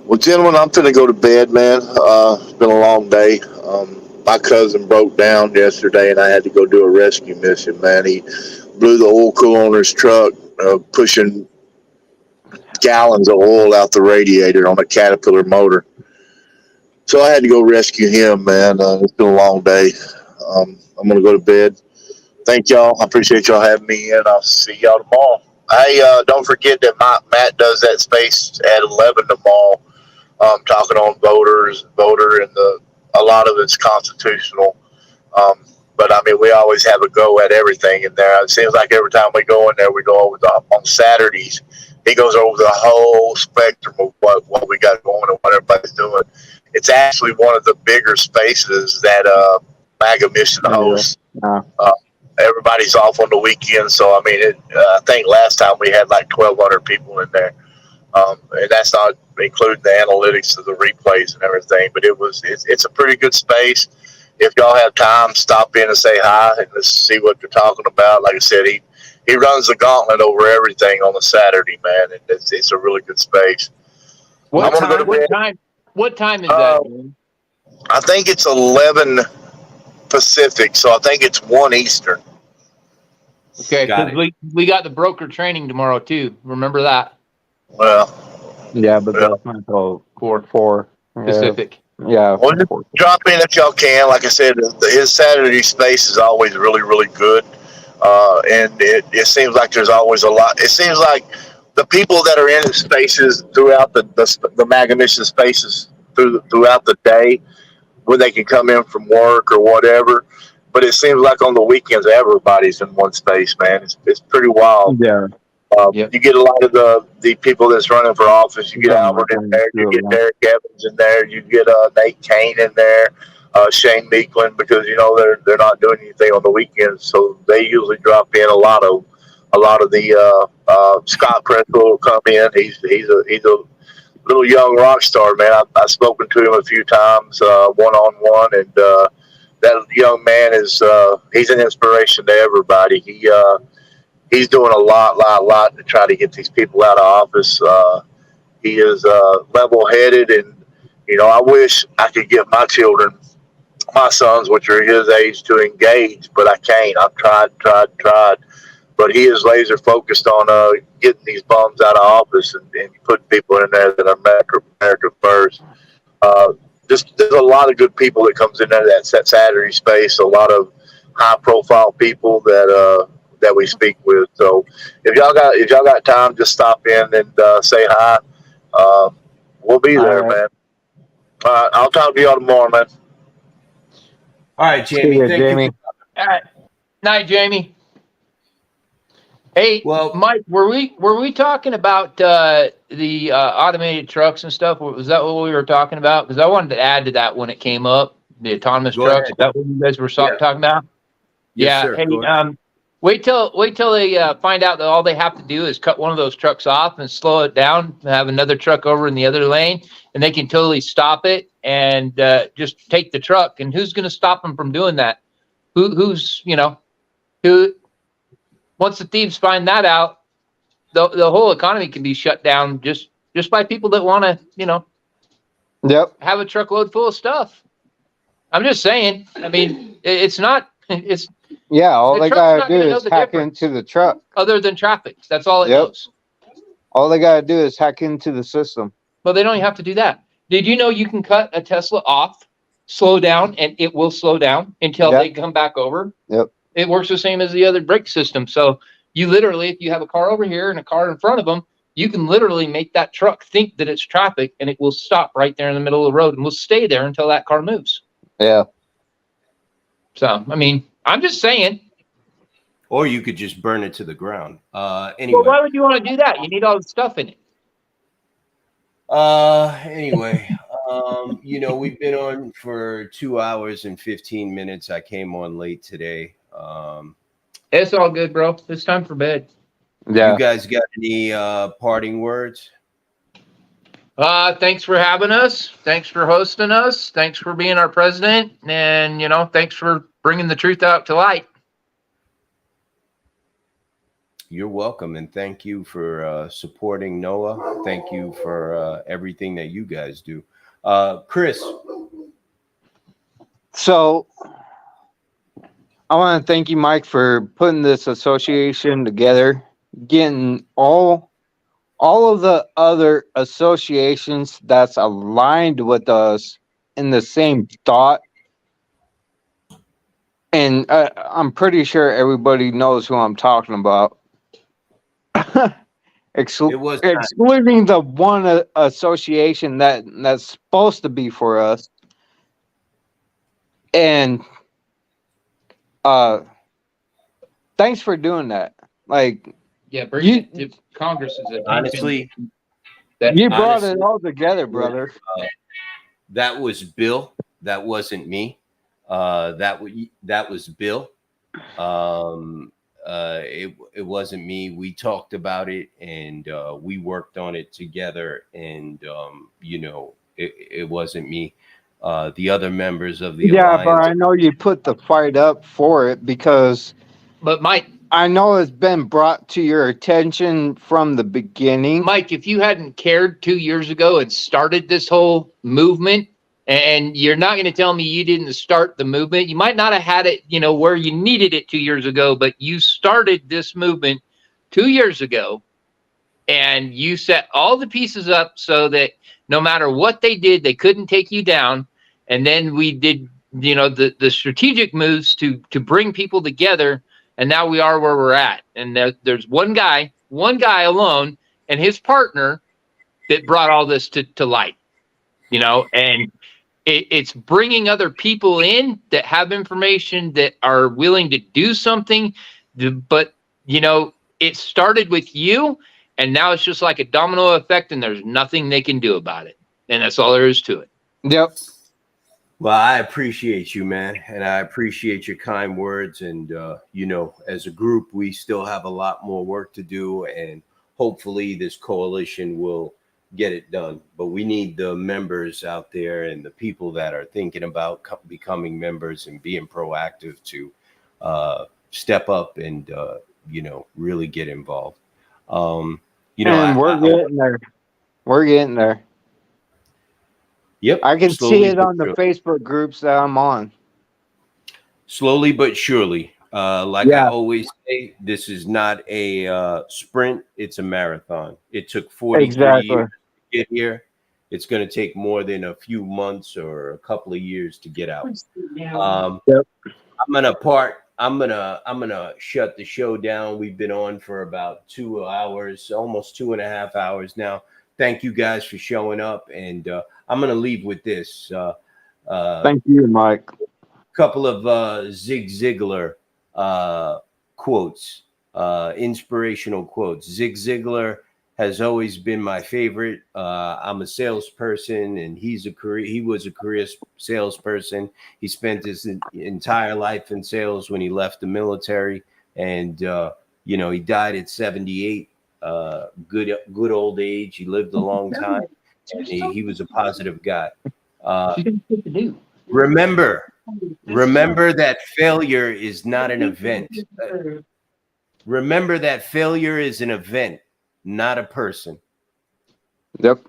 Well, gentlemen, I'm going to go to bed, man. It's been a long day. My cousin broke down yesterday, and I had to go do a rescue mission, man. He blew the oil cooler on his truck, pushing gallons of oil out the radiator on a Caterpillar motor. So I had to go rescue him, man. It's been a long day. I'm going to go to bed. Thank y'all. I appreciate y'all having me in. I'll see y'all tomorrow. Hey, don't forget that Matt does that space at 11 tomorrow, talking on voter, and a lot of it's constitutional. But I mean, we always have a go at everything in there. It seems like every time we go in there, we go over on Saturdays. He goes over the whole spectrum of what we got going and what everybody's doing. It's actually one of the bigger spaces that MAGA Mission hosts. Everybody's off on the weekend, so I mean, I think last time we had like 1,200 people in there, and that's not including the analytics of the replays and everything. But it's a pretty good space. If y'all have time, stop in and say hi and let's see what they're talking about. Like I said, he runs the gauntlet over everything on a Saturday, man, and it's a really good space. What time is that? I think it's 11 Pacific, so I think it's 1 Eastern. Okay, because we got the broker training tomorrow too. Remember that? Well, yeah, but that's not until 4 Pacific. Yeah. Well, just drop in if y'all can. Like I said, his Saturday space is always really, really good. And it seems like there's always a lot. It seems like the people that are in his spaces throughout the MAGA Mission spaces throughout the day, when they can come in from work or whatever. But it seems like on the weekends, everybody's in one space, man. It's pretty wild. Yeah. You get a lot of the people that's running for office. You get Albert in there. You get Derek Evans in there. You get Nate Kane in there. Shane Meekland, because they're not doing anything on the weekends, so they usually drop in. A lot of the Scott Presswell will come in. He's a little young rock star, man. I've spoken to him a few times, one-on-one, and that young man is he's an inspiration to everybody. He he's doing a lot to try to get these people out of office. He is level-headed, and I wish I could get my children, my sons, which are his age, to engage, but I can't. I've tried. But he is laser focused on getting these bums out of office and putting people in there that are America first. Just there's a lot of good people that comes in there that Saturday space. A lot of high profile people that we speak with. So if y'all got time, just stop in and say hi. We'll be there, All right. man. I'll talk to y'all tomorrow, man. All right, Jamie. See ya, Thank Jamie. you. All right. Night, Jamie. Hey, Well- Mike, were we talking about the automated trucks and stuff? Was that what we were talking about? Because I wanted to add to that when it came up, the autonomous Go trucks. ahead. Is that what you guys were Yeah. talking about? Yes, Yeah. sir. Hey, Go ahead. wait till they find out that all they have to do is cut one of those trucks off and slow it down, have another truck over in the other lane, and they can totally stop it and just take the truck. And who's going to stop them from doing that? Who's who? Once the thieves find that out, the whole economy can be shut down just by people that want to Yep. have a truckload full of stuff. I'm just saying. I mean, it's not. It's Yeah. All The they truck's gotta not do gonna know is the hack difference. into the truck. other than traffic. That's all it Yep. knows. All they gotta do is hack into the system. Well, they don't even have to do that. Did you know you can cut a Tesla off, slow down, and it will slow down until Yep. they come back over? Yep. It works the same as the other brake system. So you literally, if you have a car over here and a car in front of them, you can literally make that truck think that it's traffic, and it will stop right there in the middle of the road and will stay there until that car moves. Yeah. So, I mean, I'm just saying. Or you could just burn it to the ground. Anyway. Well, why would you want to do that? You need all the stuff in it. Anyway, we've been on for 2 hours and 15 minutes. I came on late today. It's all good, bro. It's time for bed. Yeah. You guys got any parting words? Thanks for having us. Thanks for hosting us. Thanks for being our president. And, thanks for bringing the truth out to light. You're welcome, and thank you for supporting NOAA. Thank you for everything that you guys do. Chris. So I want to thank you, Mike, for putting this association together, getting all of the other associations that's aligned with us in the same thought. And I'm pretty sure everybody knows who I'm talking about. It was Excluding the one association that's supposed to be for us. And thanks for doing that. Like, Yeah, You- bring it to Congress's attention. honestly, you brought honestly, it all together, brother. that was Bill. That wasn't me. That was Bill. It wasn't me. We talked about it and we worked on it together. And it wasn't me. The other members of the Yeah, but alliance. I know you put the fight up for it because But Mike, I know it's been brought to your attention from the beginning. if you hadn't cared 2 years ago and started this whole movement, and you're not going to tell me you didn't start the movement, you might not have had it, where you needed it 2 years ago, but you started this movement 2 years ago, and you set all the pieces up so that no matter what they did, they couldn't take you down. And then we did, the strategic moves to bring people together. And now we are where we're at. And there's one guy alone and his partner that brought all this to light, and it's bringing other people in that have information that are willing to do something. But, it started with you, and now it's just like a domino effect, and there's nothing they can do about it. And that's all there is to it. Yep. Well, I appreciate you, man, and I appreciate your kind words. And as a group, we still have a lot more work to do, and hopefully, this coalition will get it done. But we need the members out there and the people that are thinking about becoming members and being proactive to step up and really get involved. And we're getting there. We're getting there. Yep. I can see slowly it but on the surely. Facebook groups that I'm on. Slowly but surely. Like I Yeah. always say, this is not a sprint, it's a marathon. It took 43 Exactly. years to get here. It's going to take more than a few months or a couple of years to get out. Yep. I'm gonna shut the show down. We've been on for about 2 hours, almost 2.5 hours now. Thank you guys for showing up, and I'm gonna leave with this. Thank you, Mike. Couple of Zig Ziglar quotes, inspirational quotes. Zig Ziglar has always been my favorite. I'm a salesperson, and he was a career salesperson. He spent his entire life in sales when he left the military, and he died at 78. Good old age. He lived a long time, and he was a positive guy. Remember that failure is not an event. Remember that failure is an event, not a person. Yep.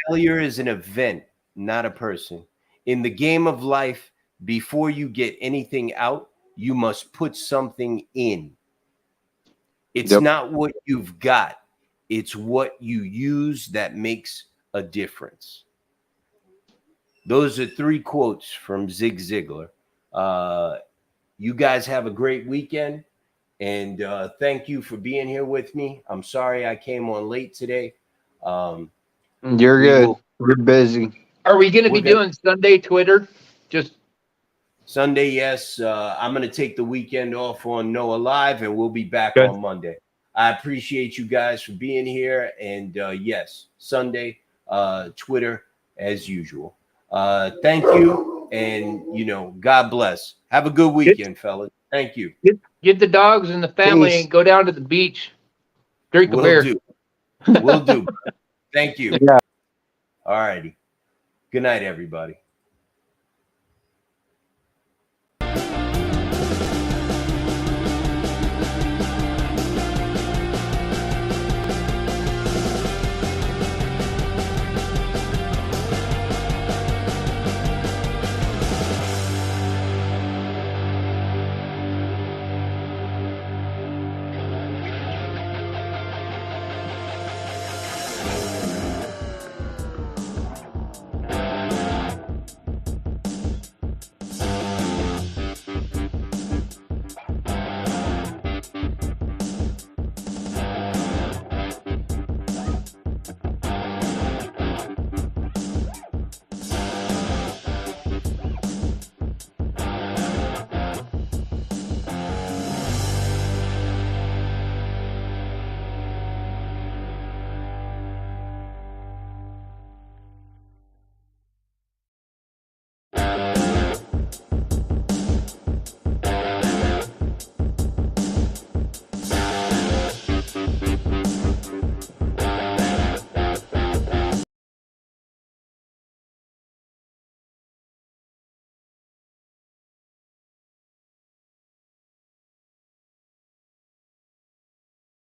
Failure is an event, not a person. In the game of life, before you get anything out, you must put something in. It's not what you've got. It's what you use that makes a difference. Those are 3 quotes from Zig Ziglar. You guys have a great weekend, and thank you for being here with me. I'm sorry I came on late today. You're good. You're busy. Are we going to be doing Sunday Twitter? Just Sunday, yes. I'm going to take the weekend off on Noah Live, and we'll be back on Monday. I appreciate you guys for being here, and yes, Sunday, Twitter as usual. Thank you, and God bless. Have a good weekend, fellas. Thank you. get the dogs and the family and go down to the beach. Drink a beer. We'll do. Thank you. Yeah. All righty. Good night, everybody.